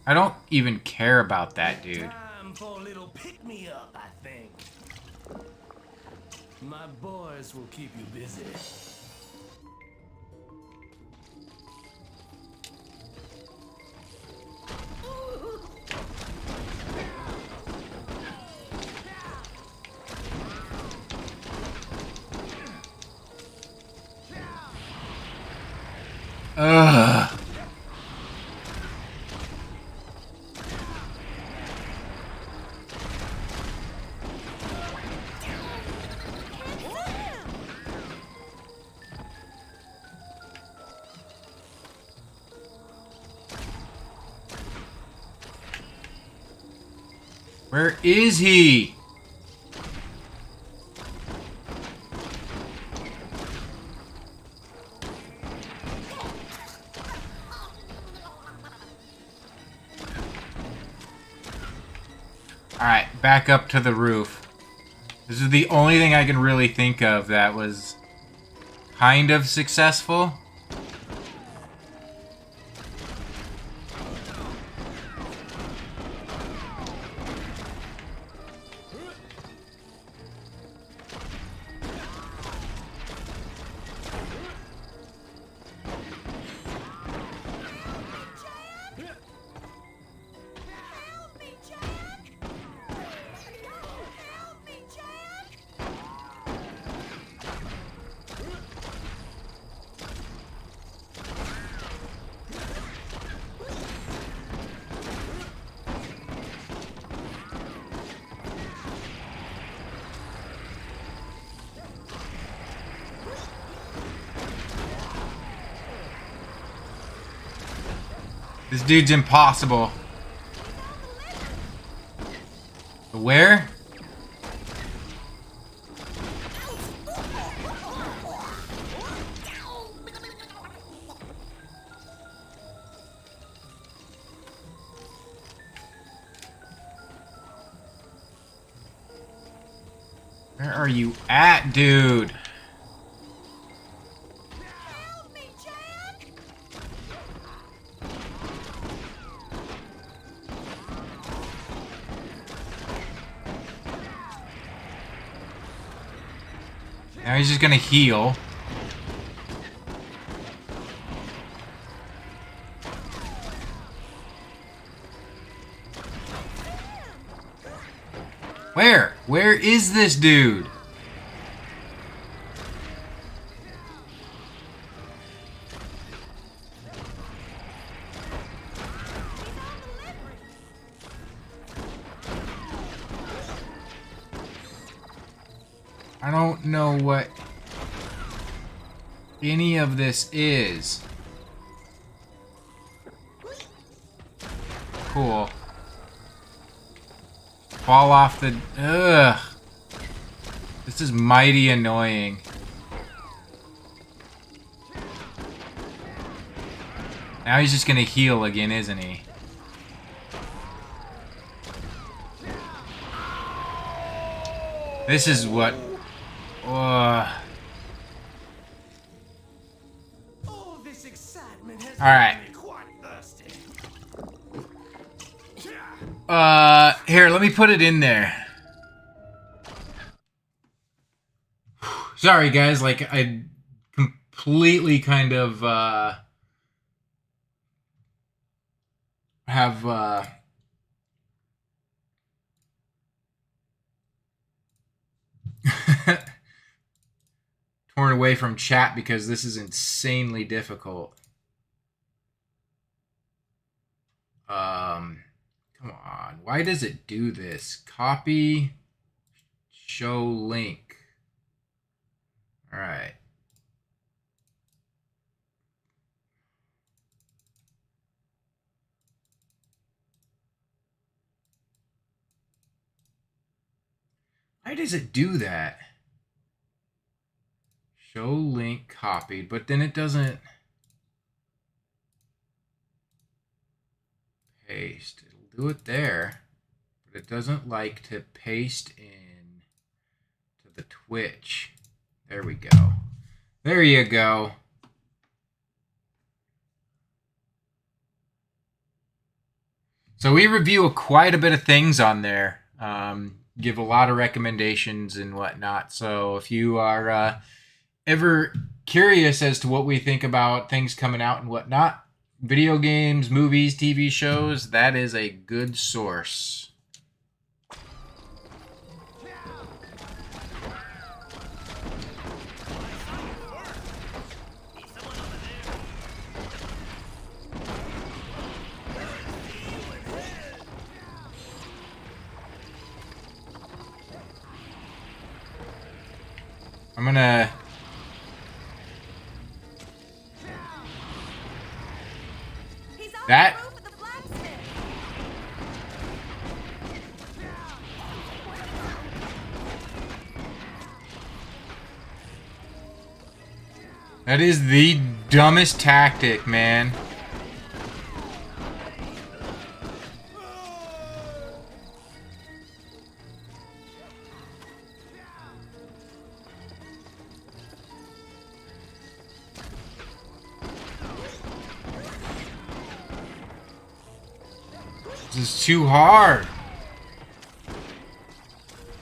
I don't even care about that dude. Time for a little pick-me-up, I think. My boys will keep you busy. Ugh. Where is he? Alright, back up to the roof. This is the only thing I can really think of that was kind of successful. This dude's impossible. Where? Where are you at, dude? Now he's just gonna heal. Where? Where is this dude? I don't know what any of this is. Cool. Fall off the... Ugh. This is mighty annoying. Now he's just gonna heal again, isn't he? This is what... All this excitement has right. made me quite thirsty. Here, let me put it in there. Sorry, guys. Like, I completely kind of, have, torn away from chat because this is insanely difficult. Come on. Why does it do this? Copy, show link. All right. Why does it do that? Show link copied, but then it doesn't paste. It'll do it there, but it doesn't like to paste in to the Twitch. There we go. There you go. So we review quite a bit of things on there. Give a lot of recommendations and whatnot. So if you are ever curious as to what we think about things coming out and whatnot, video games, movies, TV shows, that is a good source. I'm gonna... He's on That... the roof of the blacksmith. That is the dumbest tactic, man. This is too hard.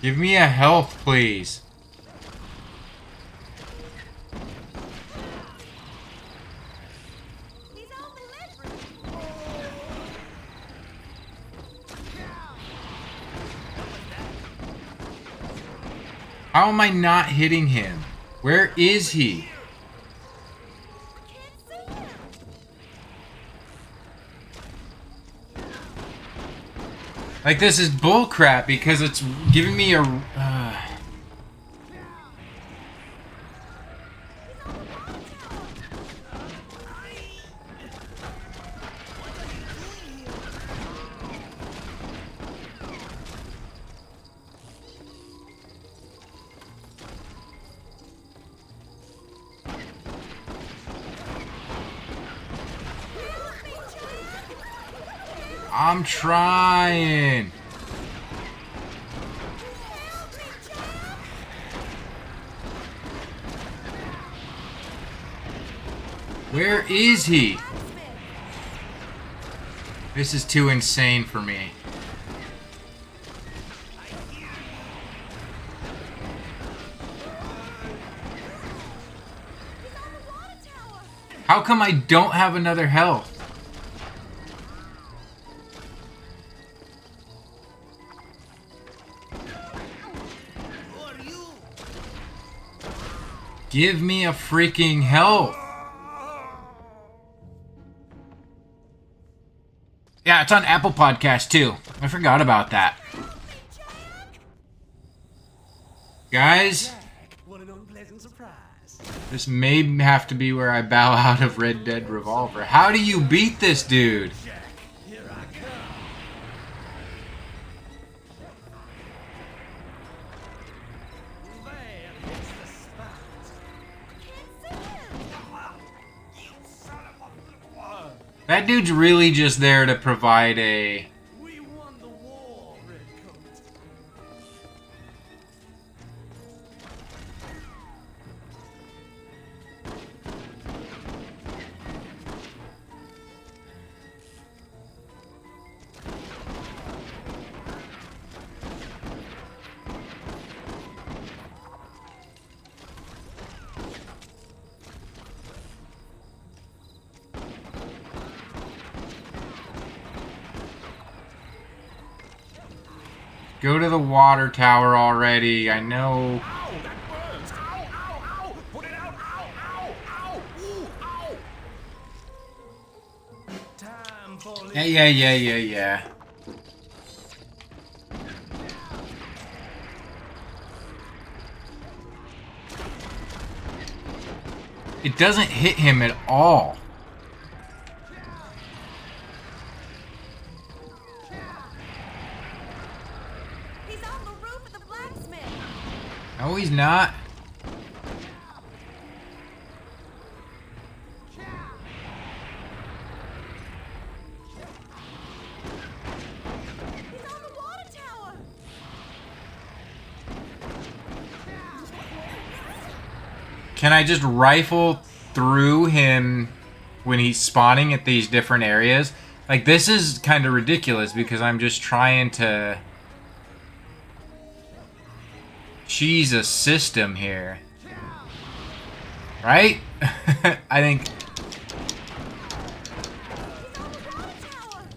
Give me a health, please. He's on the lever. How am I not hitting him? Where is he? I can't see him. Like, this is bullcrap because it's giving me a... I'm trying. Where is he? This is too insane for me. How come I don't have another health? Give me a freaking health. Yeah, it's on Apple Podcast too. I forgot about that. Guys, What an unpleasant surprise. this may have to be where I bow out of Red Dead Revolver. How do you beat this dude? Jack, here I come. There, hits the spot. You son of a... That dude's really just there to provide a... We won the war, Redcoat. Go to the water tower already. I know. Ow, that burns. Ow, ow, ow. Put it out. Ow, ow, ow. Ooh, ow. Time for... Yeah. It doesn't hit him at all. He's on the roof of the blacksmith. No, he's not. He's on the water tower. Can I just rifle through him when he's spawning at these different areas? Like, this is kind of ridiculous because I'm just trying to cheese a system here. Right? I think... He's on the water tower.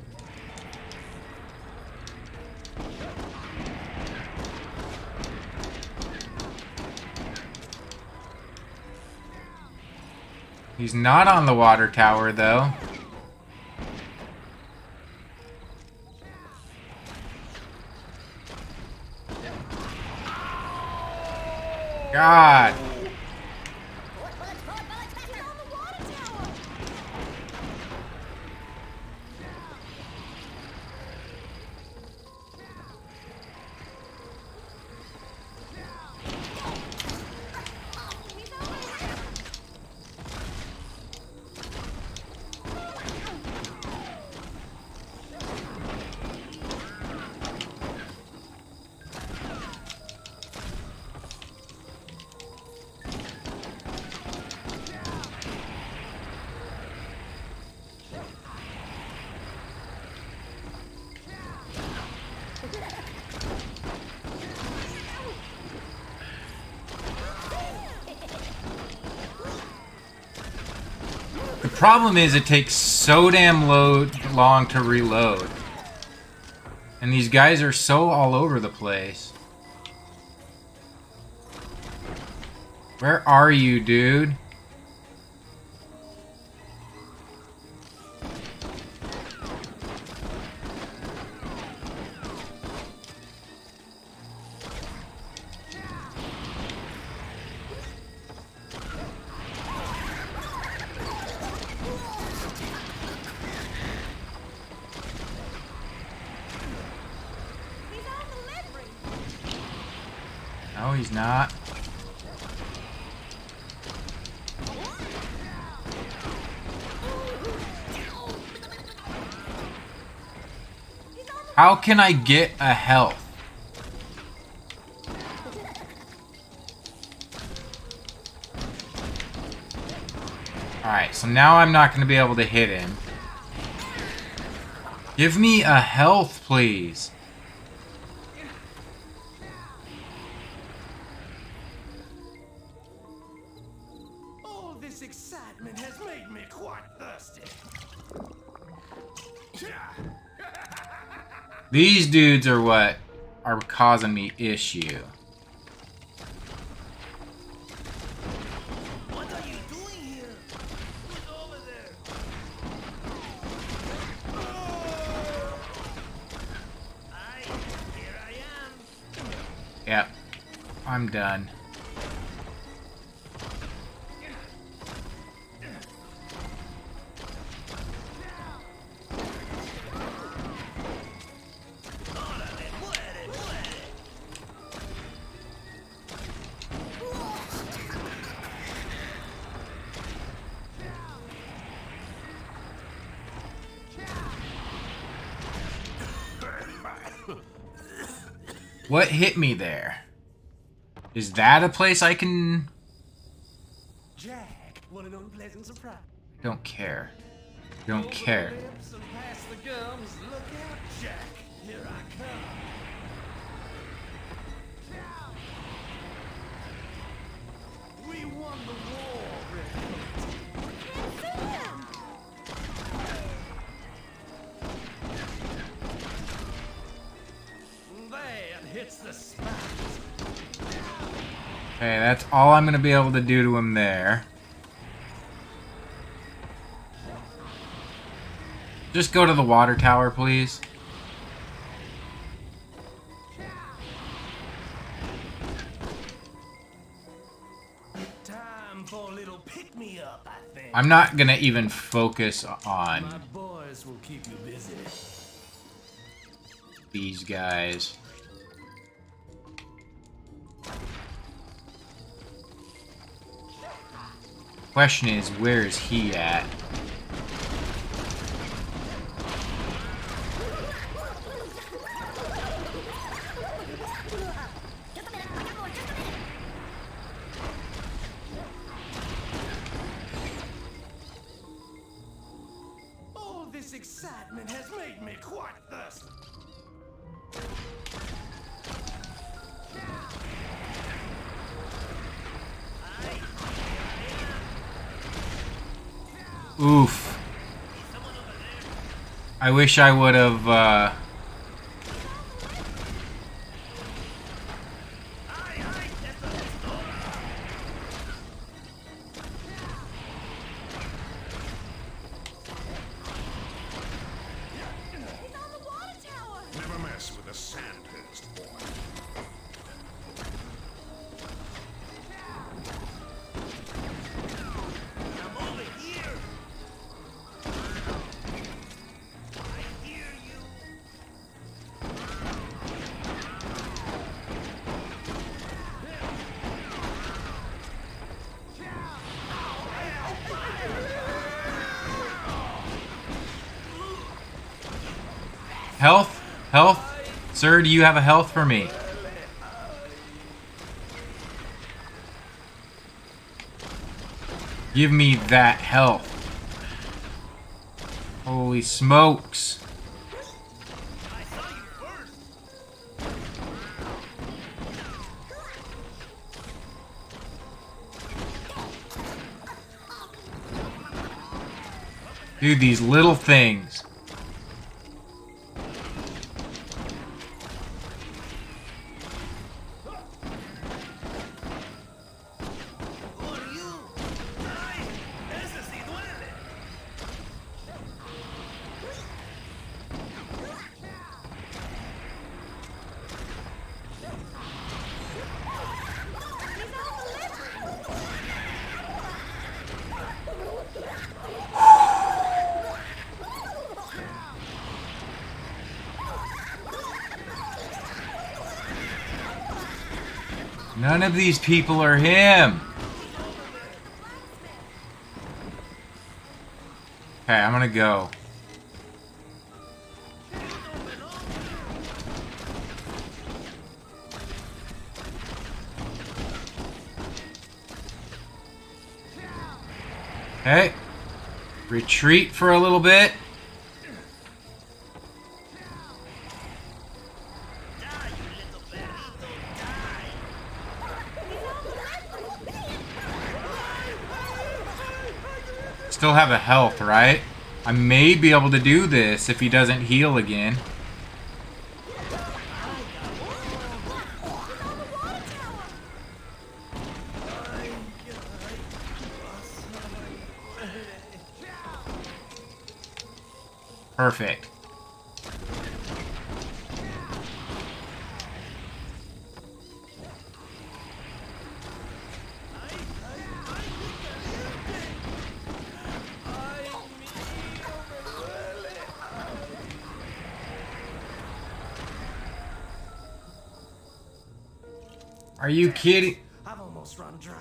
He's not on the water tower, though. God. The problem is it takes so damn long to reload. And these guys are so all over the place. Where are you, dude? No, he's not. How can I get a health? Alright, so now I'm not going to be able to hit him. Give me a health, please. All this excitement has made me quite thirsty. These dudes are what are causing me issue. What are you doing here? Who's over there? Here I am. Yep, I'm done. What hit me there? Is that a place I can... Jack, what an unpleasant surprise. Don't care. Don't care. Lips and past the gums. Look out, Jack. Here I come. We won the war, Red. That hits the spot. Okay, that's all I'm going to be able to do to him there. Just go to the water tower, please. Time for a little pick-me-up, I think. I'm not going to even focus on My boys will keep you busy. these guys. Question is, where is he at? All this excitement has made me quite thirsty. Oof. I wish I would have, Never mess with a Sandhurst boy. Health? Health? Sir, do you have a health for me? Give me that health. Holy smokes. Dude, these little things. None of these people are him. Okay, I'm gonna go. Okay. Retreat for a little bit. Still have a health, right? I may be able to do this if he doesn't heal again. Perfect. Are you kidding? I've almost run dry.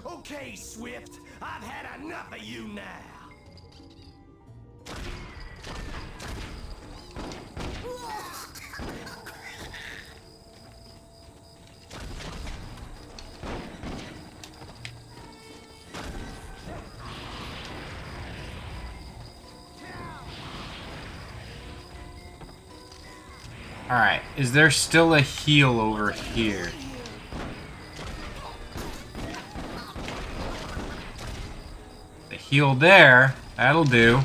Okay, Swift, I've had enough of you now. Alright, is there still a heal over here? The heal there, that'll do.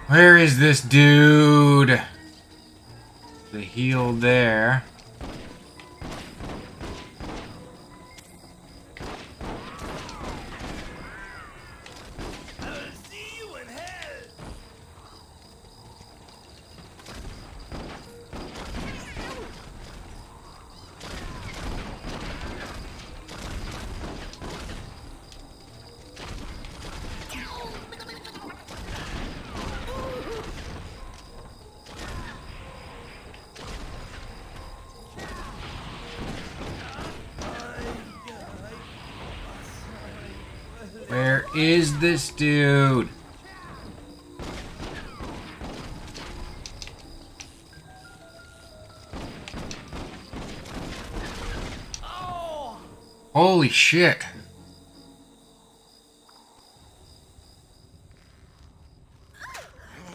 Where is this dude? The heal there. Where is this dude? Holy shit.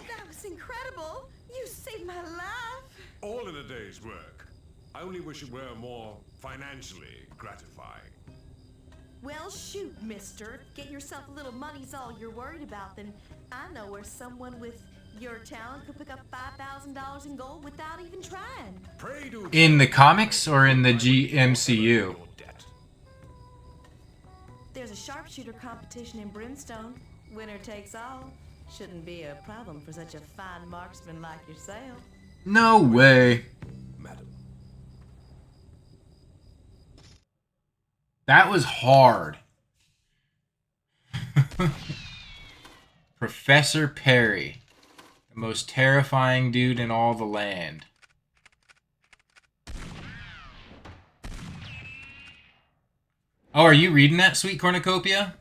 That was incredible. You saved my life. All in a day's work. I only wish it were more financially gratifying. Well, shoot, mister. Getting yourself a little money's all you're worried about, then I know where someone with your talent could pick up $5,000 in gold without even trying. Pray do In the comics or in the GMCU? There's a sharpshooter competition in Brimstone. Winner takes all. Shouldn't be a problem for such a fine marksman like yourself. No way. Madam. That was hard. Professor Perry. The most terrifying dude in all the land. Oh, are you reading that, Sweet Cornucopia?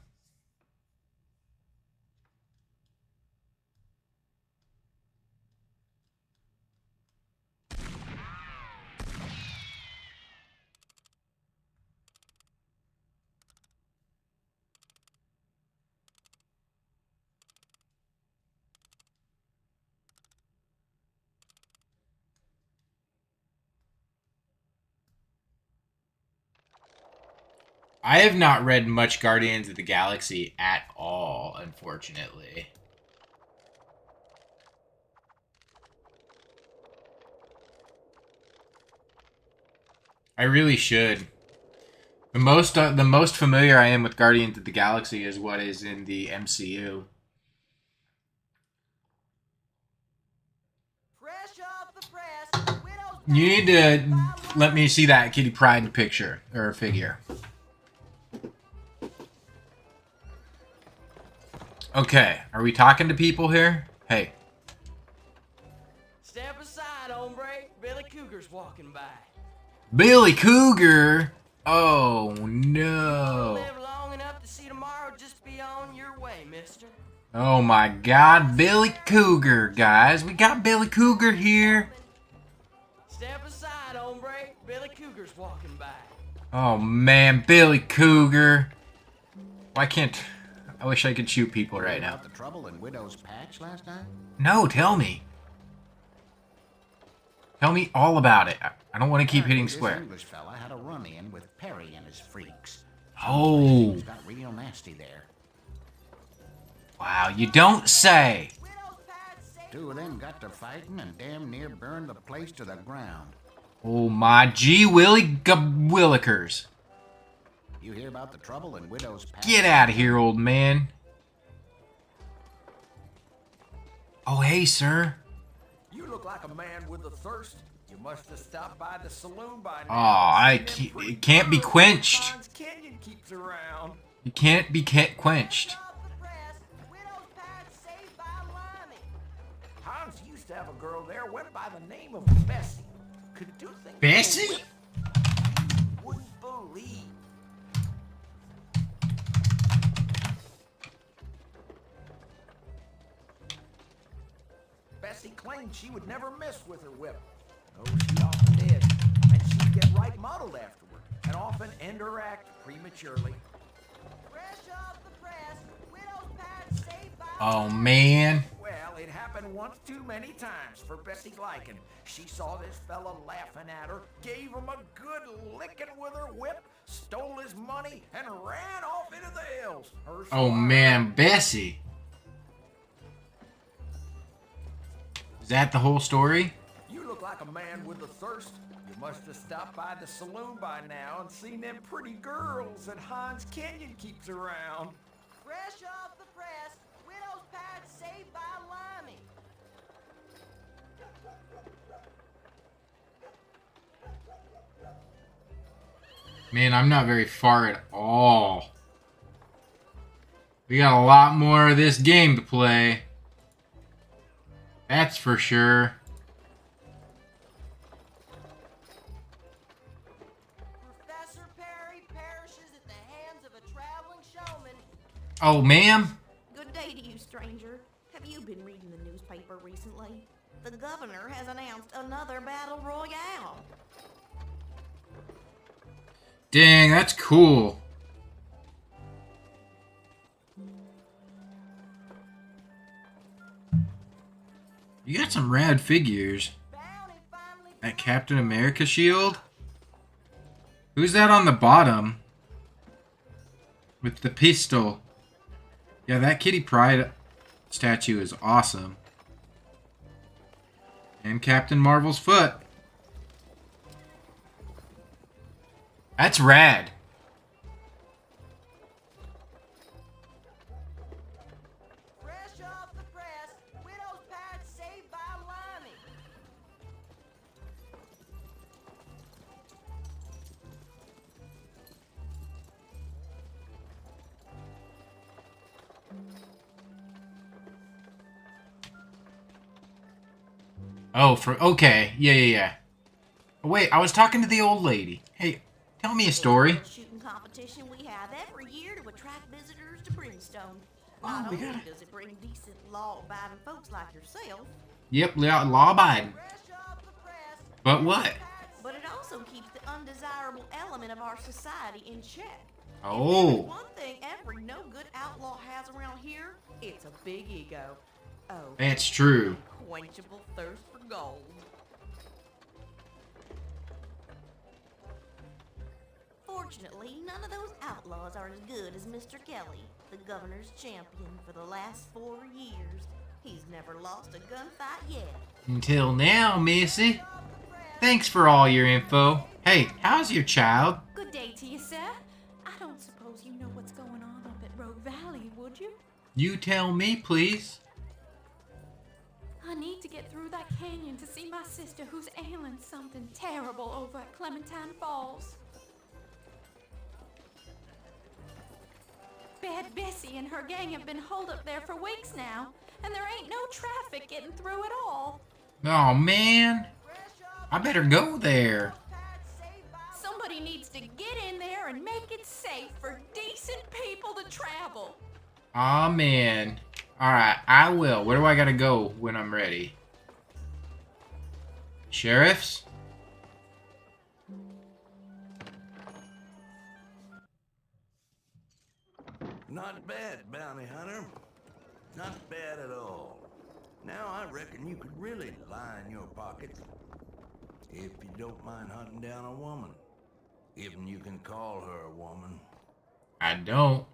I have not read much Guardians of the Galaxy at all, unfortunately. I really should. The most familiar I am with Guardians of the Galaxy is what is in the MCU. Fresh off the press, widow's You need to let me see that Kitty Pryde picture or figure. Okay, are we talking to people here? Hey. Step aside, hombre. Billy Cougar's walking by. Billy Cougar? Oh, You no. live long enough to see tomorrow, just be on your way, mister. Oh, my God. Billy Cougar, guys. We got Billy Cougar here. Step aside, hombre. Billy Cougar's walking by. Oh, man. Billy Cougar. Why can't... I wish I could shoot people right now. About the trouble in Widow's Patch last night? No, tell me. Tell me all about it. I don't want to keep hitting This square. English fella had a run-in with Perry and his freaks. Oh. Things got real nasty there. Wow, you don't say. Two of them got to fighting and damn near burned the place to the ground. Oh, my gee willy willikers. You hear about the trouble in Widow's Patch? Get out of here, old man. Oh, hey, sir. You look like a man with a thirst. You must have stopped by the saloon by Oh, now. it can't be quenched. Hans Canyon keeps around. It can't be quenched. Hans used to have a girl there, went by the name of Bessie. Could do things. Bessie? You wouldn't believe. Bessie claimed she would never miss with her whip. Oh, she often did. And she'd get right muddled afterward, and often end her act prematurely. Fresh off the press, widow's patch saved by Oh, man. Well, it happened once too many times for Bessie Glycan. She saw this fella laughing at her, gave him a good licking with her whip, stole his money, and ran off into the hills. Her Oh, squire- man, Bessie. Is that the whole story? You look like a man with a thirst. You must have stopped by the saloon by now and seen them pretty girls that Hans Canyon keeps around. fresh off the press, widow's patch saved by Limey. Man, I'm not very far at all. We got a lot more of this game to play. That's for sure. Professor Perry perishes at the hands of a traveling showman. Oh, ma'am. Good day to you, stranger. Have you been reading the newspaper recently? The governor has announced another battle royale. Dang, that's cool. You got some rad figures. That Captain America shield? Who's that on the bottom? With the pistol. Yeah, that Kitty Pryde statue is awesome. And Captain Marvel's foot. That's rad. Fresh off the press, widow's patch saved by Limey. Oh, okay. Yeah. Wait, I was talking to the old lady. Hey, tell me a story. It's a shooting competition we have every year to attract visitors to Brimstone. Oh, Not we only gotta- does it bring decent, law-abiding folks like yourself, Yep, law abiding. Fresh off the press, But what? but it also keeps the undesirable element of our society in check. Oh. One thing every no-good outlaw has around here, it's a big ego. Oh, That's true. unquenchable thirst for gold. For Unfortunately, none of those outlaws are as good as Mr. Kelly, the governor's champion for the last 4 years. He's never lost a gunfight yet. Until now, Missy. Thanks for all your info. Hey, how's your child? Good day to you, sir. I don't suppose you know what's going on up at Rogue Valley, would you? You tell me, please. I need to get through that canyon to see my sister who's ailing something terrible over at Clementine Falls. Bad Bessie and her gang have been holed up there for weeks now, and there ain't no traffic getting through at all. Oh, man. I better go there. Somebody needs to get in there and make it safe for decent people to travel. Aw, man. Alright, I will. Where do I gotta go when I'm ready? Sheriff's? Not bad, bounty hunter. Not bad at all. Now I reckon you could really line your pockets. If you don't mind hunting down a woman. Even you can call her a woman. I don't.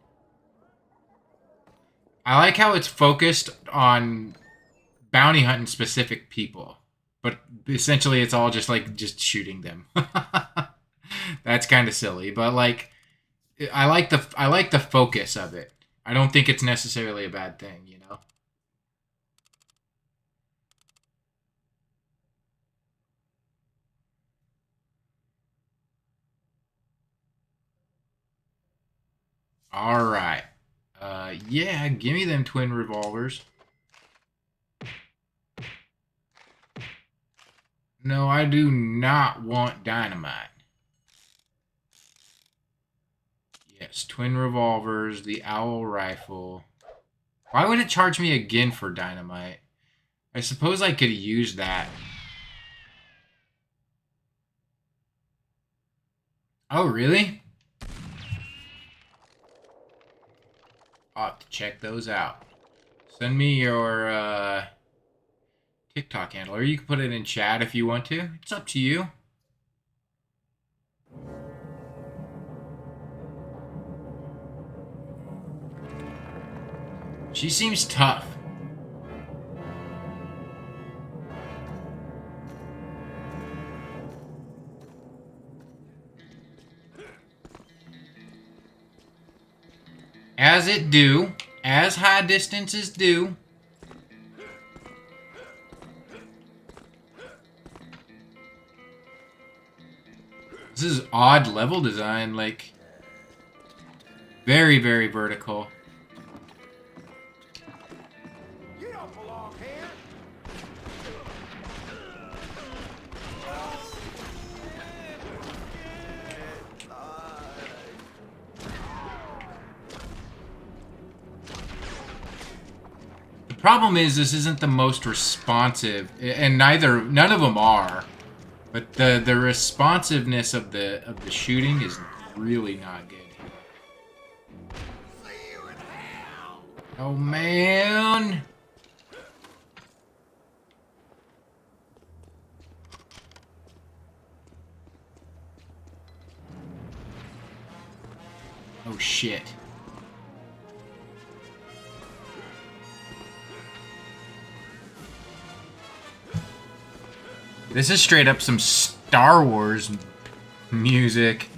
I like how it's focused on bounty hunting specific people. But essentially it's all just like just shooting them. That's kind of silly, but like I like the focus of it. I don't think it's necessarily a bad thing, you know. All right. Yeah, give me them twin revolvers. No, I do not want dynamite. Yes, twin revolvers, the owl rifle. Why would it charge me again for dynamite? I suppose I could use that. Oh, really? I'll have to check those out. Send me your TikTok handle, or you can put it in chat if you want to. It's up to you. She seems tough. As it do, as high distances do. This is odd level design, like very, very vertical. You don't belong here. The problem is this isn't the most responsive, and none of them are. But the responsiveness of the shooting is really not good. Oh man. Oh shit. This is straight up some Star Wars music.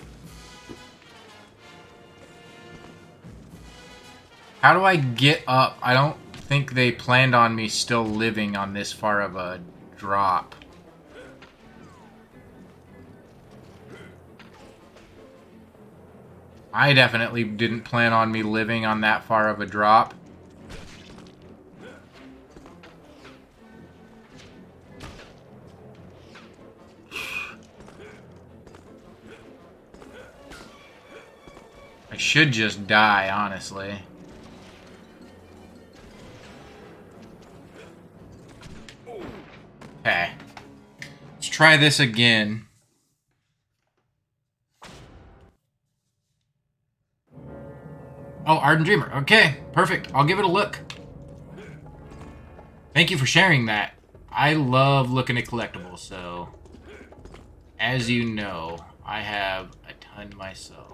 How do I get up? I don't think they planned on me still living on this far of a drop. I definitely didn't plan on me living on that far of a drop. I should just die, honestly. Okay. Let's try this again. Oh, Ardent Dreamer. Okay, perfect. I'll give it a look. Thank you for sharing that. I love looking at collectibles, so... As you know, I have a ton gun myself.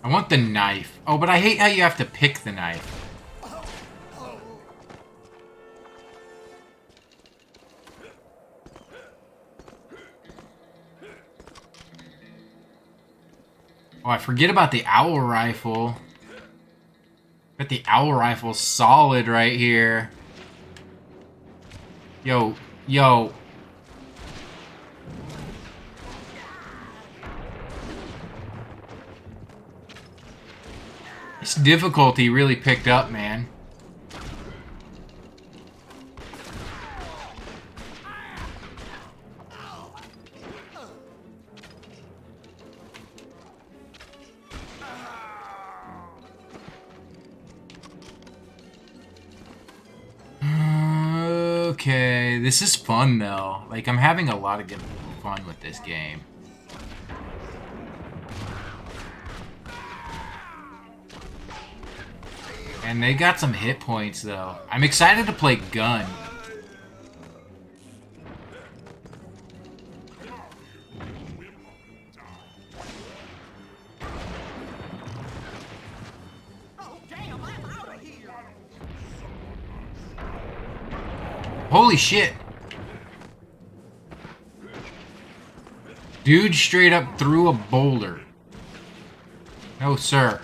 I want the knife. Oh, but I hate how you have to pick the knife. Oh, I forget about the owl rifle. But the owl rifle's solid right here. Yo, yo. This difficulty really picked up, man. Okay, this is fun though. Like, I'm having a lot of good fun with this game. And they got some hit points though. I'm excited to play gun. Holy shit. Dude straight up threw a boulder. No, sir.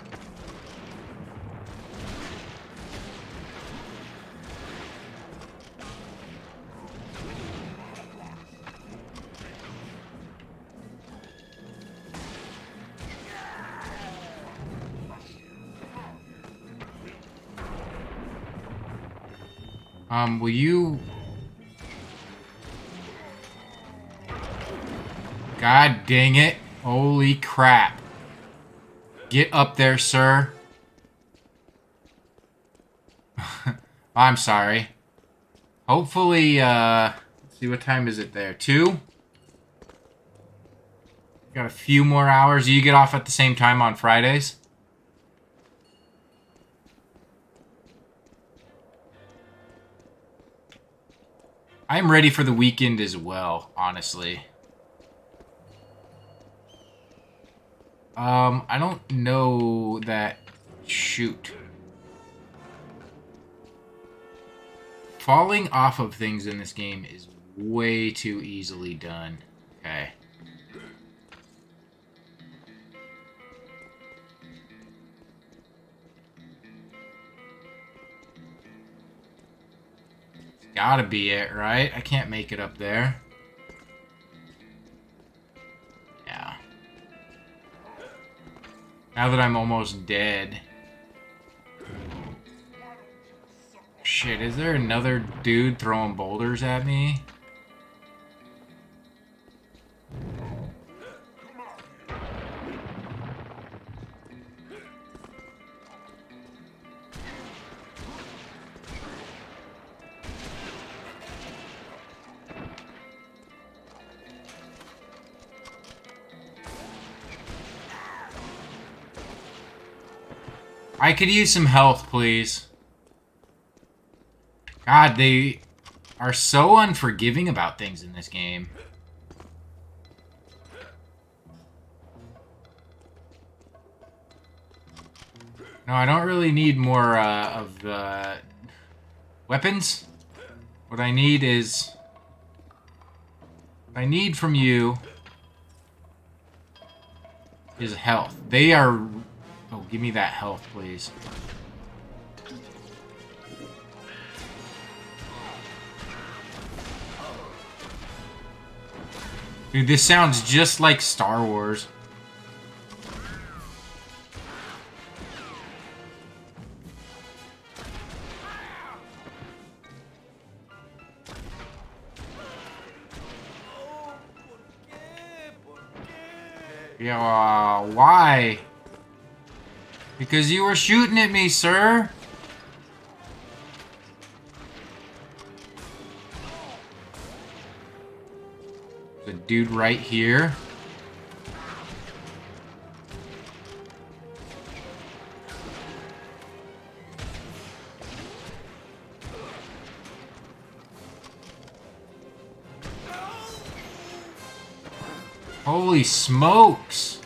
Will you... God dang it. Holy crap. Get up there, sir. I'm sorry. Hopefully, let's see, what time is it there? 2? Got a few more hours. You get off at the same time on Fridays? I'm ready for the weekend as well, honestly. I don't know that... Shoot. Falling off of things in this game is way too easily done. Okay. It's gotta be it, right? I can't make it up there. Yeah. Now that I'm almost dead. Shit, is there another dude throwing boulders at me? I could use some health, please. God, they are so unforgiving about things in this game. No, I don't really need more of the weapons. What I need is... What I need from you is health. They are... Oh, give me that health, please. Dude, this sounds just like Star Wars. Yeah, why? Because you were shooting at me, sir. The dude right here. Holy smokes!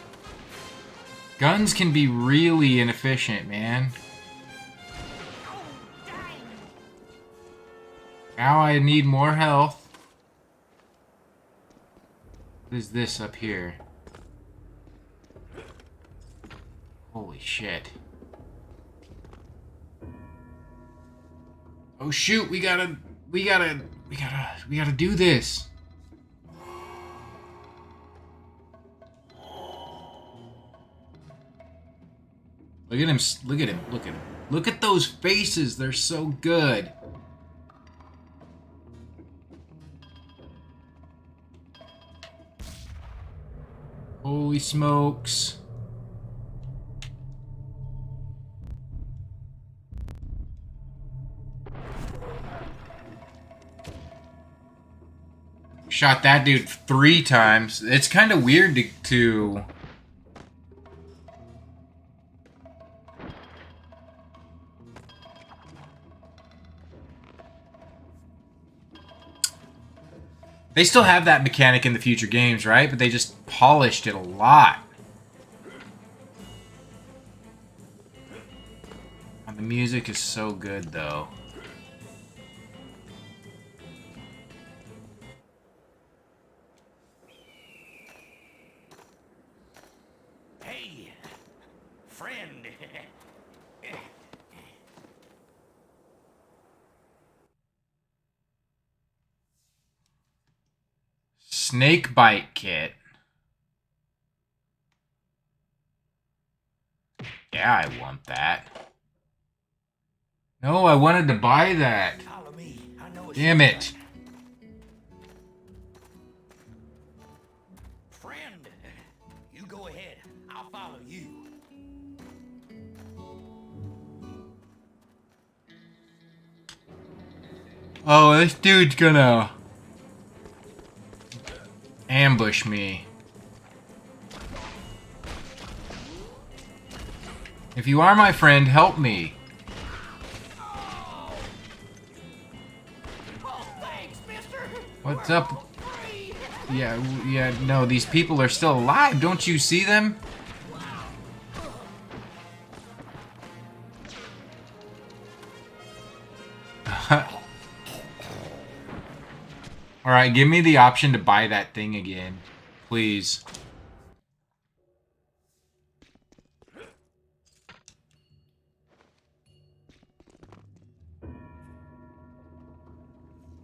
Guns can be really inefficient, man. Now I need more health. What is this up here? Holy shit. Oh shoot, we gotta do this. Look at him, look at him, look at him. Look at those faces, they're so good. Holy smokes. Shot that dude 3 times. It's kind of weird to They still have that mechanic in the future games, right? But they just polished it a lot. And the music is so good, though. Hey, friend. Snake bite kit. Yeah, I want that. No, I wanted to buy that. Follow me. I know Damn it. Friend, you go ahead. I'll follow you. Oh, this dude's gonna ambush me. If you are my friend, help me. Oh, thanks, mister. What's up? Yeah, no, these people are still alive. Don't you see them? Alright, give me the option to buy that thing again. Please.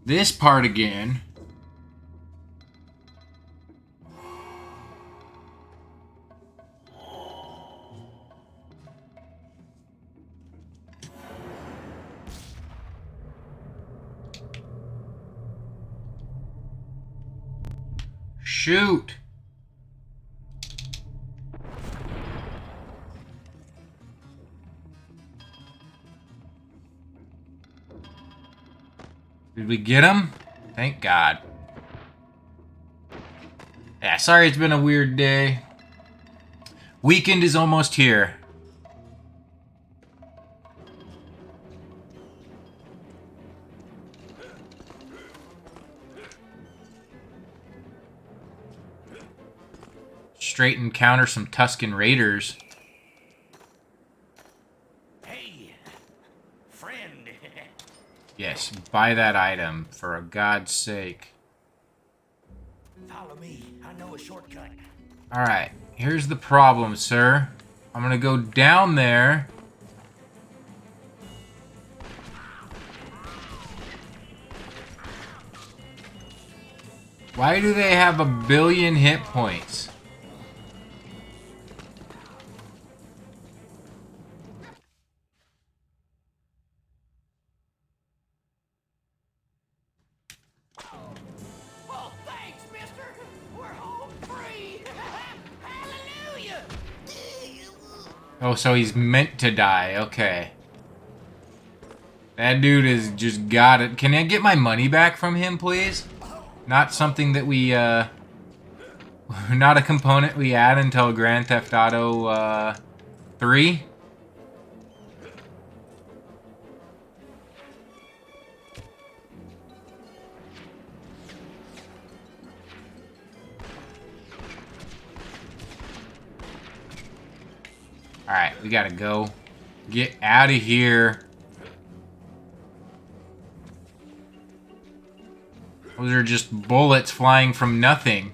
This part again. Shoot. Did we get him? Thank God. Yeah, sorry it's been a weird day. Weekend is almost here. Straight encounter some Tuscan Raiders. Hey, friend. Yes, buy that item for God's sake. Follow me. I know a shortcut. Alright, here's the problem, sir. I'm gonna go down there. Why do they have 1 billion hit points? Oh, thanks, mister. We're home free. Hallelujah. Oh, so he's meant to die. Okay. That dude has just got it. Can I get my money back from him, please? Not something that we Not a component we add until Grand Theft Auto 3. Alright, we gotta go. Get out of here. Those are just bullets flying from nothing.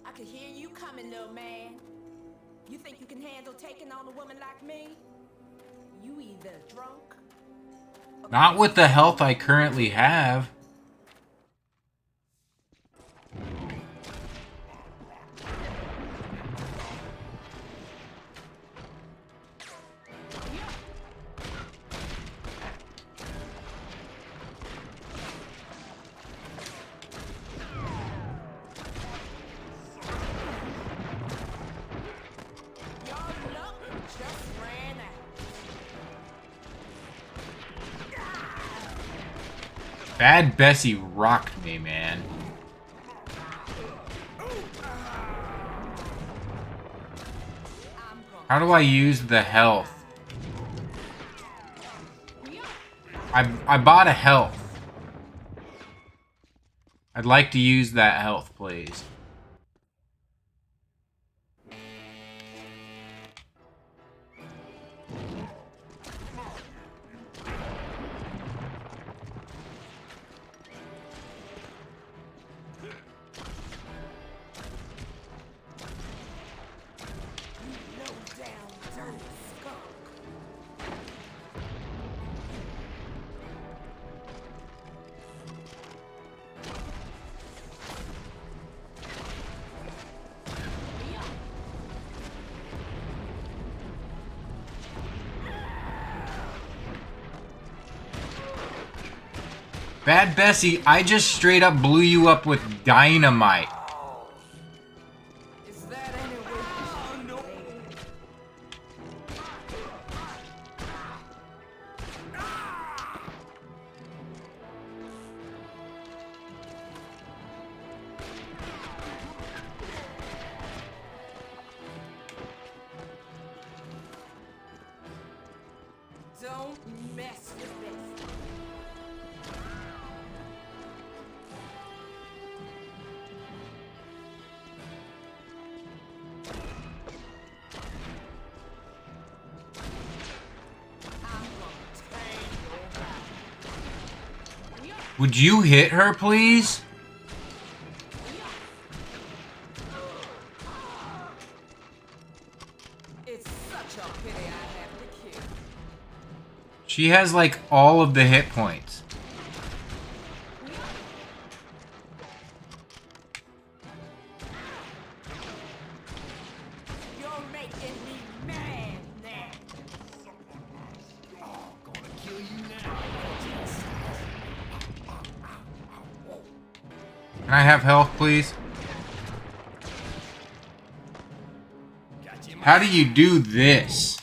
I could hear you coming, little man. You think you can handle taking on a woman like me? You either drunk or Not with the health I currently have. your luck just ran out. Bad Bessie rocked me, man. How do I use the health? I bought a health. I'd like to use that health, please. Bad Bessie, I just straight up blew you up with dynamite. Is that any way? Oh, no. Don't mess with this. Would you hit her, please? It's such a pity I have to kill. She has like all of the hit points. You're making me mad now. Gonna kill you now. Can I have health, please? Got you, How do you do this?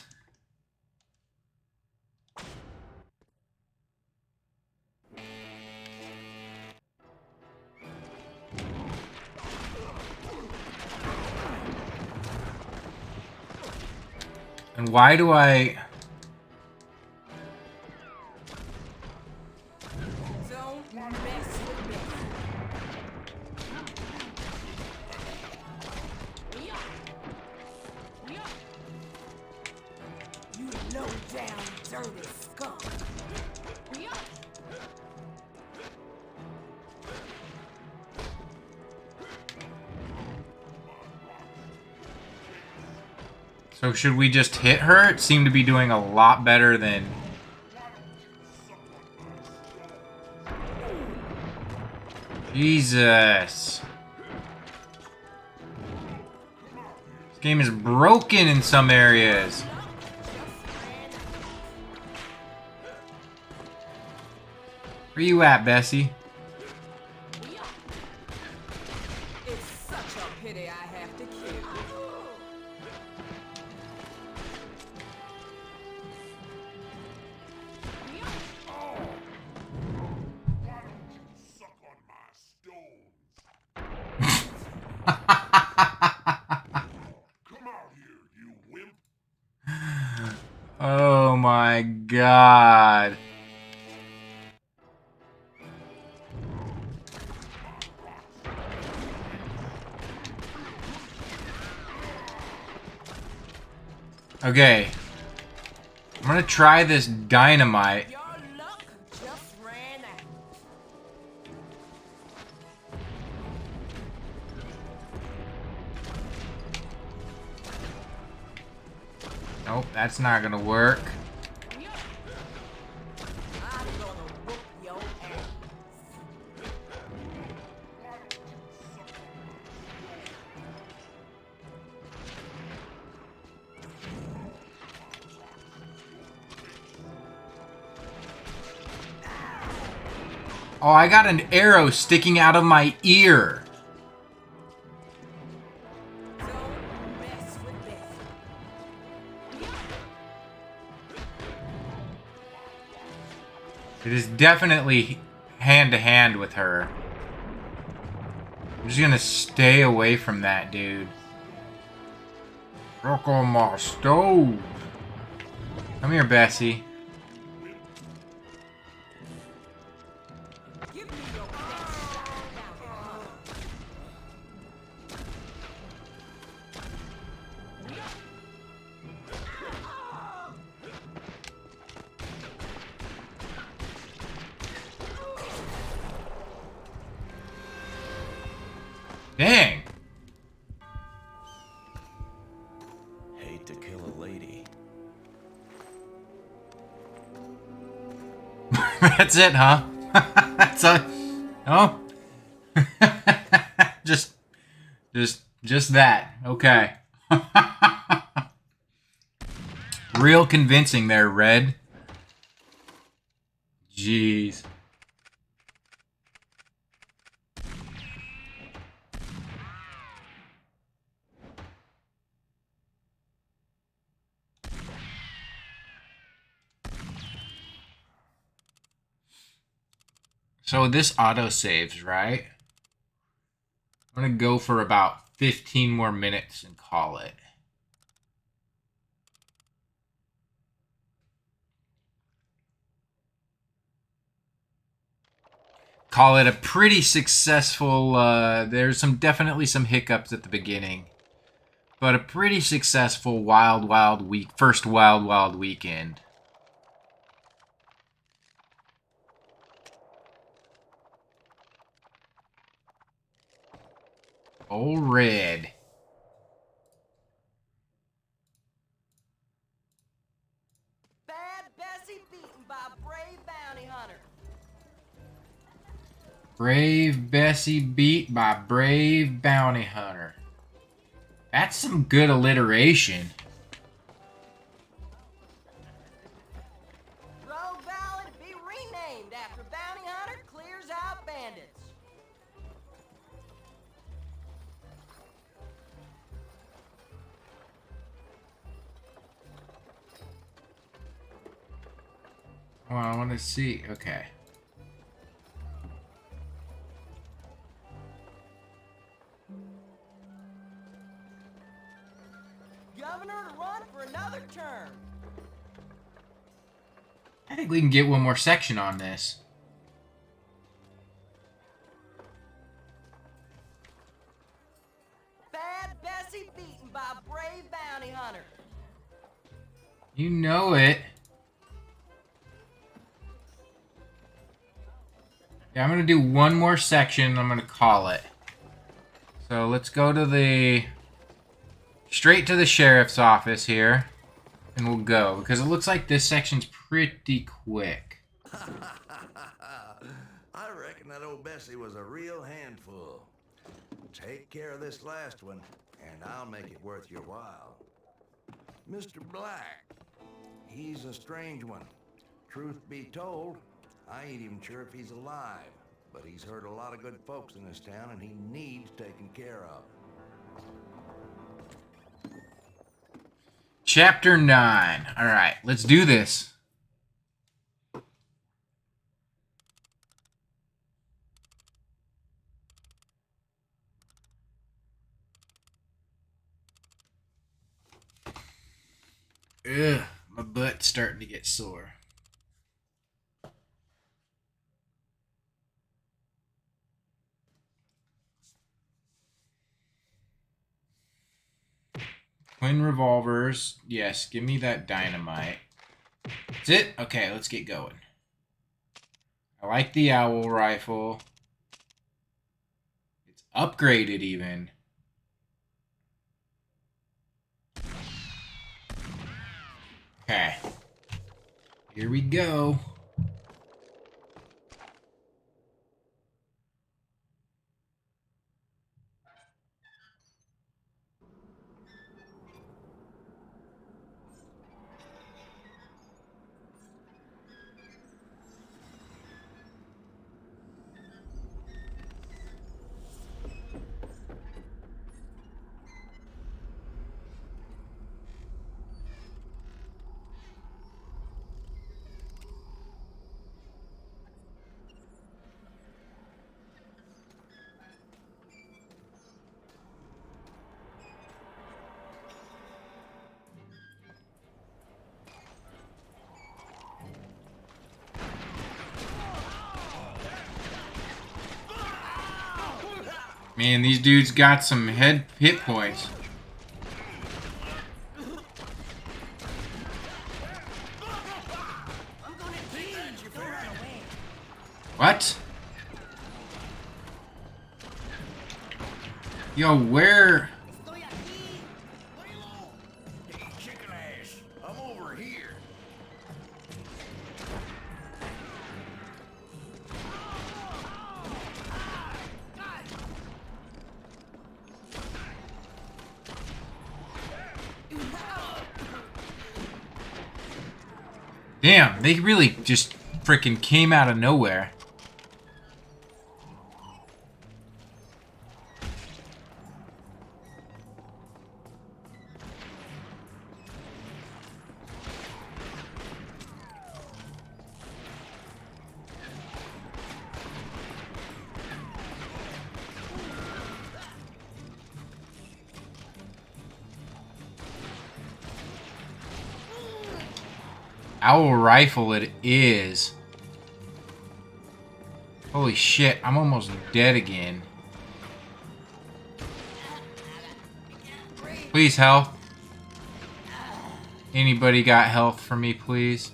And why do I... Don't mess with me. You low down dirty skunk. So should we just hit her? It seemed to be doing a lot better than... Jesus. This game is broken in some areas. Where you at, Bessie? It's such a pity I have to kill. God. Okay. I'm gonna try this dynamite. Your luck just ran out. Nope, that's not gonna work. I'm gonna whoop your ass. Oh, I got an arrow sticking out of my ear. Don't mess with this. It is definitely hand to hand with her. I'm just gonna stay away from that dude. Rock on my stove. Come here, Bessie. Give me your best shot, bounty hunter. Dang. Hate to kill a lady. That's it, huh? That's a... Oh. just that. Okay. Real convincing there, Red. Jeez. So this auto saves, right? I'm gonna go for about 15 more minutes and call it. Call it a pretty successful, there's definitely some hiccups at the beginning. But a pretty successful first Wild Wild weekend. Old Red. Bad Bessie beaten by brave bounty hunter. Brave Bessie beat by brave bounty hunter. That's some good alliteration. Rogue Valley to be renamed after bounty hunter clears out bandits. Oh, I want to see. Okay. Governor to run for another term. I think we can get one more section on this. Bad Bessie beaten by brave bounty hunter. You know it. Yeah, I'm going to do one more section. I'm going to call it. So let's go to straight to the sheriff's office here. And we'll go. Because it looks like this section's pretty quick. I reckon that old Bessie was a real handful. Take care of this last one, and I'll make it worth your while. Mr. Black, he's a strange one. Truth be told, I ain't even sure if he's alive, but he's hurt a lot of good folks in this town, and he needs taken care of. Chapter 9. Alright, let's do this. Ugh, my butt's starting to get sore. Twin revolvers. Yes, give me that dynamite. That's it? Okay, let's get going. I like the owl rifle. It's upgraded even. Okay. Here we go. Man, these dudes got some hit points. What? Yo, where? Hey, chicken ass, I'm over here. Damn, they really just freaking came out of nowhere. Owl rifle it is. Holy shit, I'm almost dead again. Please health. Anybody got health for me, please?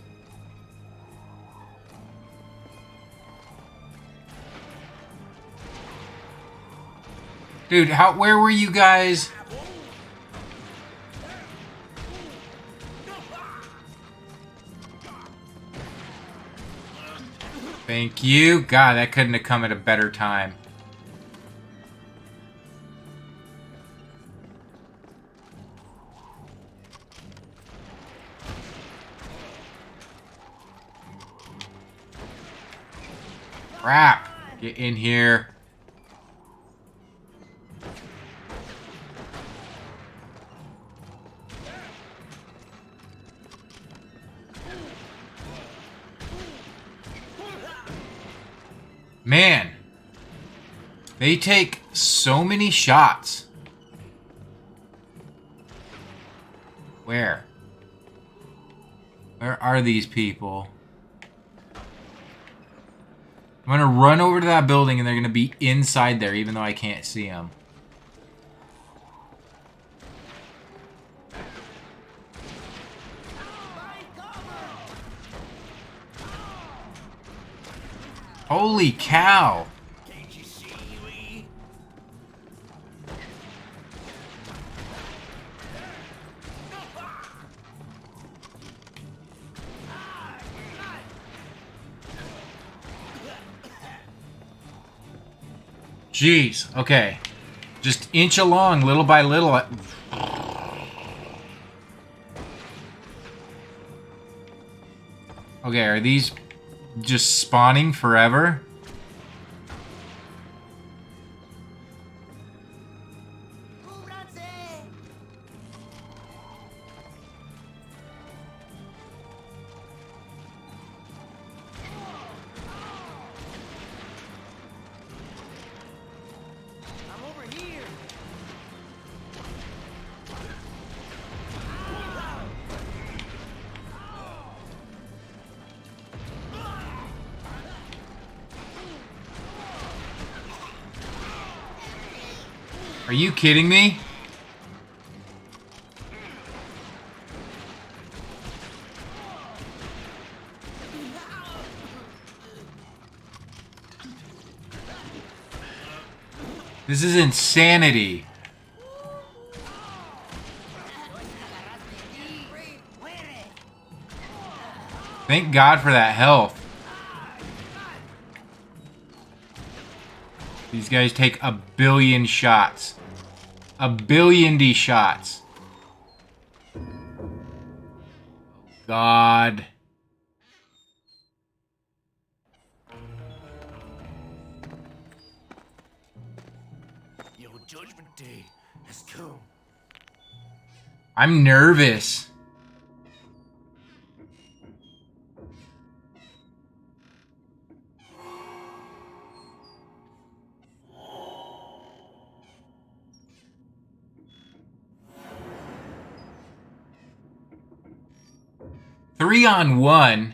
Dude, where were you guys? Thank you. God, that couldn't have come at a better time. Crap. Get in here. Man, they take so many shots. Where? Where are these people? I'm gonna run over to that building and they're gonna be inside there even though I can't see them. Holy cow! Can't you see me? Jeez, okay. Just inch along little by little. Okay, are these just spawning forever? I'm over here. Are you kidding me? This is insanity. Thank God for that health. These guys take a billion shots. A billion D shots. God. Your judgment day has come. I'm nervous. Three on one.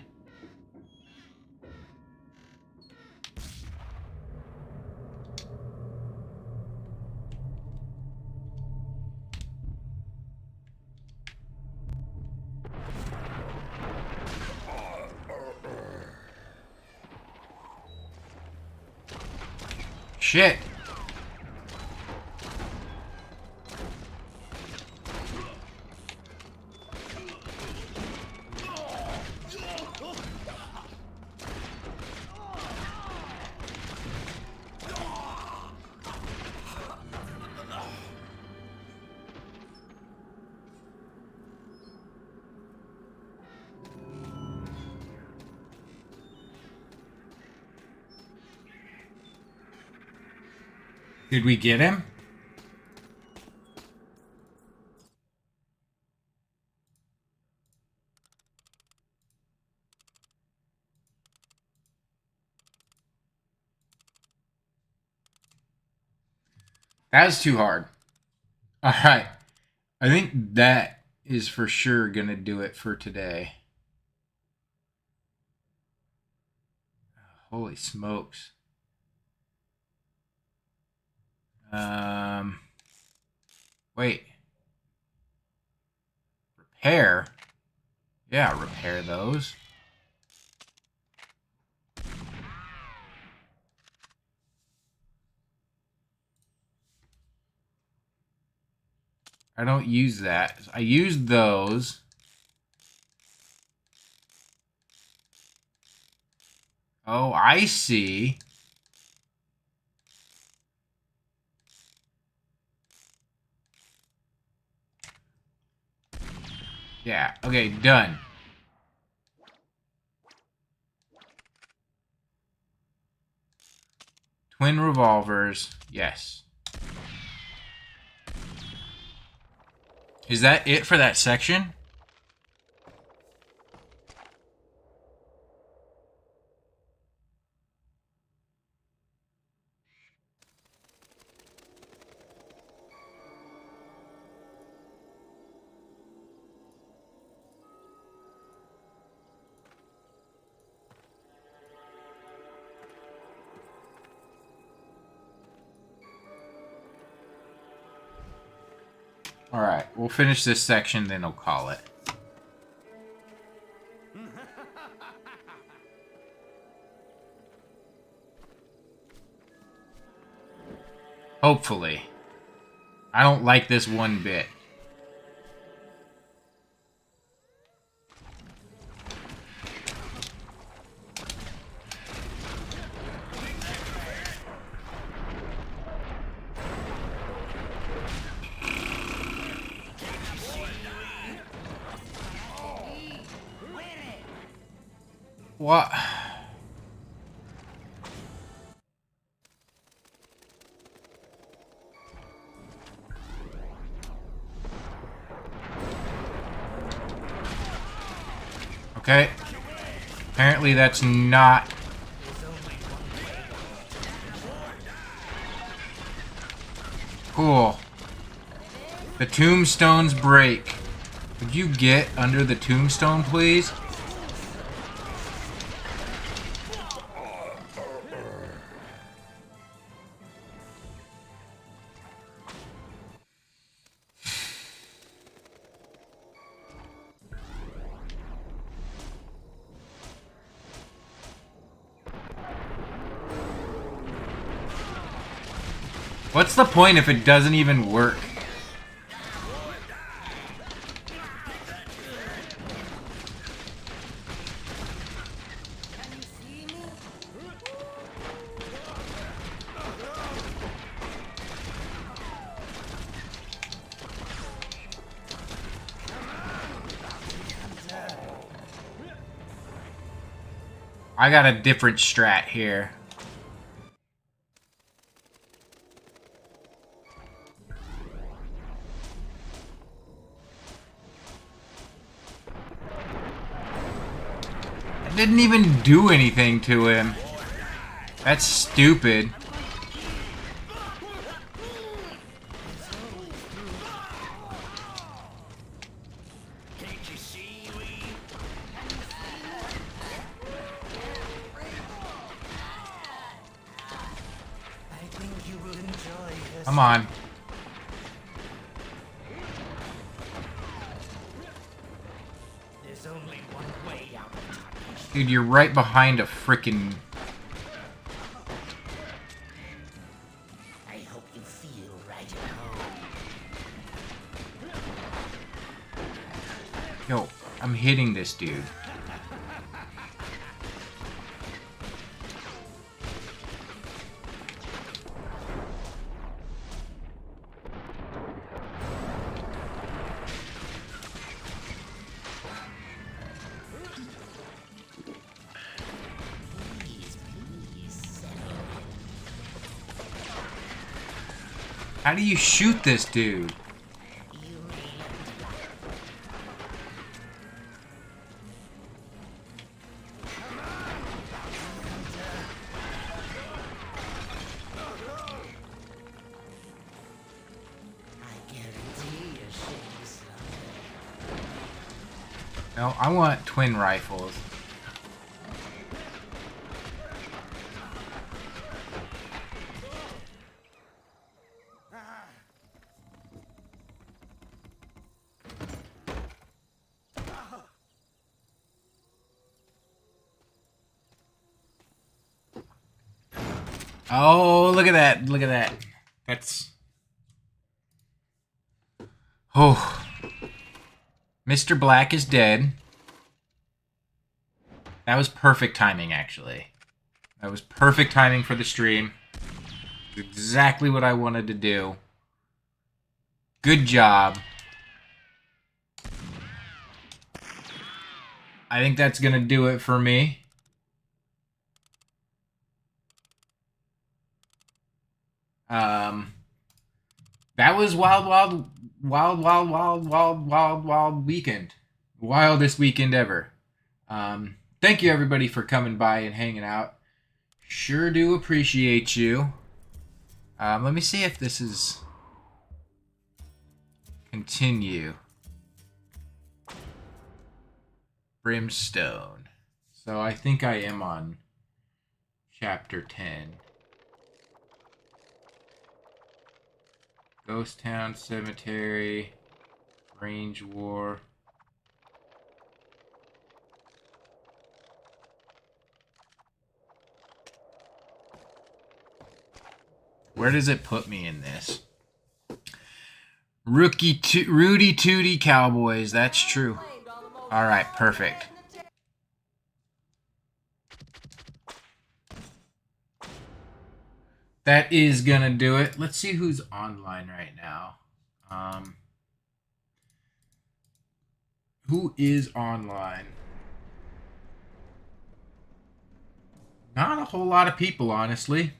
Shit. Did we get him? That's too hard. All right. I think that is for sure going to do it for today. Holy smokes. Wait. Repair? Yeah, repair those. I don't use that. I use those. Oh, I see. Yeah, okay, done. Twin revolvers, yes. Is that it for that section? Alright, we'll finish this section, then we'll call it. Hopefully. I don't like this one bit. What? Okay. Apparently that's not... Cool. The tombstones break. Would you get under the tombstone, please? What's the point if it doesn't even work? I got a different strat here. I didn't even do anything to him. That's stupid. Come on. There's only one way out of touch. Dude, you're right behind a frickin'... I hope you feel right at home. Yo, I'm hitting this dude. How do you shoot this dude? No, I want twin rifles. Oh, look at that. Look at that. That's... Oh. Mr. Black is dead. That was perfect timing, actually. That was perfect timing for the stream. Exactly what I wanted to do. Good job. I think that's gonna do it for me. That was wild weekend. Wildest weekend ever. Thank you everybody for coming by and hanging out. Sure do appreciate you. Let me see if this is... Continue. Brimstone. So I think I am on chapter 10. Ghost Town Cemetery, Range War. Where does it put me in this? Rudy Tooty Cowboys, that's true. Alright, perfect. That is gonna do it. Let's see who's online right now. Who is online? Not a whole lot of people, honestly.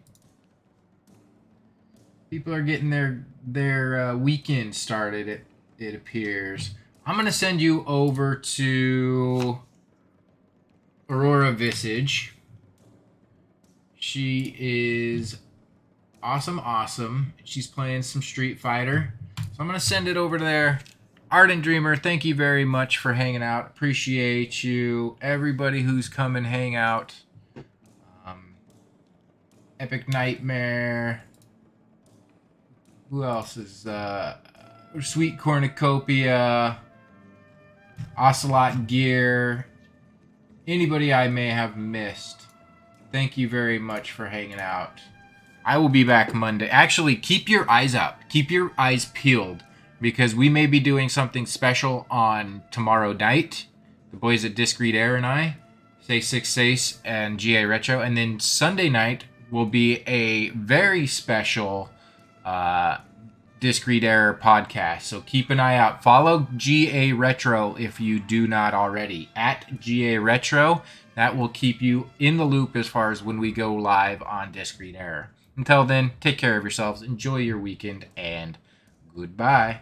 People are getting their weekend started, it appears. I'm gonna send you over to Aurora Visage. She is awesome. She's playing some Street Fighter. So I'm going to send it over to there. Ardent Dreamer, thank you very much for hanging out. Appreciate you. Everybody who's come and hang out. Epic Nightmare. Who else is... Sweet Cornucopia. Ocelot Gear. Anybody I may have missed. Thank you very much for hanging out. I will be back Monday. Actually, keep your eyes out. Keep your eyes peeled because we may be doing something special on tomorrow night. The boys at Discreet Air and I, Say Six Sace and GA Retro. And then Sunday night will be a very special Discreet Air podcast. So keep an eye out. Follow GA Retro if you do not already. At GA Retro. That will keep you in the loop as far as when we go live on Discreet Error. Until then, take care of yourselves, enjoy your weekend, and goodbye.